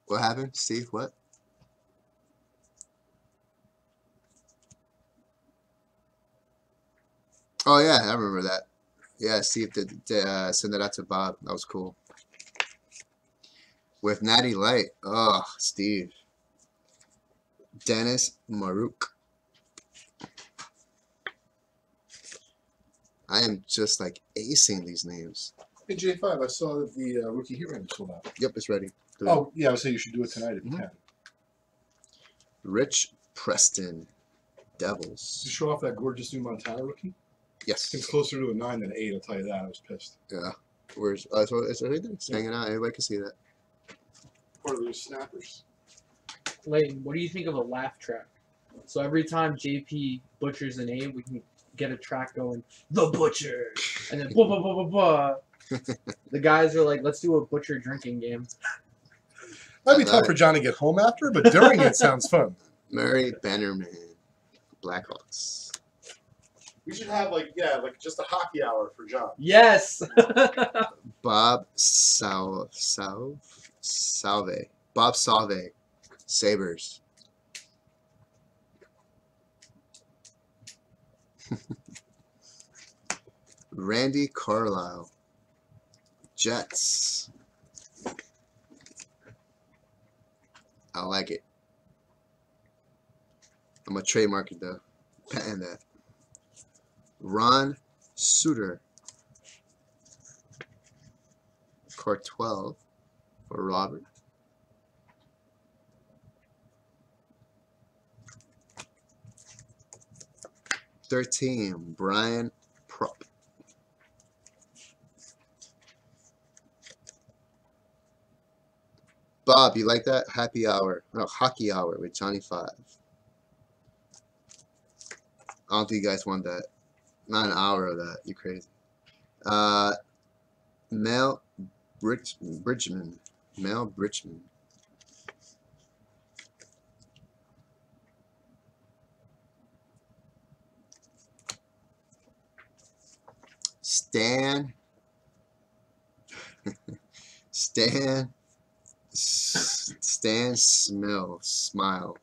What happened, Steve? What? Oh yeah, I remember that. Yeah, Steve did send that out to Bob. That was cool. With Natty Light. Oh, Steve. Dennis Maruk. I am just like acing these names. Hey, J5, I saw that the rookie hero is sold out. Yep, it's ready. Oh, yeah, I would say you should do it tonight if you can. Rich Preston. Devils. Did you show off that gorgeous new Montana rookie? Yes. It's closer to a 9 than an 8, I'll tell you that. I was pissed. Yeah. Where's so it's right there. It's hanging out. Everybody can see that. Part of those snappers. Layton, what do you think of a laugh track? So every time JP butchers a name, we can get a track going, the butcher, and then blah blah blah blah blah. The guys are like, let's do a butcher drinking game. That'd be tough for John to get home after, but during it sounds fun. Murray Bannerman, Blackhawks. We should have like just a hockey hour for John. Yes. Bob Salve. Bob Salve, Sabres. Randy Carlisle, Jets. I like it. I'm gonna trademark it though. Patent that. Ron Suter. Card 12 for Robert. $13, Brian Prop. Bob, you like that? Happy hour. No, hockey hour with Johnny 5. I don't think you guys want that. Not an hour of that. You crazy. Mel Bridgman. Mel Bridgman. Stan Smile.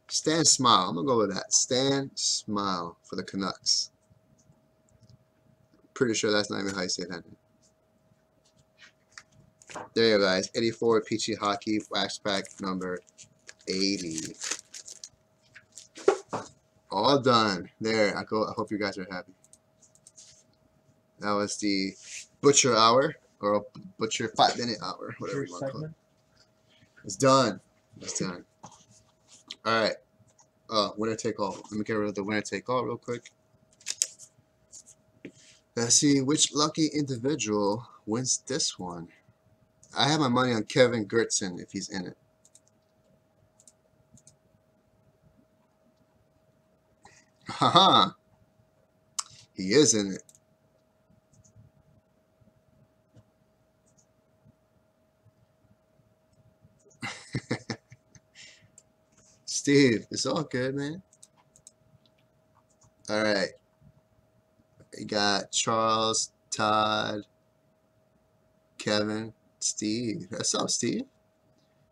Stan Smile. I'm gonna go with that. Stan Smile for the Canucks. Pretty sure that's not even how you say that. There you go, guys. 84 Peachy Hockey Wax Pack number 80. All done. There. I hope you guys are happy. That was the Butcher Hour, or Butcher 5-minute hour, whatever you want to call it. It's done. It's done. All right. Winner take all. Let me get rid of the winner take all real quick. Let's see which lucky individual wins this one. I have my money on Kevin Gertson if he's in it. Haha. He is in it. Steve, it's all good, man. All right. We got Charles, Todd, Kevin, Steve. What's up, Steve?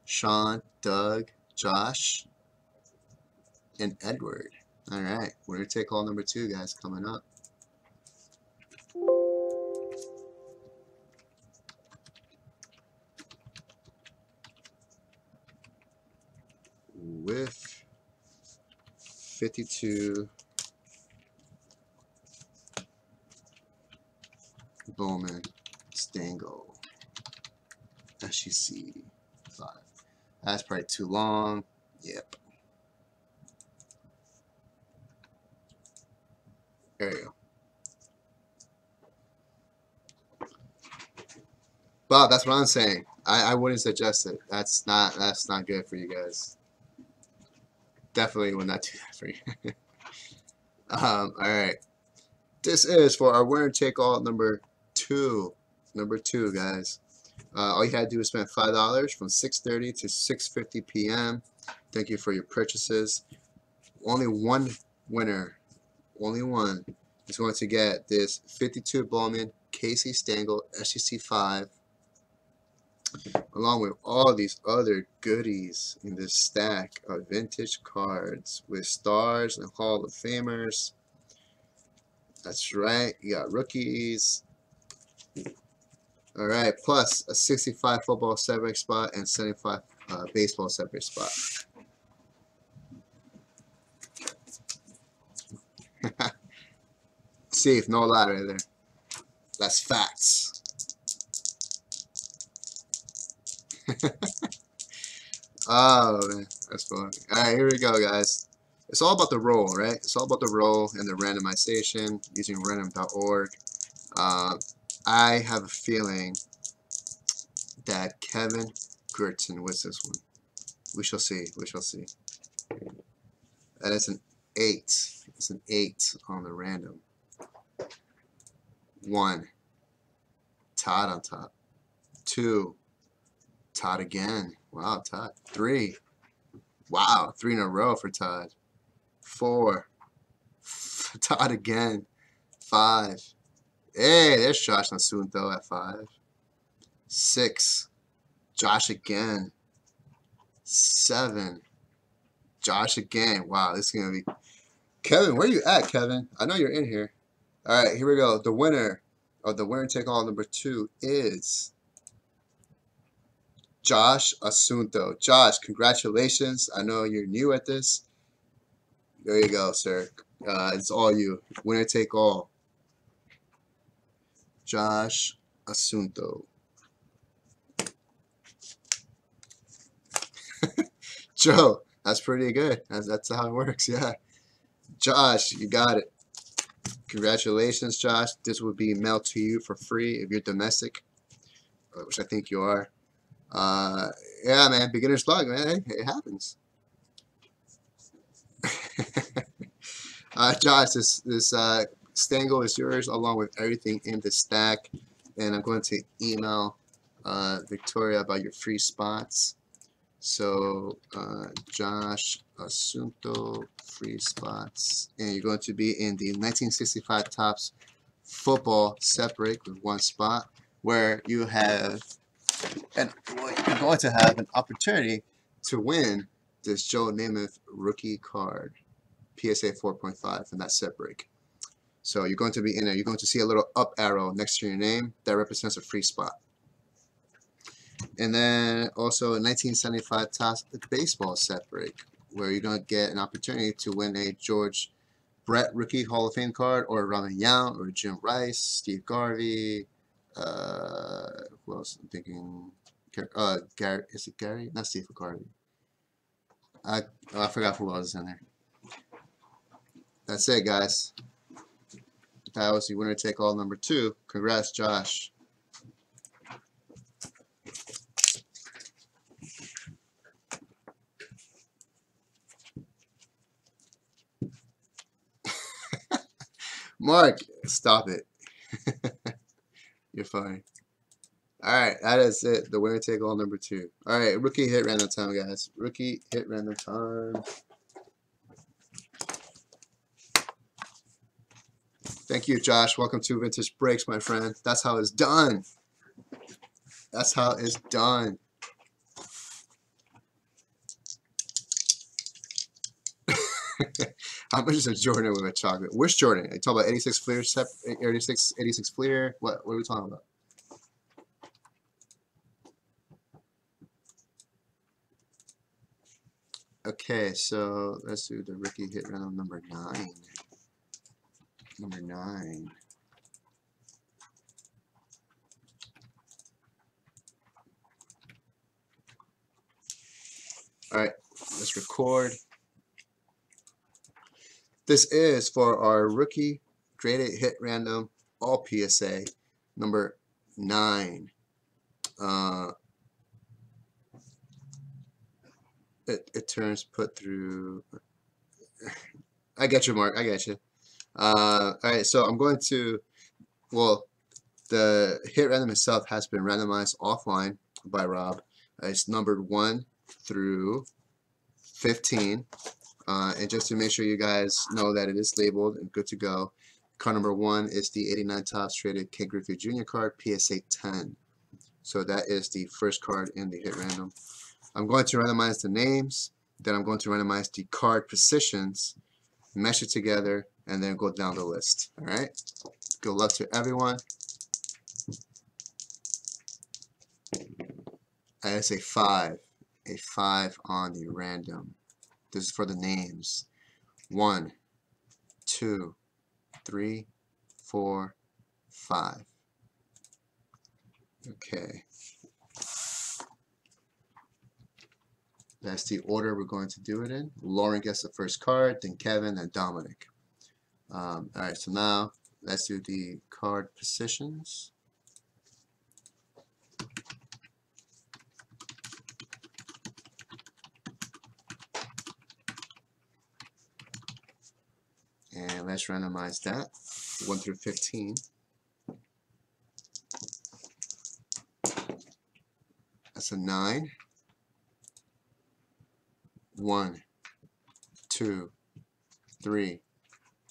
Sean, Doug, Josh, and Edward. All right. Winner take all number 2, guys, coming up. With 52 Bowman Stengel SEC 5. That's probably too long. Yep. There you go. Bob, that's what I'm saying. I wouldn't suggest it. That's not good for you guys. Definitely would not do that for you. All right. This is for our winner take all number 2. Number 2, guys. All you had to do is spend $5 from 6:30 to 6:50 p.m. Thank you for your purchases. Only one winner, only one, is going to get this 52 Bowman Casey Stengel SEC 5, along with all these other goodies in this stack of vintage cards with stars and Hall of Famers. That's right, you got rookies. All right, plus a 65 football separate spot and 75 baseball separate spot. Safe, no lie right there. That's facts. Oh man, that's funny. All right, here we go, guys. It's all about the roll, right? It's all about the roll and the randomization using random.org. I have a feeling that Kevin Gertzen wins this one. We shall see. We shall see. That is an 8. It's an 8 on the random. 1. Todd on top. 2. Todd again. Wow, Todd. 3. Wow, 3 in a row for Todd. 4. Todd again. 5. Hey, there's Josh Nasunto at 5. 6. Josh again. 7. Josh again. Wow, this is going to be... Kevin, where you at, Kevin? I know you're in here. All right, here we go. The winner of the winner take all number 2 is Josh Asunto. Josh, congratulations. I know you're new at this. There you go, sir. It's all you. Winner take all. Josh Asunto. Joe, that's pretty good. That's how it works, yeah. Josh, you got it. Congratulations, Josh. This will be mailed to you for free if you're domestic, which I think you are. Yeah, man, beginner's luck, man. It happens. Josh, this Stengel is yours along with everything in the stack, and I'm going to email Victoria about your free spots. So Josh Asunto, free spots, and you're going to be in the 1965 Topps football separate with 1 spot, where you have and you're going to have an opportunity to win this Joe Namath rookie card, PSA 4.5, and that set break. So you're going to be in there. You're going to see a little up arrow next to your name that represents a free spot. And then also a 1975 Topps baseball set break, where you're going to get an opportunity to win a George Brett rookie Hall of Fame card, or Robin Yount, or Jim Rice, Steve Garvey. Who else? I'm thinking. Gary, is it Gary? Not Steve Garvey. I forgot who else is in there. That's it, guys. That was the winner take all number 2. Congrats, Josh. Mark, stop it. You're funny. Alright, that is it. The winner take all number 2. Alright, rookie hit random time, guys. Rookie hit random time. Thank you, Josh. Welcome to Vintage Breaks, my friend. That's how it's done. That's how it's done. How much is a Jordan with a chocolate? Which Jordan? Are you talking about 86 Fleer, 86 Fleer? What are we talking about? Okay, so let's do the rookie hit random number 9. Number 9. Alright, let's record. This is for our rookie graded hit random all PSA number 9. it turns put through. I get you, Mark. I get you. All right, so I'm going to, well, the hit random itself has been randomized offline by Rob. It's numbered 1 through 15. And just to make sure you guys know that it is labeled and good to go, card number 1 is the 89 Topps Traded Ken Griffey Jr. card, PSA 10. So that is the first card in the hit random. I'm going to randomize the names, then I'm going to randomize the card positions, mesh it together, and then go down the list. All right. Good luck to everyone. It's a 5 on the random. This is for the names. 1, 2, 3, 4, 5. Okay. That's the order we're going to do it in. Lauren gets the first card, then Kevin, then Dominic. All right, so now let's do the card positions. And let's randomize that, 1 through 15. That's a 9. 1, 2, 3,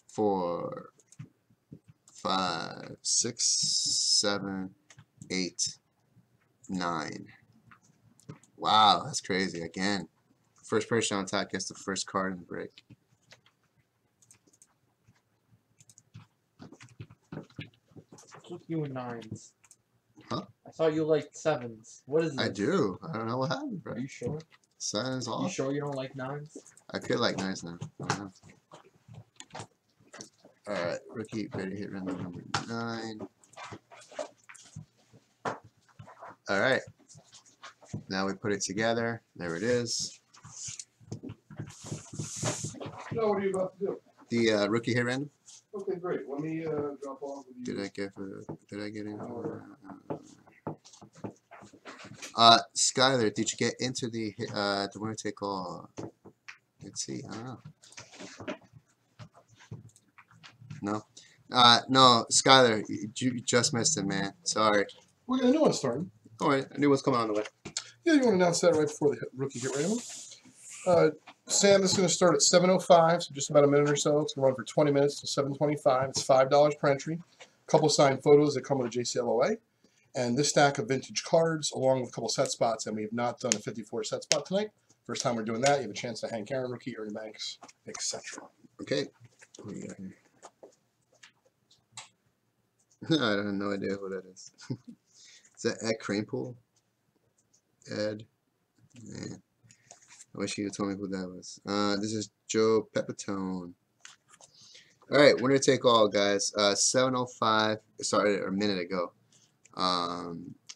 4, 5, 6, 7, 8, 9. Wow, that's crazy. Again, first person on top gets the first card in the break. Keep you in 9s. Huh? I thought you liked 7s. What is this? I do. I don't know what happened, bro. Are you sure? 7's off. You sure you don't like 9s? I feel like 9's now. I don't know. Alright, rookie ready hit random number 9. Alright. Now we put it together. There it is. No, what are you about to do? The rookie hit random. Okay, great. Let me drop off with you. Did I get in? Skyler, did you get into the winner take all? Let's see. I don't know. No. No, Skyler, you just missed it, man. Sorry. We got a new one starting. All right, a new one's coming on the way. Yeah, you want to announce that right before the rookie hit random. Sam, this is going to start at 7:05, so just about a minute or so. It's going to run for 20 minutes to 7:25. It's $5 per entry. A couple signed photos that come with a JCLOA. And this stack of vintage cards, along with a couple set spots, and we have not done a 54 set spot tonight. First time we're doing that. You have a chance to Hank Aaron rookie, Ernie Banks, etc. Okay. What do you got here? I have no idea who that is. Is that Ed Kranepool? Ed? Man. I wish you had told me who that was. This is Joe Pepitone. Alright, winner take all, guys. 7:05 started a minute ago.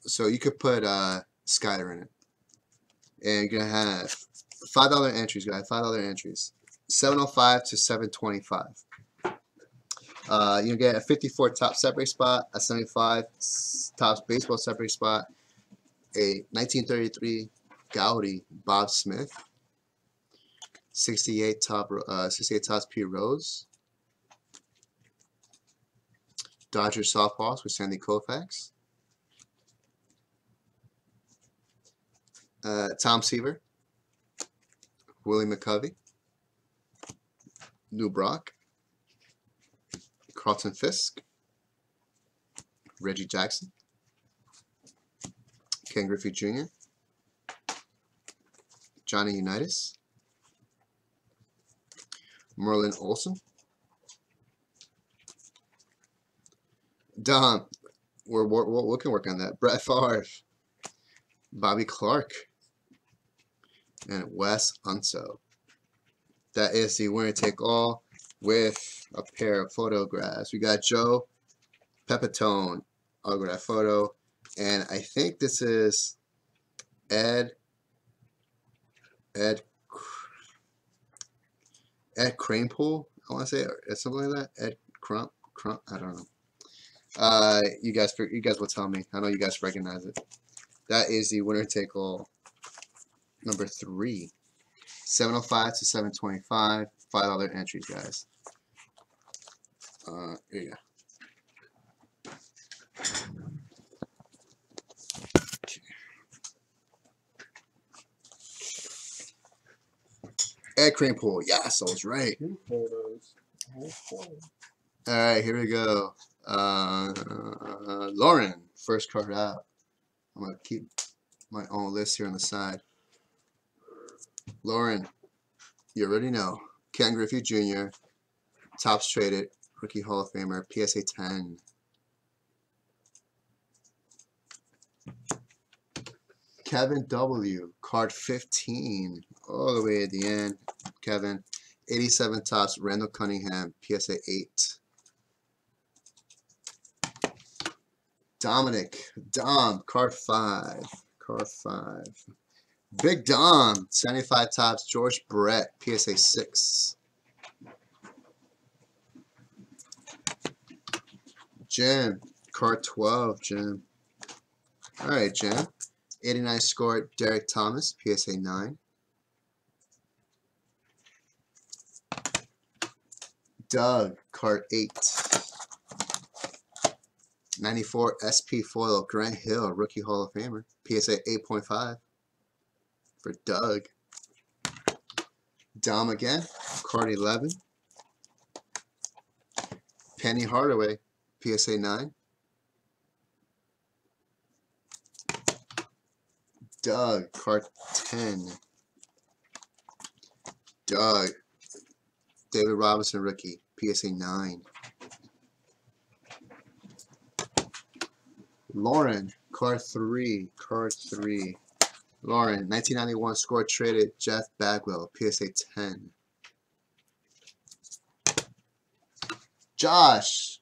So you could put Skyler in it. And you're going to have $5 entries, guys. $5 entries. 7:05 to 7:25. You get a 54 top separate spot, a 75 tops baseball separate spot, a 1933 Gowdy Bob Smith, 68 tops P Rose, Dodger softballs with Sandy Koufax, Tom Seaver, Willie McCovey, Lou Brock, Carlton Fisk, Reggie Jackson, Ken Griffey Jr., Johnny Unitas, Merlin Olsen, Dom, we can work on that, Brett Favre, Bobby Clark, and Wes Unso. That is the winner take all with a pair of photographs. We got Joe Pepitone autograph photo, and I think this is Ed Kranepool, I want to say, or something like that. Ed Crump, I don't know. You guys will tell me. I know you guys recognize it. That is the winner take all number 3. 705 to 725. $5 entries, guys. Here you go. Ed Cream Pool. Yes, I was right. Two photos. All right, here we go. Lauren, first card out. I'm going to keep my own list here on the side. Lauren, you already know. Ken Griffey Jr., Topps Traded, Rookie Hall of Famer, PSA 10. Kevin W., card 15, all the way at the end. Kevin, 87 Topps, Randall Cunningham, PSA 8. Dominic, Dom, card 5, card 5. Big Dom, 75 Topps, George Brett, PSA 6. Jim, card 12, Jim. All right, Jim. 89 score, Derek Thomas, PSA 9. Doug, card 8. 94 SP Foil, Grant Hill, Rookie Hall of Famer, PSA 8.5 for Doug. Dom again, card 11. Penny Hardaway, PSA 9. Doug, card 10. Doug, David Robinson, rookie, PSA 9. Lauren, card 3, card 3. Lauren, 1991 score traded, Jeff Bagwell, PSA 10. Josh,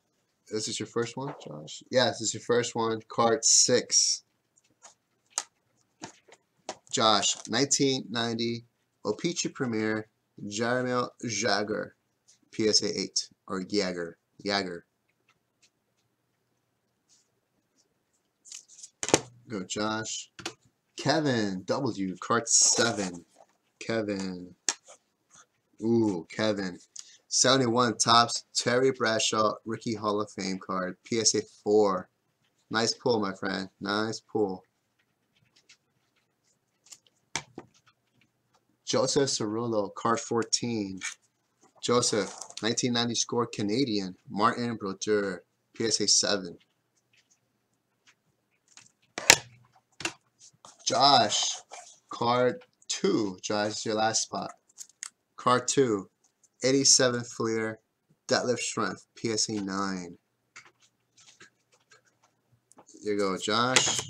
this is your first one, Josh? Yeah, this is your first one, card 6. Josh, 1990 O-Pee-Chee Premier, Jaromir Jagr, PSA 8, or Jagr. Go, Josh. Kevin W, card 7. Kevin. Ooh, Kevin. 71 Topps, Terry Bradshaw, Rookie Hall of Fame card, PSA 4. Nice pull, my friend. Nice pull. Joseph Cerullo, card 14. Joseph, 1990 score Canadian, Martin Brodeur, PSA 7. Josh, card 2. Josh, is your last spot. Card 2, 87 Fleer, Deadlift Strength, PSA 9. Here you go, Josh.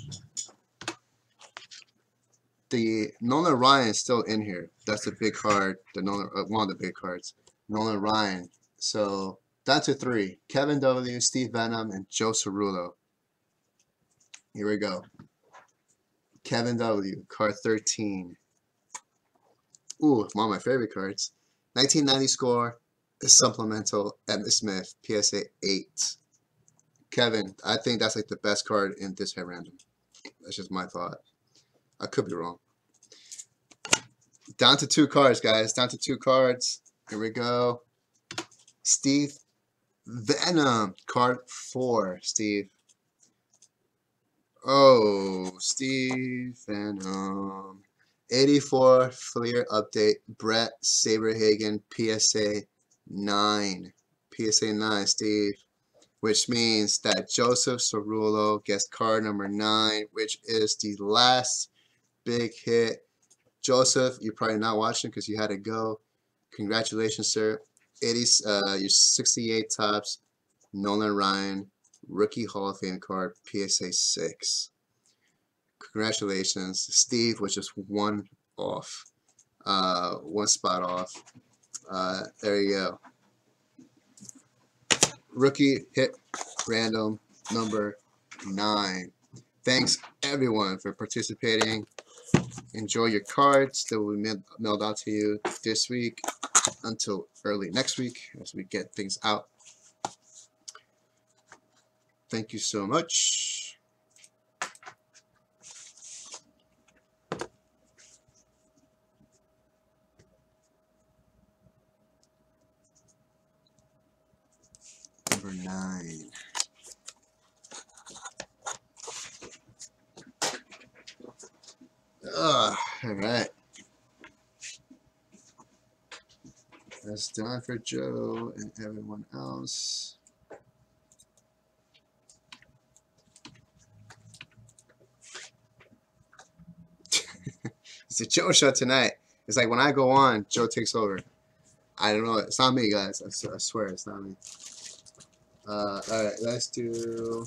The Nolan Ryan is still in here. That's the big card. The Nolan, one of the big cards. Nolan Ryan. So down to 3. Kevin W, Steve Venom, and Joe Cerullo. Here we go. Kevin W, card 13. Ooh, one of my favorite cards. 1990 score, supplemental, Emmitt Smith, PSA 8. Kevin, I think that's like the best card in this hit random. That's just my thought. I could be wrong. Down to 2 cards, guys. Down to 2 cards. Here we go. Steve Venom, card 4. Steve. Oh, Steve Venom. 84 Fleer update. Brett Saberhagen, PSA 9. PSA 9, Steve. Which means that Joseph Cerullo gets card number 9, which is the last big hit. Joseph, you're probably not watching because you had to go. Congratulations, sir. Your 68 Topps, Nolan Ryan, Rookie Hall of Fame card, PSA 6. Congratulations. Steve was just one off. One spot off. There you go. Rookie hit random number 9. Thanks everyone for participating. Enjoy your cards that will be mailed out to you this week until early next week as we get things out. Thank you so much. Number 9. All right. That's done for Joe and everyone else. It's a Joe show tonight. It's like when I go on, Joe takes over. I don't know. It's not me, guys. I swear it's not me. All right, let's do.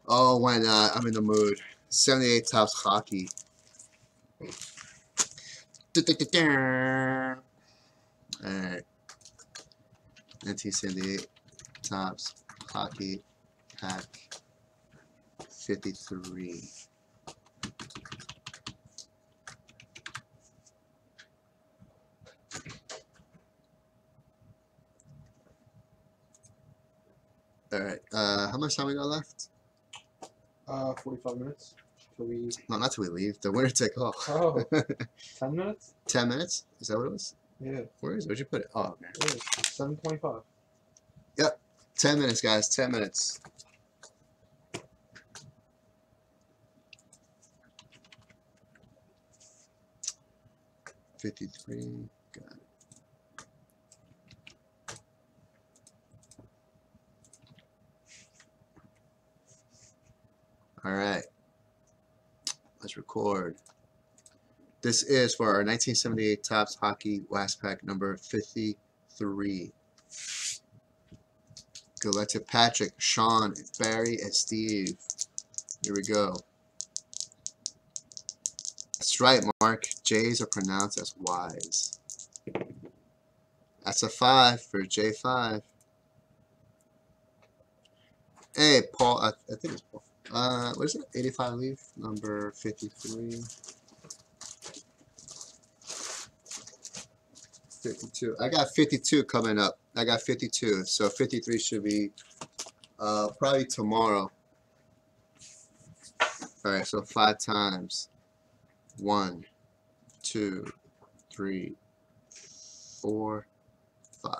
Oh, why not? I'm in the mood. 78 Tops hockey. Alright. 1978 Tops hockey pack 53. Alright, how much time we got left? 45 minutes. Till we... No, not till we leave. The winner take all. Oh, 10 minutes? 10 minutes? Is that what it was? Yeah. Where is it? Where'd you put it? Oh, man. 7:25. Yep. 10 minutes, guys. 10 minutes. $53. Got it. All right. Let's record. This is for our 1978 Topps Hockey Last Pack number 53. Good luck to Patrick, Sean, Barry, and Steve. Here we go. That's right, Mark. J's are pronounced as Y's. That's a 5 for J5. Hey, Paul. I think it's Paul. What is it? 85 leaf, number 53. 52. I got 52 coming up. I got 52. So 53 should be probably tomorrow. Alright, so 5 times. 1, 2, 3, 4, 5.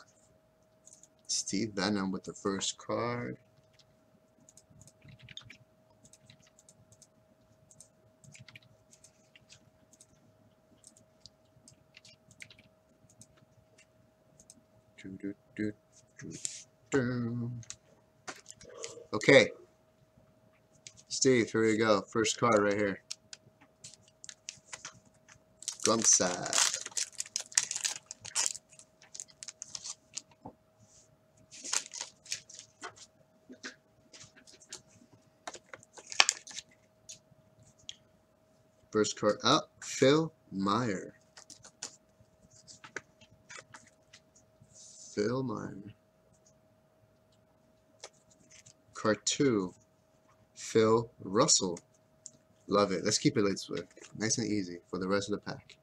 Steve Venom with the first card. Okay, Steve, here we go. First card right here. Gumside. First card up, Phil Meyer. Phil Meyer. Card 2, Phil Russell. Love it. Let's keep it light swift. Nice and easy for the rest of the pack.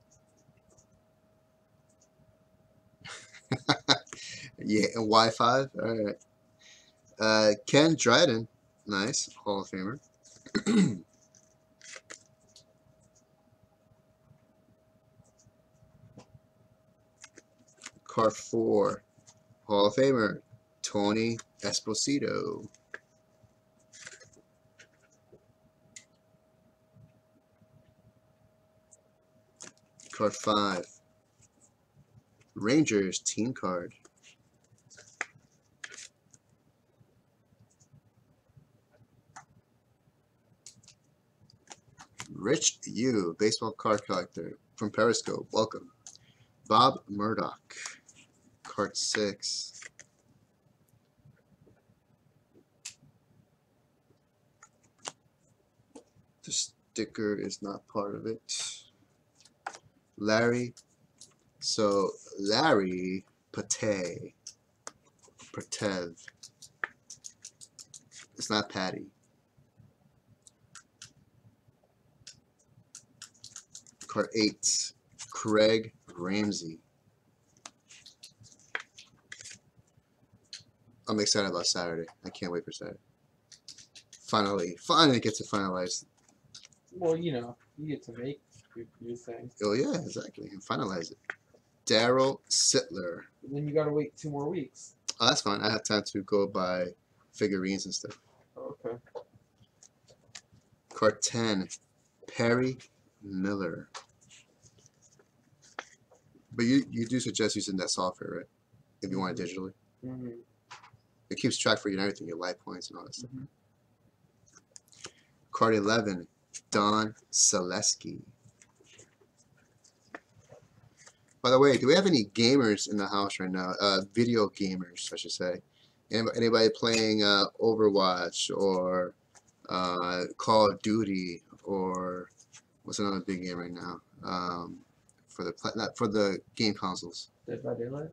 Yeah, and Y5. Alright. Ken Dryden. Nice. Hall of Famer. Card 4. Hall of Famer. Tony Esposito. Card 5. Rangers team card. Rich Yu, baseball card collector from Periscope. Welcome. Bob Murdoch. Card 6. The sticker is not part of it. Larry. So Larry Patev. It's not Patty. Card 8. Craig Ramsey. I'm excited about Saturday. I can't wait for Saturday. Finally get to finalize. Well, you know, you get to make your thing. Oh yeah, exactly. And finalize it. Daryl Sittler. Then you gotta wait 2 more weeks. Oh, that's fine. I have time to go buy figurines and stuff. Okay. Card 10, Perry Miller. But you do suggest using that software, right? If you want it digitally. Mm-hmm. It keeps track for you and everything, your life points and all that stuff. Card 11, Don Selesky. By the way, do we have any gamers in the house right now? Video gamers, I should say. Anybody playing Overwatch or Call of Duty or what's another big game right now? For the game consoles. Dead by Daylight?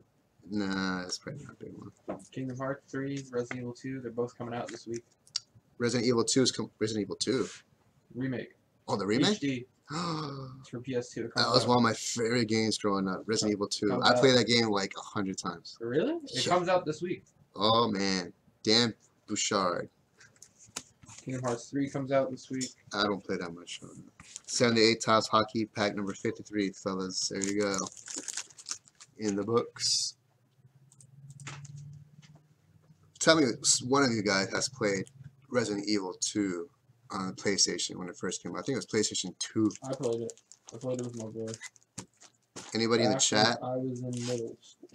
Nah, that's probably not a big one. Kingdom Hearts 3, Resident Evil 2, they're both coming out this week. Resident Evil 2 is Resident Evil 2. Remake. Oh, the remake? HD. It's for PS2. That was one of my favorite games growing up, Resident Evil 2. I played that game like 100 times. Really? It comes out this week. Oh, man. Dan Bouchard. Kingdom Hearts 3 comes out this week. I don't play that much. 78 Tops Hockey Pack number 53, fellas. There you go. In the books. Tell me one of you guys has played Resident Evil 2 on the PlayStation when it first came out. I think it was PlayStation 2. I played it. I played it with my boy. Anybody in the chat? I was in middle school.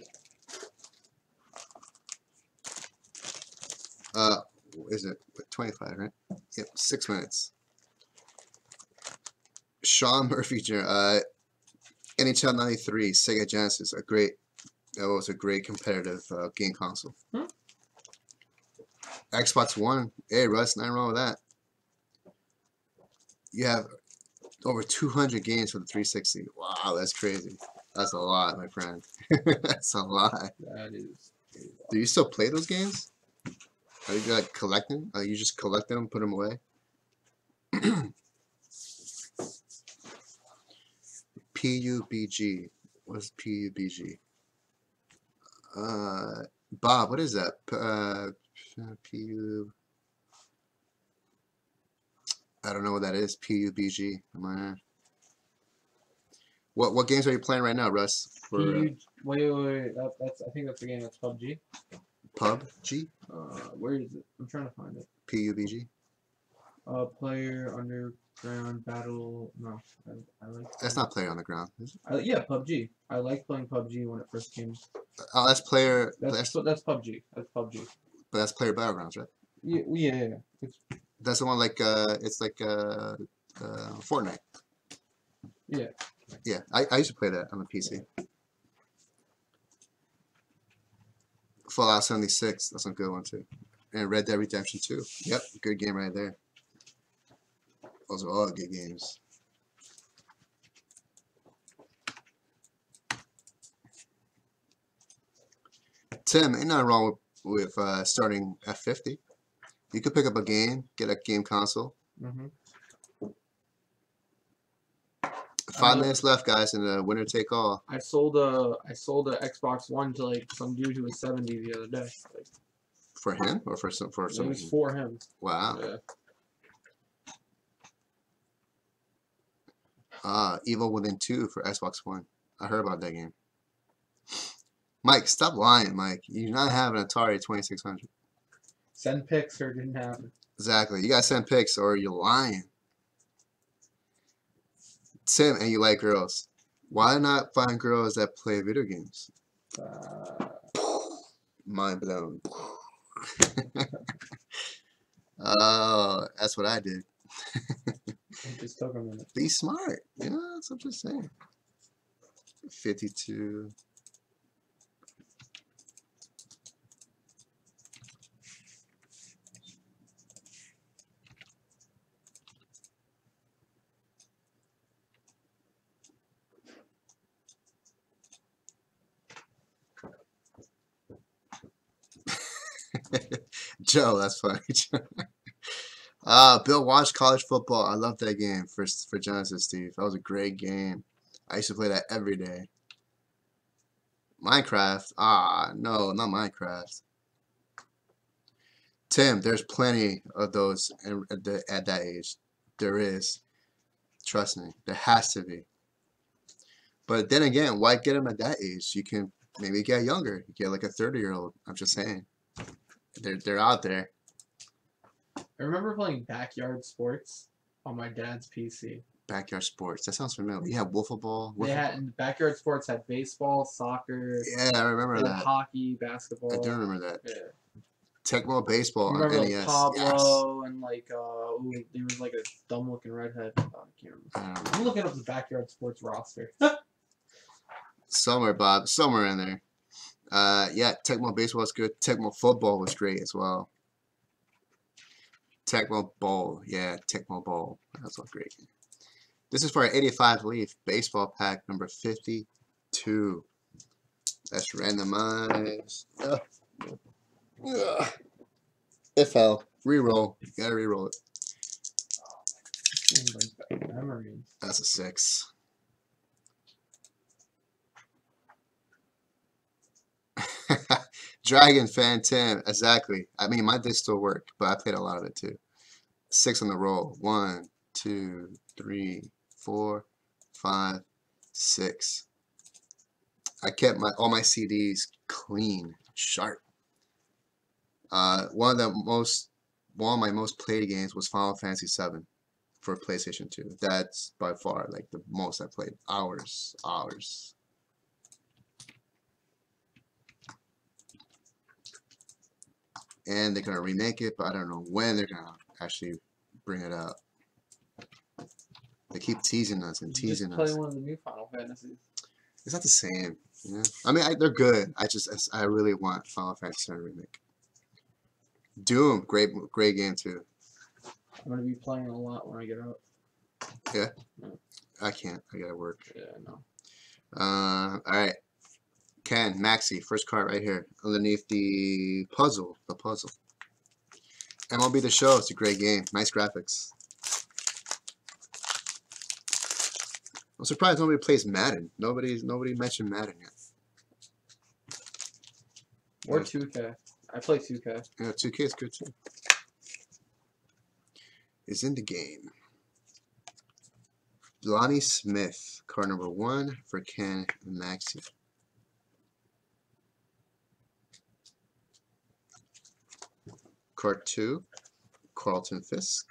Is it 25, right? Yep, 6 minutes. Sean Murphy Jr. NHL 93, Sega Genesis, that was a great competitive game console. Xbox One, hey Russ, nothing wrong with that. You have over 200 games for the 360. Wow, that's crazy. That's a lot, my friend. That's a lot. That is. Do you still play those games? Are you like collecting? Are you just collecting them, put them away? PUBG. What's PUBG? Bob, what is that? I don't know what that is. PUBG. What games are you playing right now, Russ? Wait. That's. I think that's the game. That's PUBG. PUBG? Where is it? I'm trying to find it. PUBG. Player Underground Battle. No, I like. That's not Player on the Ground. Is it? Yeah, PUBG. I liked playing PUBG when it first came. Oh, that's Player. That's PUBG. That's PUBG. But that's Player Battlegrounds, right? Yeah. That's the one like it's like Fortnite. Yeah. Yeah, I used to play that on the PC. Fallout 76, that's a good one too. And Red Dead Redemption 2. Yep, good game right there. Those are all good games. Tim, ain't nothing wrong with starting at 50. You could pick up a game, get a game console. 5 minutes left, guys, and the winner take all. I sold a Xbox One to like some dude who was 70 the other day. Like, for him or for some? It was for him. Wow. Yeah. Evil Within 2 for Xbox One. I heard about that game. Mike, stop lying, Mike. You do not have an Atari 2600. Send pics or didn't happen. Exactly. You gotta send pics or you're lying. Tim, and you like girls. Why not find girls that play video games? Mind blown. Oh, that's what I did. It just took a minute. Be smart. You know, that's what I'm just saying. 52. Joe, that's funny. Bill watched college football. I love that game for Genesis, Steve. That was a great game. I used to play that every day. Minecraft? No, not Minecraft. Tim, there's plenty of those at that age. There is. Trust me. There has to be. But then again, why get them at that age? You can maybe get younger. You get like a 30-year-old. I'm just saying. They're out there. I remember playing Backyard Sports on my dad's PC. Backyard Sports. That sounds familiar. You have Wiffle Ball. They had Backyard Sports had baseball, soccer. Yeah, I remember that. Hockey, basketball. I do remember that. Yeah. Tecmo Baseball on remember, NES. Like Pablo and like there was like a dumb looking redhead. I can't remember. I'm looking up the Backyard Sports roster. Somewhere, Bob. Somewhere in there. Yeah, Tecmo Baseball was good. Tecmo Football was great as well. Tecmo Ball. Yeah, Tecmo Ball. That's all great. This is for an 85 Leaf baseball pack number 52. That's randomized. It fell. Reroll. You gotta reroll it. Memories. That's a 6. Dragon Fan Tim. Exactly. I mean, my did still work, but I played a lot of it too. 6 on the roll. 1, 2, 3, 4, 5, 6. I kept all my CDs clean, sharp. One of my most played games was Final Fantasy VII for PlayStation 2. That's by far like the most I played. Hours. And they're gonna remake it, but I don't know when they're gonna actually bring it out. They keep teasing us and teasing us. Just play one of the new Final Fantasies. It's not the same. You know? I mean, they're good. I really want Final Fantasy VII remake. Doom, great game too. I'm gonna be playing a lot when I get out. Yeah. No. I can't. I gotta work. Yeah, no. All right. Ken, Maxi, first card right here underneath the puzzle. MLB The Show. It's a great game. Nice graphics. I'm surprised nobody plays Madden. Nobody mentioned Madden yet. Or 2K. I play 2K. Yeah, 2K is good too. Is in the game. Lonnie Smith, card number 1 for Ken and Maxi. Card 2, Carlton Fisk.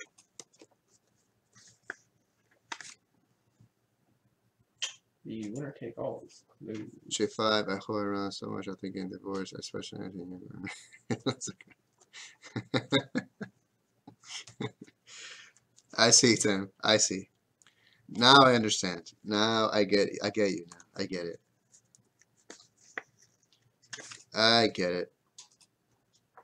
The winner take all is blue. J5, I hold around so much, I think in divorce, especially I see, Tim. I see. Now I understand. Now I get it. I get you now. I get it. I get it.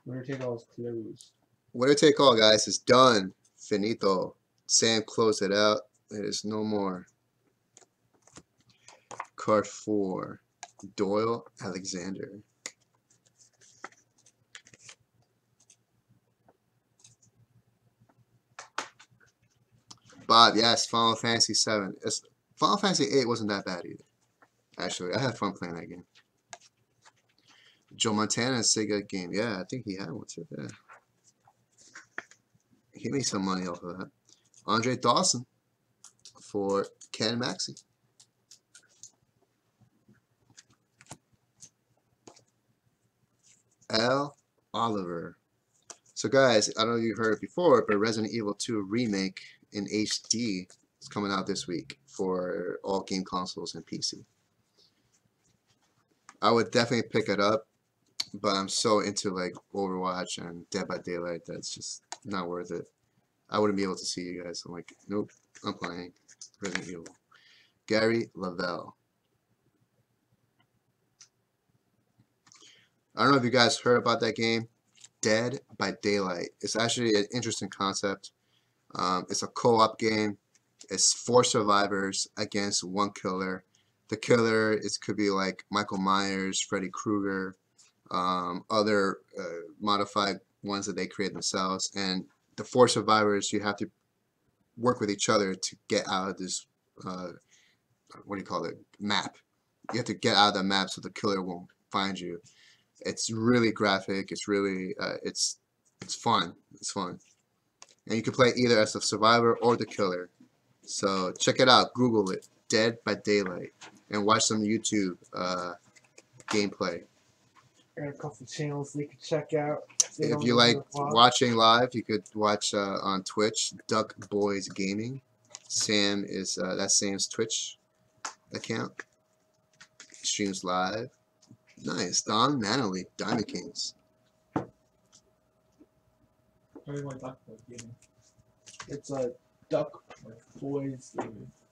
Winner take all is closed. Winner take all, guys, is done. Finito. Sam closed it out. There is no more. Card 4. Doyle Alexander. Bob, yes, Final Fantasy 7. Final Fantasy 8 wasn't that bad either. Actually, I had fun playing that game. Joe Montana's Sega game. Yeah, I think he had one too. Yeah. He made some money off of that. Andre Dawson for Ken Maxi. L. Oliver. So guys, I don't know if you heard it before, but Resident Evil 2 Remake in HD is coming out this week for all game consoles and PC. I would definitely pick it up, but I'm so into like Overwatch and Dead by Daylight that's just not worth it. I wouldn't be able to see you guys. I'm like, nope, I'm playing Resident Evil. Gary Lavelle. I don't know if you guys heard about that game, Dead by Daylight. It's actually an interesting concept. It's a co-op game. It's 4 survivors against 1 killer. The killer could be like Michael Myers, Freddy Krueger, other modified ones that they create themselves. And the 4 survivors, you have to work with each other to get out of this, what do you call it, map. You have to get out of the map so the killer won't find you. It's really graphic. It's really, it's fun. It's fun. And you can play either as the survivor or the killer. So check it out. Google it. Dead by Daylight. and watch some YouTube gameplay. Got a couple channels they could check out. If you like watching live, you could watch on Twitch, Duck Boys Gaming. Sam is that's Sam's Twitch account. Streams live. Nice. Don Manley, Diamond Kings. It's a Duck Boys.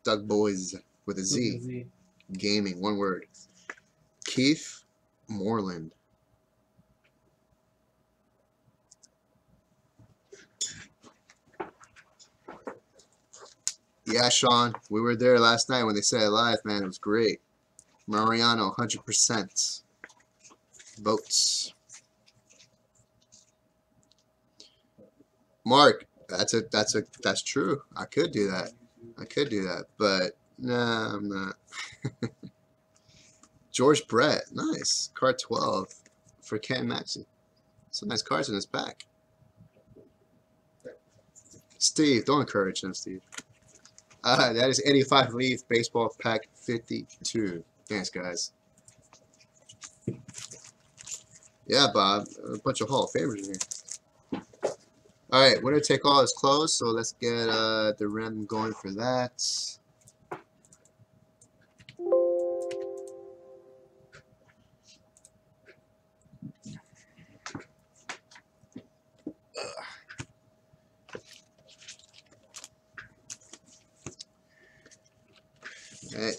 Duck Boys with a Z. Gaming, one word. Keith Moreland. Yeah, Sean, we were there last night when they said it live, man. It was great. Mariano, 100% votes. Mark, that's true. I could do that. But nah, I'm not. George Brett, nice. Card 12 for Ken Maxey. Some nice cards in his pack. Steve, don't encourage him, Steve. That is 85 Leaf Baseball Pack 52. Thanks, guys. Yeah, Bob. A bunch of Hall of Famers in here. Alright, winner take all is closed, so let's get the random going for that.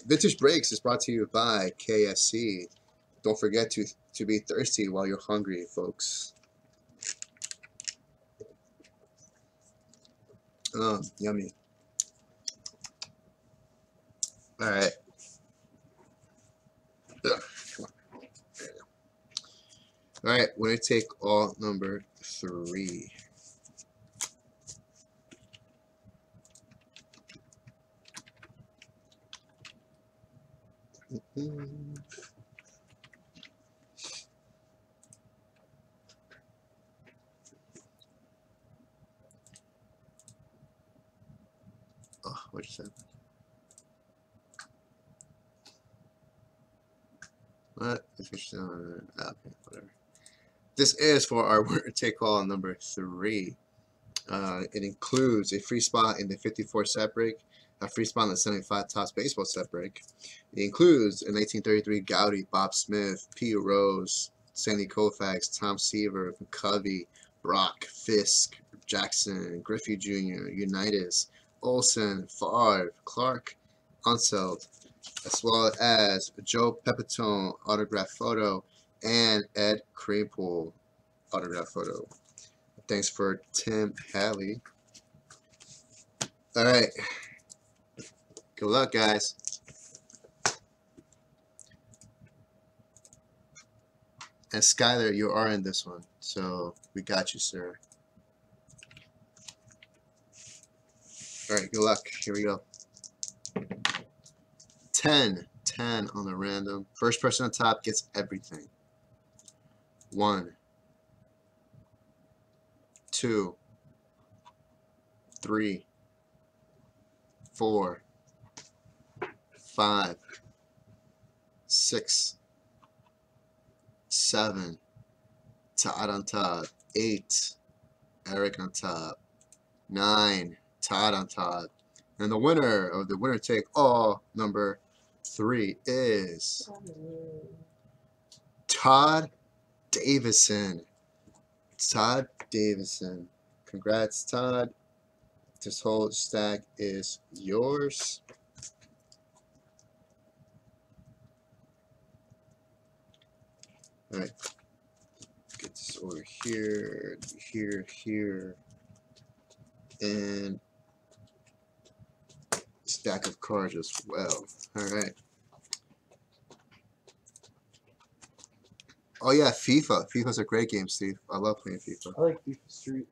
Vintage Breaks is brought to you by KFC. Don't forget to be thirsty while you're hungry, folks. Oh, yummy. All right. Ugh, come on. There you go. All right, winner take all number 3. Oh, what just happened? What? Okay, whatever. This is for our winner take all number 3. It includes a free spot in the 54 set break, a free spot in the 75 Topps baseball set break. It includes a 1933 Gowdy, Bob Smith, P. Rose, Sandy Koufax, Tom Seaver, Covey, Brock, Fisk, Jackson, Griffey Jr., Unitas, Olsen, Favre, Clark, Unseld, as well as Joe Pepitone autograph photo and Ed Krapool autograph photo. Thanks for Tim Halley. All right. Good luck, guys. And Skyler, you are in this one, so we got you, sir. All right, good luck. Here we go. 10 on the random. First person on top gets everything. 1, 2, 3, 4, 5, 6, 7, Todd on top, 8, Eric on top, 9, Todd on top, and the winner of the winner take all number 3 is Todd Davison. Todd Davison. Congrats, Todd. This whole stack is yours. All right, get this over here, here, and stack of cards as well. All right. Oh yeah, FIFA. FIFA's a great game, Steve. I love playing FIFA. I like FIFA Street.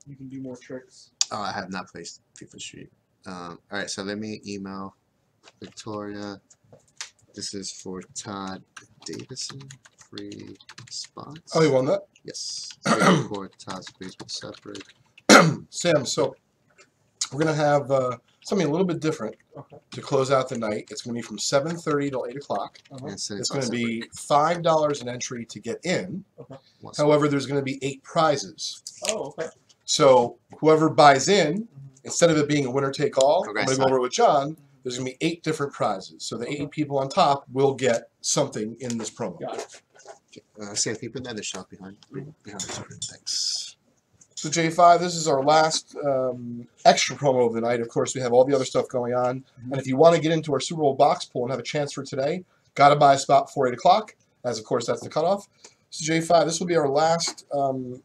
You can do more tricks. Oh, I have not played FIFA Street. All right, so let me email Victoria. This is for Todd Davison. Free spots. Oh, you won that? Yes. For Todd's baseball separate. Sam, so we're going to have something a little bit different to close out the night. It's going to be from 7:30 till 8 o'clock. It's going to be $5 an entry to get in. However, there's going to be 8 prizes. Oh, okay. So whoever buys in, instead of it being a winner take all, I'm going to go over with John. There's going to be 8 different prizes. So the 8 people on top will get something in this promo. Got it. Sam, can you put that in the shop behind the screen? Thanks. So J5, this is our last extra promo of the night. Of course, we have all the other stuff going on. And if you want to get into our Super Bowl box pool and have a chance for today, got to buy a spot before 8 o'clock, as of course that's the cutoff. So J5, this will be our last,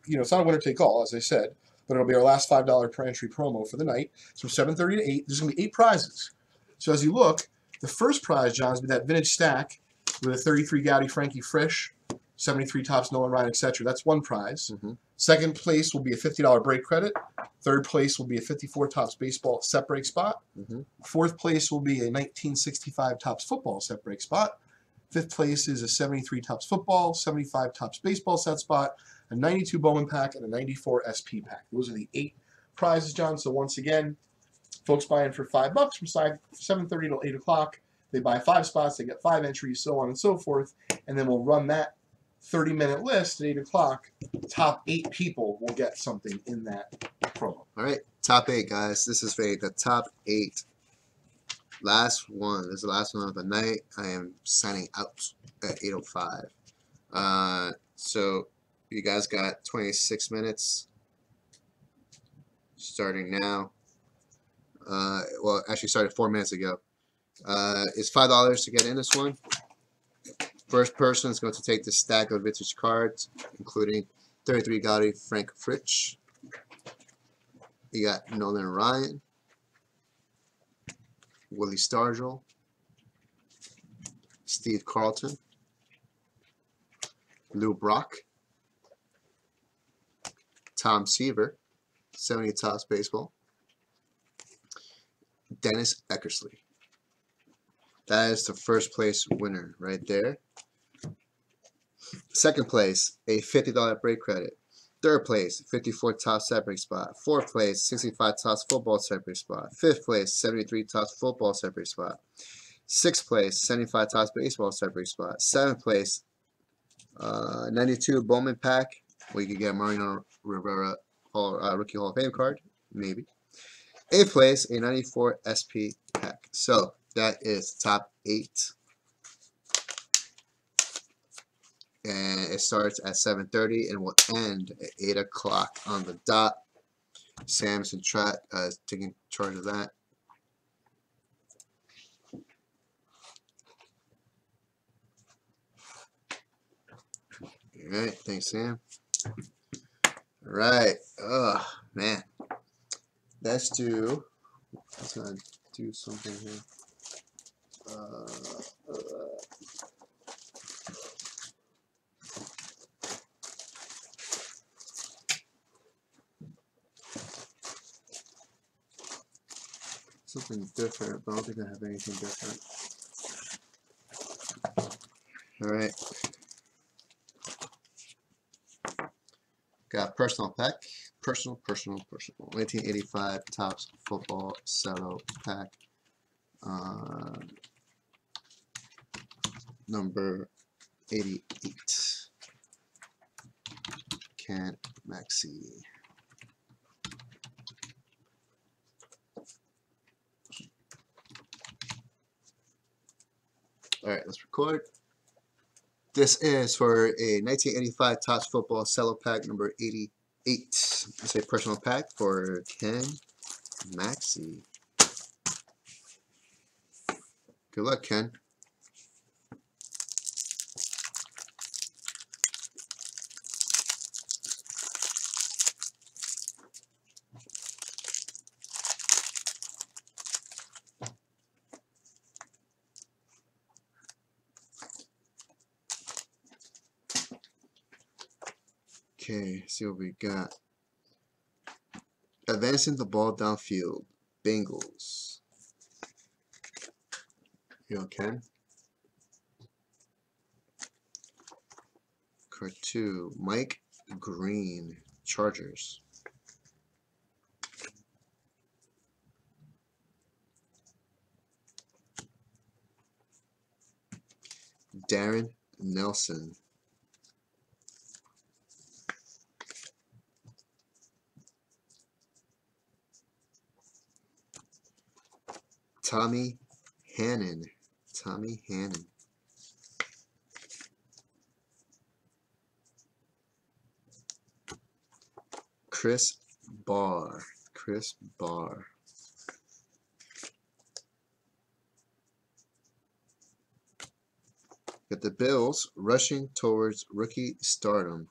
it's not a winner take all, as I said, but it'll be our last $5 per entry promo for the night. It's from 7:30 to 8. There's going to be 8 prizes. So as you look, the first prize, John, is that vintage stack with a 33 Gowdy Frankie Frisch, 73 Topps Nolan Ryan, etc. That's one prize. Second place will be a $50 break credit. Third place will be a 54 Topps Baseball set break spot. Fourth place will be a 1965 Topps Football set break spot. Fifth place is a 73 Topps Football, 75 Topps Baseball set spot, a 92 Bowman pack, and a 94 SP pack. Those are the 8 prizes, John. So once again, folks buy in for $5 from 7:30 till 8 o'clock. They buy 5 spots, they get 5 entries, so on and so forth, and then we'll run that 30-minute list at 8 o'clock. Top 8 people will get something in that promo. All right, top 8, guys. This is the top 8. Last one. This is the last one of the night. I am signing out at 8:05. So you guys got 26 minutes starting now. Well, actually started 4 minutes ago. It's $5 to get in this one. First person is going to take this stack of vintage cards, including 33 Gowdy Frank Frisch. You got Nolan Ryan, Willie Stargell, Steve Carlton, Lou Brock, Tom Seaver, 70 Topps Baseball, Dennis Eckersley. That is the first place winner right there. Second place, a $50 break credit. Third place, 54 Topps set break spot. Fourth place, 65 Topps Football set break spot. Fifth place, 73 Topps Football set break spot. Sixth place, 75 Topps Baseball set break spot. Seventh place, 92 Bowman pack. Where you could get Mariano Rivera Rookie Hall of Fame card, maybe. Eighth place, a 94 SP pack. So that is top 8. And it starts at 7:30 and will end at 8 o'clock on the dot. Sam's in taking charge of that. All right, thanks, Sam. All right, oh man, let's do something here. Something different, but I don't think I have anything different. All right. Got personal pack. Personal. 1985 Topps Football Cello pack. Number 88. Ken Maxey. All right, let's record. This is for a 1985 Topps Football Cello pack number 88. It's a personal pack for Ken Maxey. Good luck, Ken. Okay, see what we got. Advancing the ball downfield. Bengals. You okay? Card 2. Mike Green. Chargers. Darren Nelson. Tommy Hannon. Tommy Hannon. Chris Barr. Chris Barr. Got the Bills rushing towards rookie stardom.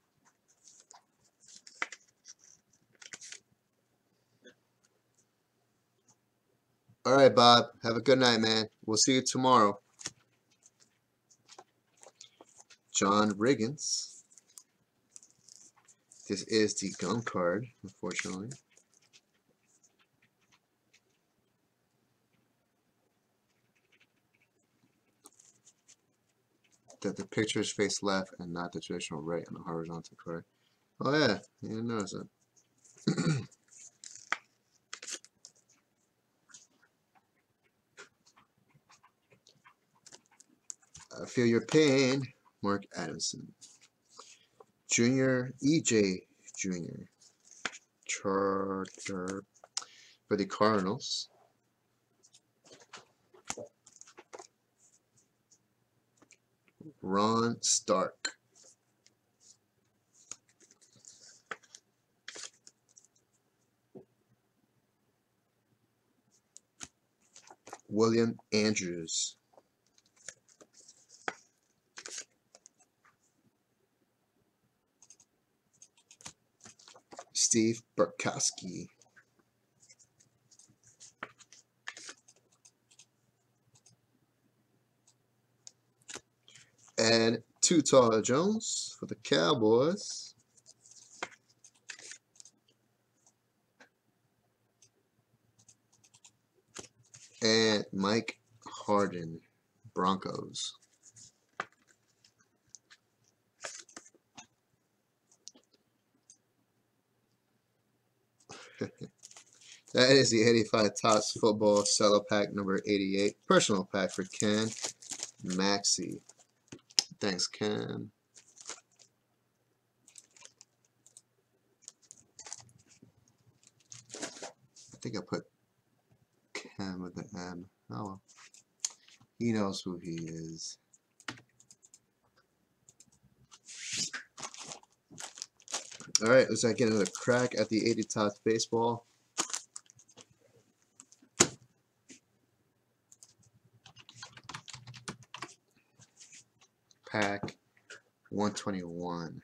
All right, Bob. Have a good night, man. We'll see you tomorrow. John Riggins. This is the gum card, unfortunately. That the picture is face left and not the traditional right on the horizontal card. Oh yeah, you didn't notice that. I feel your pain, Mark Adamson. Junior EJ Jr. Charter for the Cardinals. Ron Stark. William Andrews. Steve Burkowski. And Tutah Jones for the Cowboys. And Mike Harden, Broncos. That is the 85 Topps Football Cello Pack number 88. Personal pack for Ken Maxey. Thanks, Ken. I think I put Ken with the M. Oh well. He knows who he is. Alright, let's get another crack at the 80 Topps Baseball. Pack 121.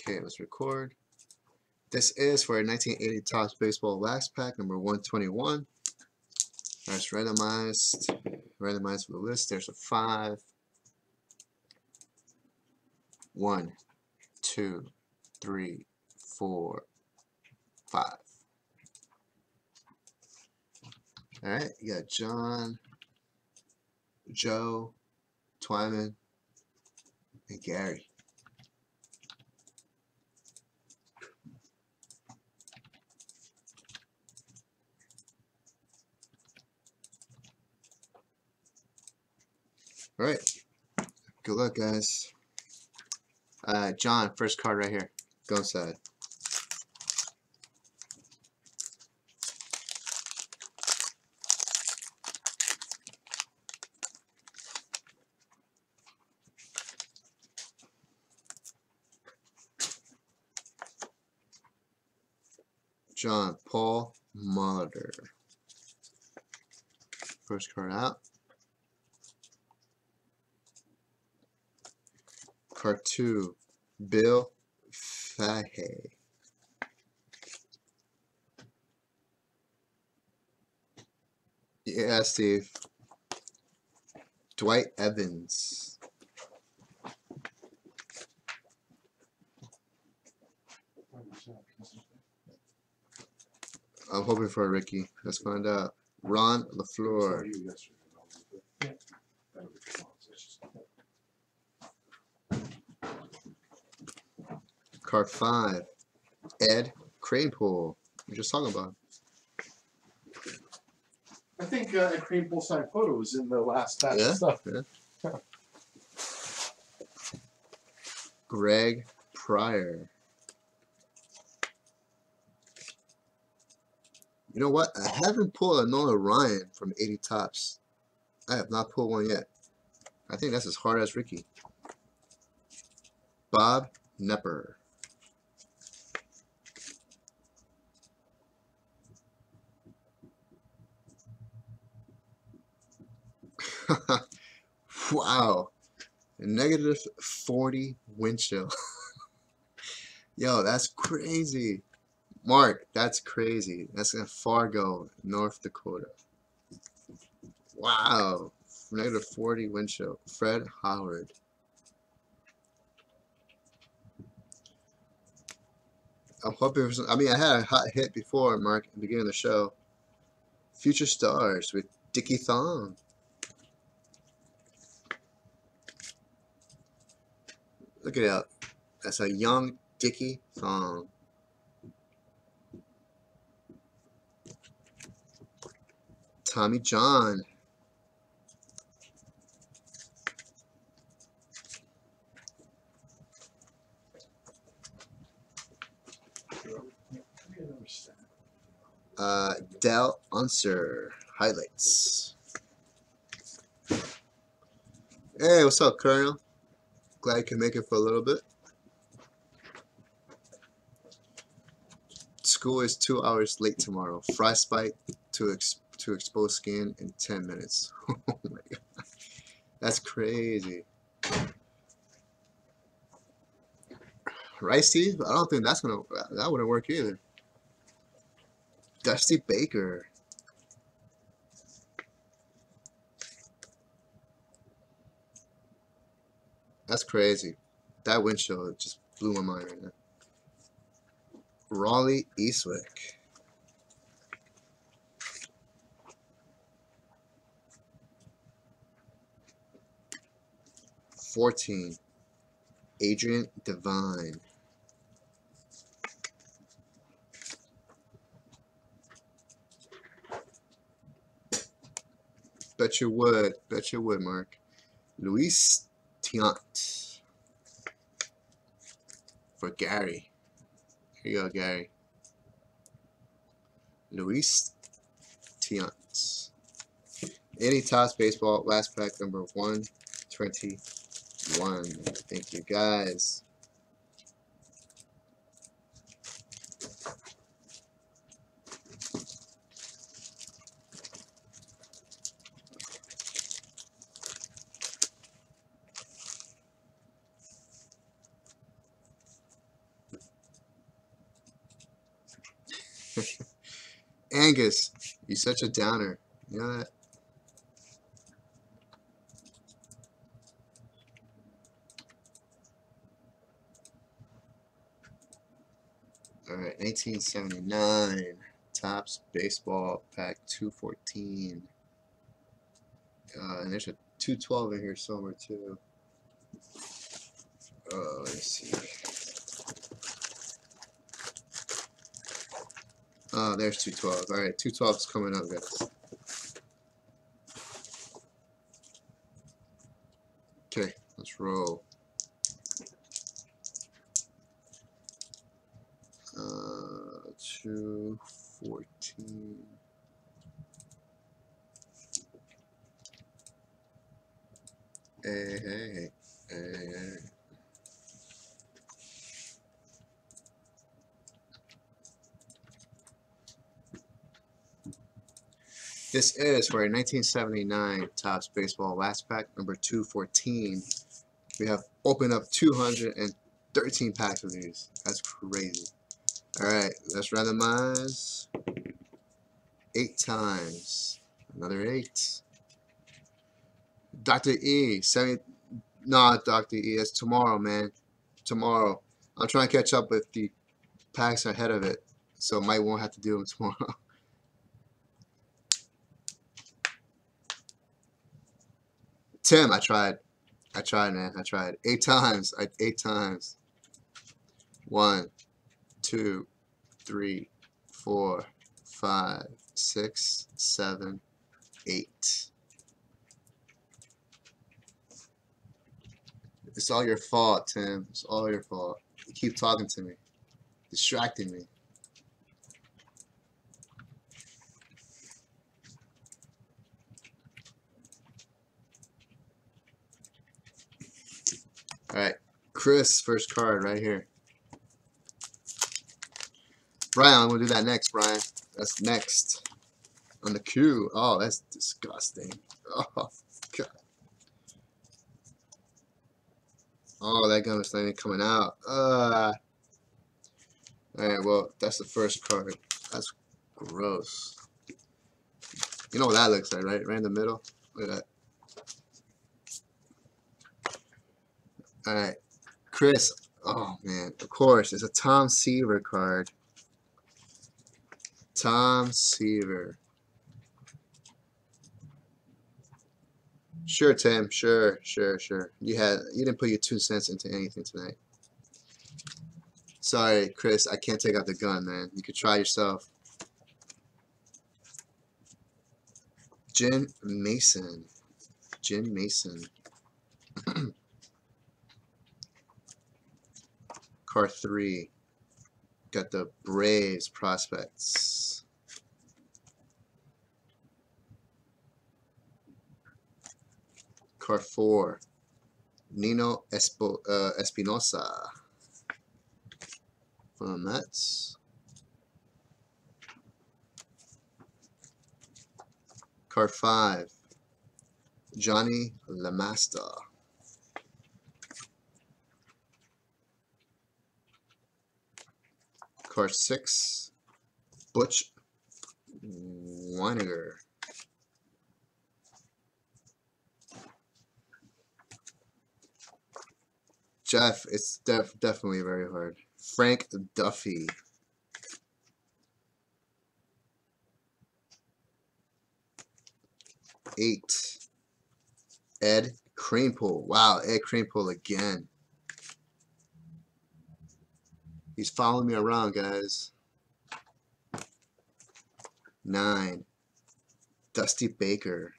Okay, let's record. This is for a 1980 Topps Baseball Wax Pack number 121. That's randomized. Randomized for the list. There's a 5. 1, 2, 3, 4, 5. Alright, you got John, Joe, Twyman, and Gary. Alright, good luck, guys. John, first card right here. Go inside. John Paul Molitor. First card out. Card 2, Bill Fahey. Yeah, Steve. Dwight Evans. I'm hoping for a Ricky. Let's find out. Ron LaFleur. Card 5. Ed Kranepool. We're just talking about. I think Ed Kranepool signed photos in the last batch of stuff. Yeah. Greg Pryor. You know what? I haven't pulled a Nolan Ryan from 80 Tops. I have not pulled one yet. I think that's as hard as Ricky. Bob Nepper. Wow. Negative 40 wind chill. Yo, that's crazy. Mark, that's crazy. That's in Fargo, North Dakota. Wow. Negative 40 wind chill. Fred Howard. I'm hoping for some, I mean, I had a hot hit before, Mark, at the beginning of the show. Future Stars with Dickie Thong. Look at that. That's a young Dickie Thong. Tommy John. Dell Unser. Highlights. Hey, what's up, Colonel? Glad you can make it for a little bit. School is 2 hours late tomorrow. Frostbite to expose skin in 10 minutes. Oh my god, that's crazy. Right, Steve? I don't think that wouldn't work either. Dusty Baker. That's crazy. That windshield just blew my mind right now. Raleigh Eastwick. $14. Adrian Devine. Bet you would. Bet you would, Mark. Luis Tiant. For Gary. Here you go, Gary. Luis Tiant. 80 Tops Baseball. Last pack number 121. Thank you, guys. Angus, you're such a downer. You know that? All right, 1979 Tops Baseball Pack 214. And there's a 212 in here somewhere too. Oh, let's see. Oh, there's 212. All right, 212 is coming up, guys. Okay, let's roll. 214. Hey. This is for a 1979 Topps Baseball last pack number 214. We have opened up 213 packs of these. That's crazy. All right, let's randomize 8 times. Another 8. Dr. E, no, Dr. E, it's tomorrow, man. Tomorrow. I'm trying to catch up with the packs ahead of it. so Mike won't have to do them tomorrow. Tim, I tried, man. I tried 8 times. 8 times. 1, 2, 3, 4, 5, 6, 7, 8. It's all your fault, Tim. It's all your fault. You keep talking to me, distracting me. All right, Chris, first card right here. Brian, I'm gonna do that next, Brian. That's next on the queue. Oh, that's disgusting. Oh, God. Oh, that gun is not even coming out. All right, well, that's the first card. That's gross. You know what that looks like, right? Right in the middle. Look at that. All right, Chris. Oh, man. Of course, it's a Tom Seaver card. Tom Seaver. Sure, Tim. Sure. You didn't put your 2 cents into anything tonight. Sorry, Chris. I can't take out the gun, man. You could try yourself. Jim Mason. Card 3. Got the Braves prospects. Card 4. Nino Espinosa from the Mets. Card 5. Johnny Lamasta. Card 6. Butch Weiniger. Jeff, it's definitely very hard. Frank Duffy. Eight. Ed Kranepool. Wow, Ed Kranepool again. He's following me around, guys. 9. Dusty Baker.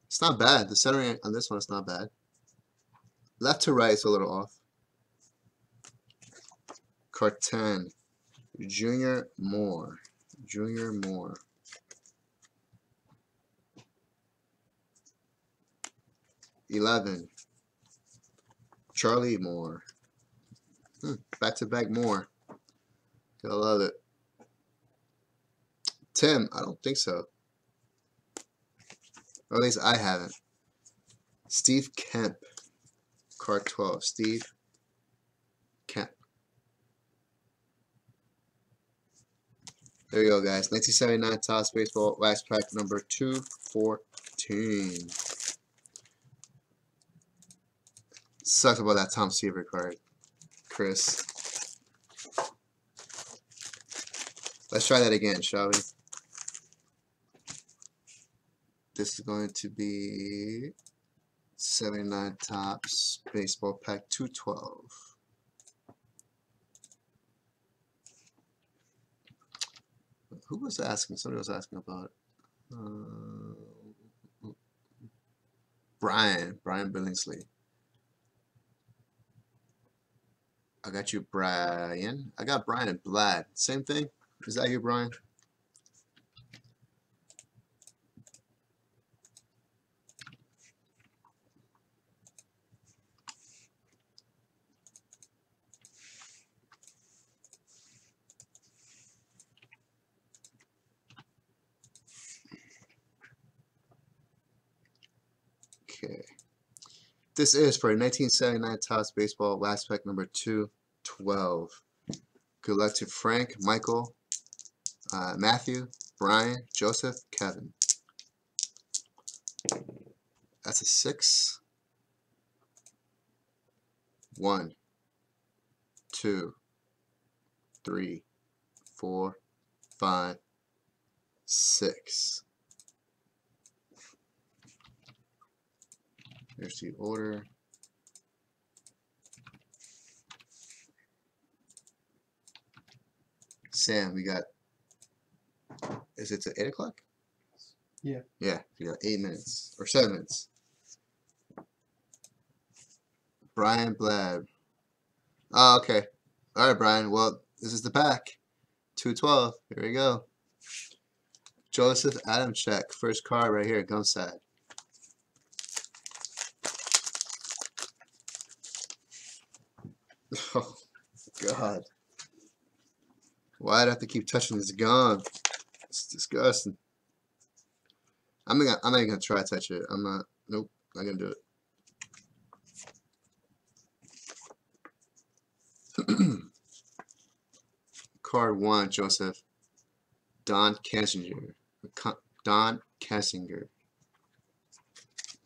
It's not bad. The centering on this one is not bad. Left to right is a little off. Card 10. Junior Moore. 11. Charlie Moore. Back-to-back Moore. Gotta love it. Tim, I don't think so. Or at least I haven't. Steve Kemp. Card 12. Steve Kemp. There you go, guys. 1979 Topps Baseball Wax Pack number 214. Sucks about that Tom Seaver card, Chris. Let's try that again, shall we? This is going to be 79 Topps Baseball Pack 212. Who was asking? Somebody was asking about it. Brian Billingsley. I got you, Brian. I got Brian Blad. Same thing? Is that you, Brian? Okay. This is for 1979 Topps Baseball Wax Pack number 212. Good luck to Frank, Michael, Matthew, Brian, Joseph, Kevin. That's a 6. 1, 2, 3, 4, 5, 6. Here's the order. Sam, we got, is it to 8 o'clock? Yeah. Yeah, you got 8 minutes, or 7 minutes. Brian Blab. Oh, okay. All right, Brian. Well, this is the pack. 212. Here we go. Joseph Adamczyk. First card right here. Gunside. Oh, God. Why'd I have to keep touching this gun? It's disgusting. I'm not even gonna try to touch it. I'm not. Nope. Not gonna do it. Card 1, Joseph. Don Kessinger. Don Kessinger.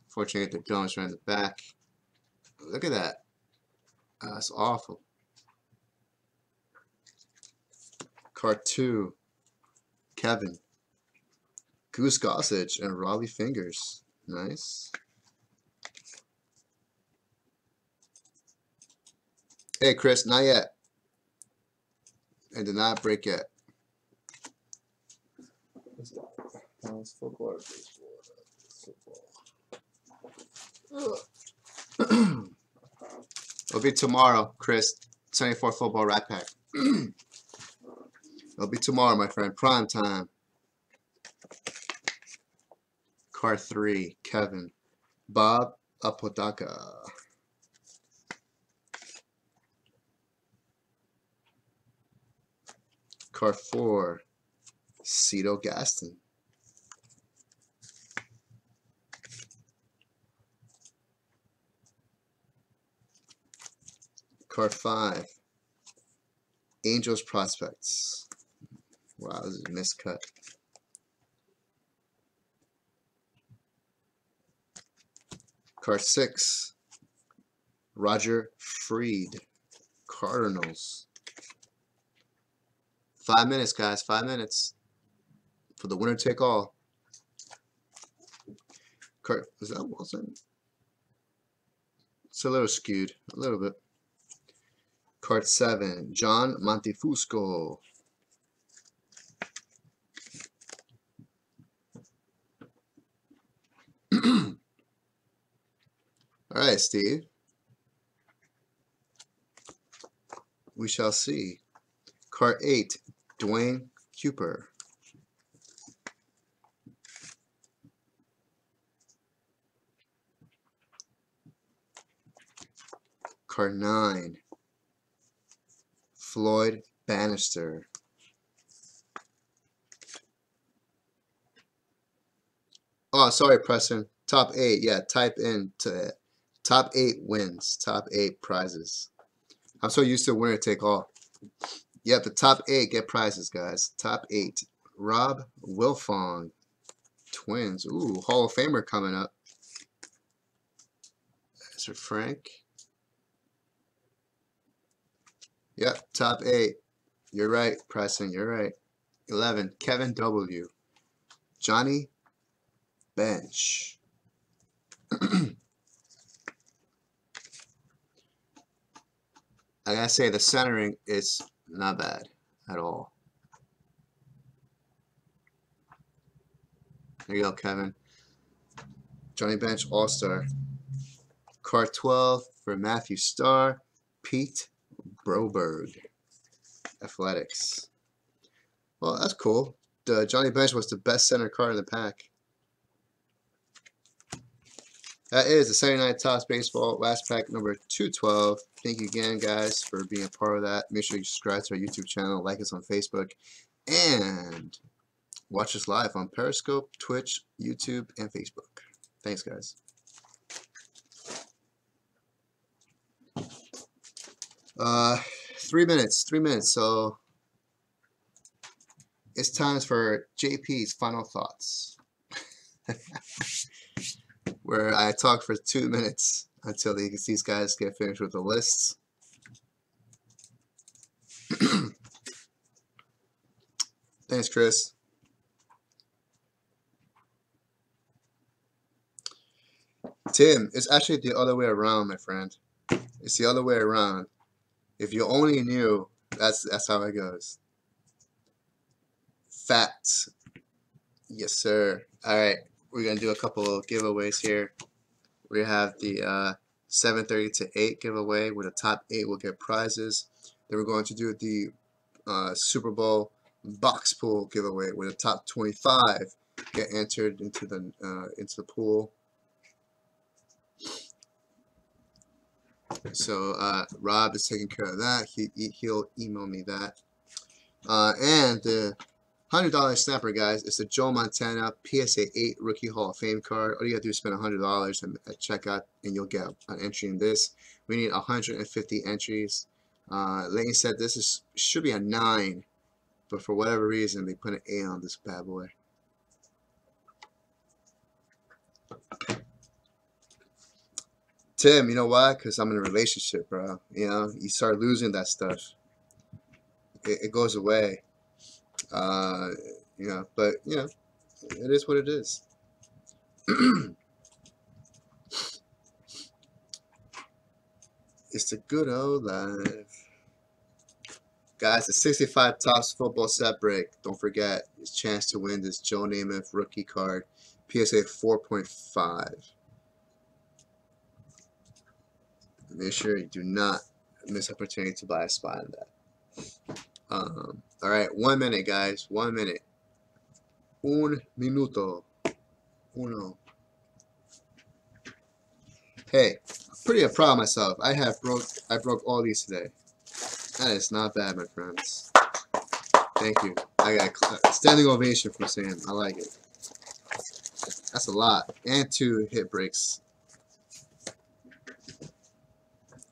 Fortunately, the gun was right in the back. Look at that. That's awful. Card 2, Kevin. Goose Gossage and Raleigh Fingers. Nice. Hey, Chris, not yet. And did not break yet. It's football or baseball? It'll be tomorrow, Chris. 74 football rat pack. It'll be tomorrow, my friend. Prime time. Card 3, Kevin. Bob Apodaca. Card 4, Cito Gaston. Card 5, Angels Prospects. Wow, this is a miscut. Card 6, Roger Freed. Cardinals. 5 minutes, guys. 5 minutes for the winner take all. Card, is that Wilson? It's a little skewed, a little bit. Card 7, John Montefusco. All right, Steve. We shall see. Card 8, Dwayne Cooper. Card 9, Floyd Bannister. Oh, sorry, Preston. Top 8. Yeah, type in to top 8 wins. Top 8 prizes. I'm so used to winner take all. Yep, the top 8 get prizes, guys. Top 8. Rob Wilfong. Twins. Ooh, Hall of Famer coming up. Sir Frank. Yep, top 8. You're right, Preston. You're right. 11, Kevin W. Johnny Bench. I gotta say, the centering is not bad at all. There you go, Kevin. Johnny Bench, All-Star. Card 12 for Matthew Starr. Pete Broberg. Athletics. Well, that's cool. The Johnny Bench was the best center card in the pack. That is the 79 Topps Baseball last pack number 212. Thank you again, guys, for being a part of that. Make sure you subscribe to our YouTube channel, like us on Facebook, and watch us live on Periscope, Twitch, YouTube, and Facebook. Thanks, guys. Three minutes. So it's time for JP's final thoughts, where I talk for 2 minutes until these guys get finished with the lists. Thanks, Chris. Tim, it's actually the other way around, my friend. It's the other way around. If you only knew, that's how it goes. Facts. Yes, sir. All right, we're gonna do a couple of giveaways here. We have the 7:30 to 8 giveaway, where the top 8 will get prizes. Then we're going to do the Super Bowl box pool giveaway, where the top 25 get entered into the pool. So Rob is taking care of that. He'll email me that. And the $100 snapper, guys, is the Joe Montana PSA 8 Rookie Hall of Fame card. All you gotta do is spend $100 at checkout, and you'll get an entry in this. We need 150 entries. Layton said this should be a 9, but for whatever reason they put an 8 on this bad boy. Tim, you know why? Because I'm in a relationship, bro. You know, you start losing that stuff. It goes away. You know, but you know, it is what it is. It's the good old life. Guys, the 65 Topps football set break. Don't forget, it's a chance to win this Joe Namath rookie card, PSA 4.5. Make sure you do not miss opportunity to buy a spot in that. All right, 1 minute, guys. 1 minute. Un minuto. Uno. Hey, pretty proud of myself. I broke all these today. That is not bad, my friends. Thank you. I got a standing ovation from Sam. I like it. That's a lot. And 2 hit breaks.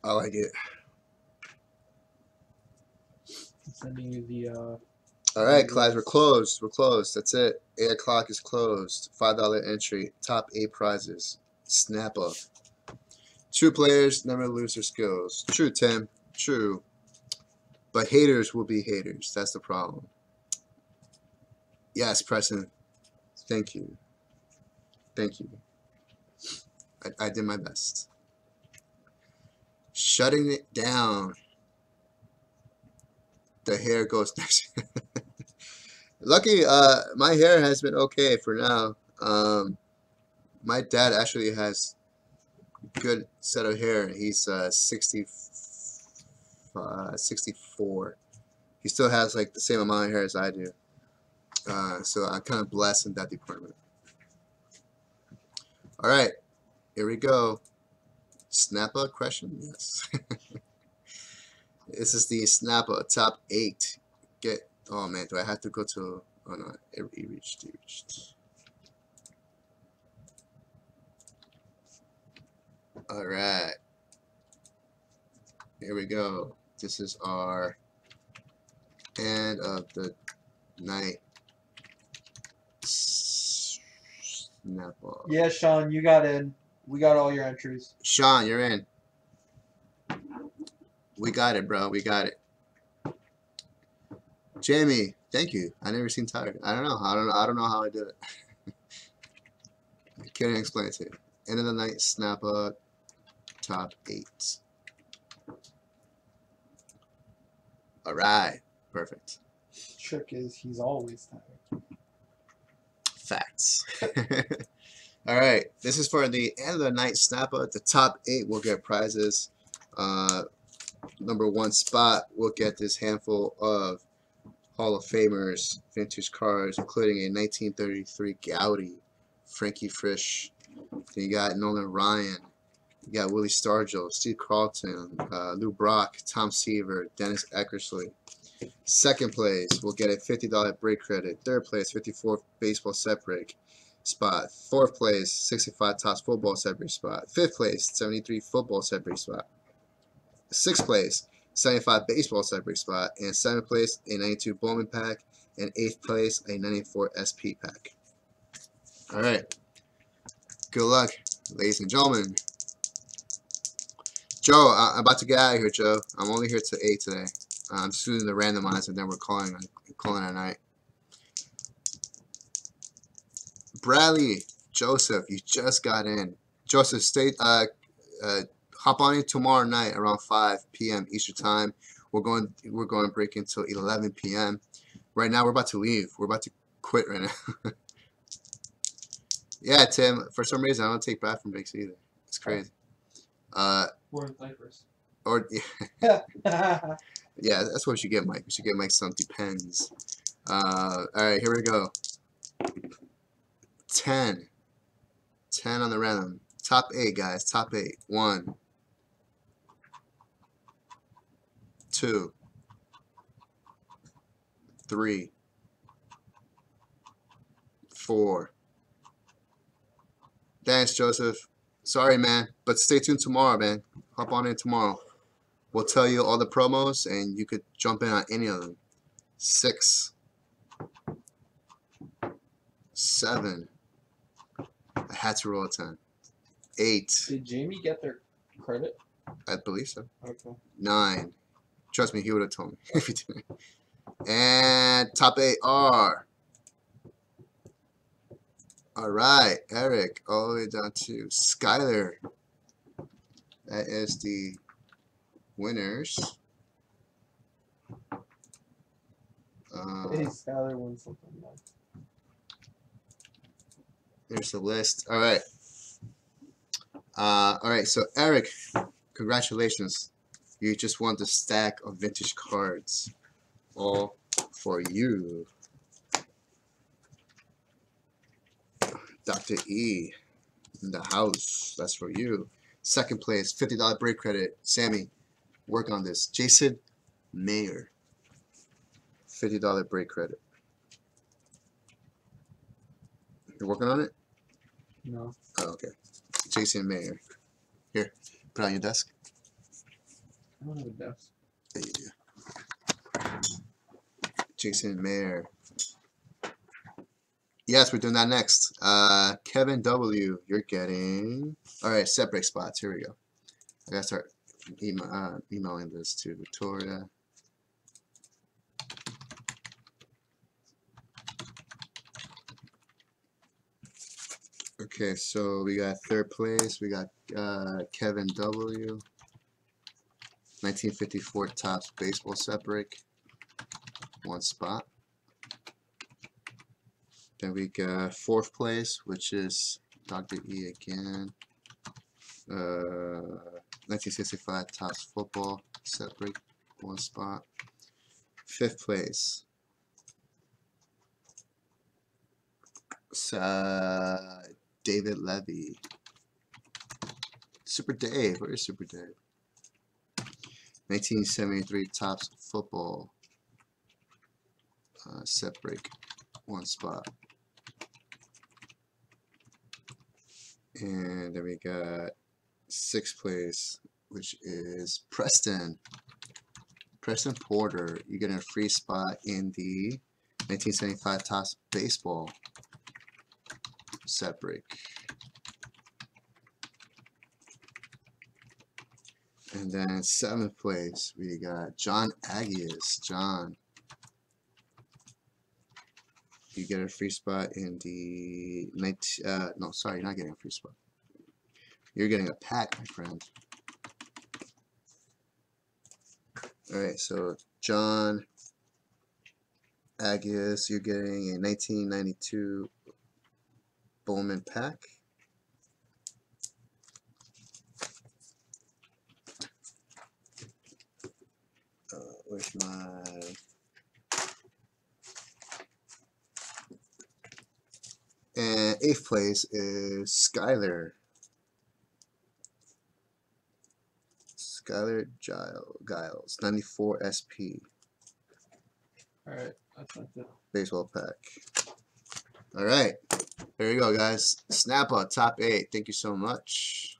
I like it. I'm sending you the all right, Clyde, we're closed. We're closed. That's it. 8 o'clock is closed. $5 entry. Top 8 prizes. Snap up. True players never lose their skills. True, Tim. True. But haters will be haters. That's the problem. Yes, Preston. Thank you. Thank you. I did my best. Shutting it down. The hair goes next. Lucky, my hair has been okay for now. My dad actually has a good set of hair. He's 64. He still has like the same amount of hair as I do. So I'm kind of blessed in that department. All right, here we go. Snappa question? Yes. This is the Snappa top 8. Oh man, do I have to go to? Oh no, it reached. All right, here we go. This is our end of the night Snappa. Yeah, Sean, you got in. We got all your entries. Sean, you're in. We got it, bro. We got it. Jamie, thank you. I never seen tired. I don't know. I don't know how I did it. I can't explain it to you. End of the night Snappa top 8. All right, perfect. Trick is he's always tired. Facts. All right, this is for the end of the night Snappa. The top 8 will get prizes. Number 1 spot will get this handful of Hall of Famers vintage cards, including a 1933 Gowdy, Frankie Frisch. Then you got Nolan Ryan. You got Willie Stargell, Steve Carlton, Lou Brock, Tom Seaver, Dennis Eckersley. Second place will get a $50 break credit. Third place, 54 baseball set break spot. Fourth place, 65 Topps football set break spot. Fifth place, 73 football set break spot. Sixth place, 75 baseball set break spot. And seventh place, a 92 Bowman pack. And eighth place, a 94 SP pack. All right. Good luck, ladies and gentlemen. Joe, I'm about to get out of here, Joe. I'm only here till 8 today. I'm just doing the randomizer, and then we're calling it a night. Bradley, Joseph, you just got in. Joseph, stay. Hop on in tomorrow night around 5 p.m. Eastern time. We're going to break until 11 p.m. Right now, we're about to leave. We're about to quit right now. Yeah, Tim. For some reason, I don't take bathroom breaks either. It's crazy. We're in diapers. Or yeah, that's what you get, Mike. You should get Mike some Depends. All right, here we go. 10 on the random. Top 8, guys. Top 8. 1, 2, 3, 4. Thanks, Joseph. Sorry, man, but stay tuned tomorrow, man. Hop on in tomorrow. We'll tell you all the promos, and you could jump in on any of them. 6, 7. I had to roll a 10. 8. Did Jamie get their credit? I believe so. Okay. 9. Trust me, he would have told me if he didn't. And top 8 are. All right, Eric, all the way down to Skyler. That is the winners. Hey, Skyler won something nice. There's the list. All right. All right, so Eric, congratulations. You just won the stack of vintage cards. All for you. Dr. E in the house. That's for you. Second place, $50 break credit. Sammy, work on this. Jason Mayer. $50 break credit. You're working on it? No. Oh, okay. Jason Mayer. Here, put it on your desk. I don't have a desk. There you go. Jason Mayer. Yes, we're doing that next. Kevin W., you're getting... All right, set break spots. Here we go. I got to start emailing this to Victoria. Okay, so we got third place. We got Kevin W. 1954 Topps baseball set break. 1 spot. Then we got fourth place, which is Dr. E again. 1965 Topps football set break, 1 spot. Fifth place. David Levy. Super Dave. Where is Super Dave? 1973 Topps football set break, 1 spot. And then we got 6th place, which is Preston. Preston Porter. You're getting a free spot in the 1975 Topps baseball set break. And then 7th place, we got John Agius. John, you get a free spot in the no, sorry, you're not getting a free spot. You're getting a pack, my friend. All right, so John Agius, you're getting a 1992 Bowman pack. Where's my... And 8th place is Skyler. Skyler Giles, 94 SP. Alright, that's not good. Baseball pack. Alright, there you go, guys. Snappa, top 8. Thank you so much.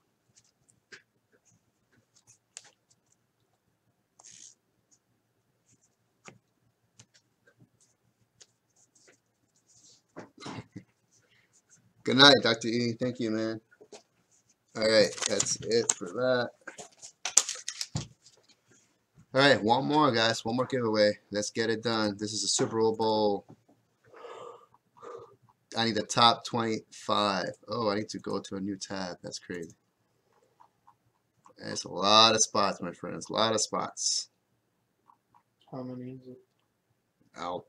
Good night, Dr. E. Thank you, man. All right, that's it for that. All right, one more, guys. One more giveaway. Let's get it done. This is a Super Bowl. I need the top 25. Oh, I need to go to a new tab. That's crazy. That's a lot of spots, my friends. A lot of spots. How many is it? Ow.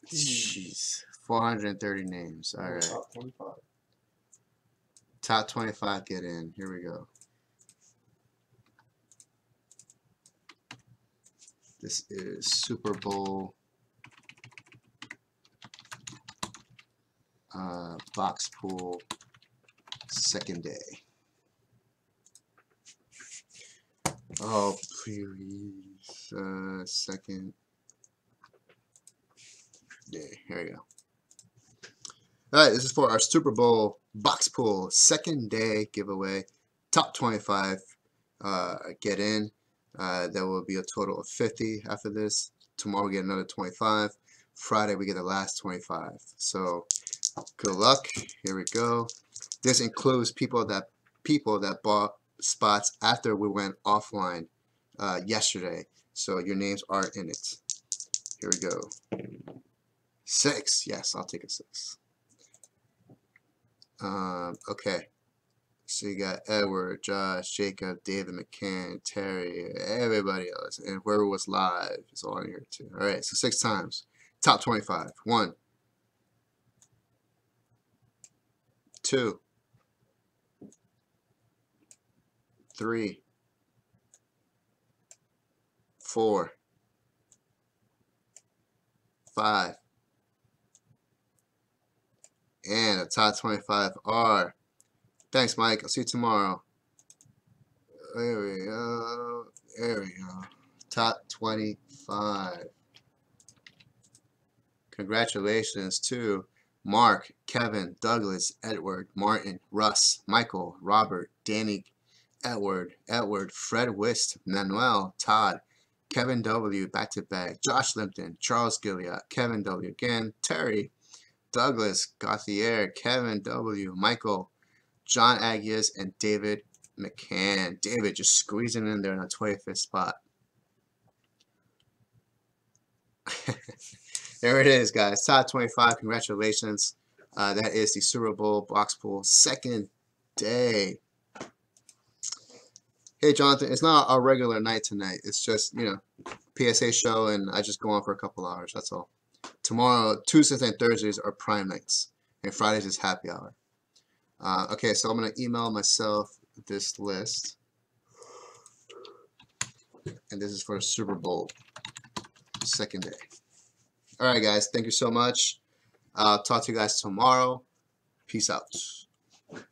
Jeez. 430 names. All right. Top 25. Top 25 get in. Here we go. This is Super Bowl box pool second day. Oh, please. Second day. Here we go. All right, this is for our Super Bowl box pool second day giveaway. Top 25 get in. There will be a total of 50 after this. Tomorrow we get another 25. Friday we get the last 25. So good luck. Here we go. This includes people that bought spots after we went offline yesterday. So your names are in it. Here we go. 6. Yes, I'll take a 6. Okay. So you got Edward, Josh, Jacob, David, McCann, Terry, everybody else, and whoever was live is all in here too. All right, so 6 times. Top 25. 1, 2, 3, 4, 5, and the top 25 are. Thanks, Mike. I'll see you tomorrow. There we go. There we go. Top 25. Congratulations to Mark, Kevin, Douglas, Edward, Martin, Russ, Michael, Robert, Danny, Edward, Fred Wist, Manuel, Todd, Kevin W, back-to-back, Josh Limpton, Charles Gilliard, Kevin W again, Terry, Douglas, Gauthier, Kevin W, Michael, John Agius, and David McCann. David just squeezing in there in the 25th spot. There it is, guys. Top 25. Congratulations. That is the Super Bowl box pool second day. Hey, Jonathan, it's not a regular night tonight. It's just, you know, PSA show, and I just go on for a couple hours. That's all. Tomorrow, Tuesdays and Thursdays are prime nights, and Fridays is happy hour. Okay, so I'm going to email myself this list. And this is for Super Bowl second day. All right, guys. Thank you so much. I'll talk to you guys tomorrow. Peace out.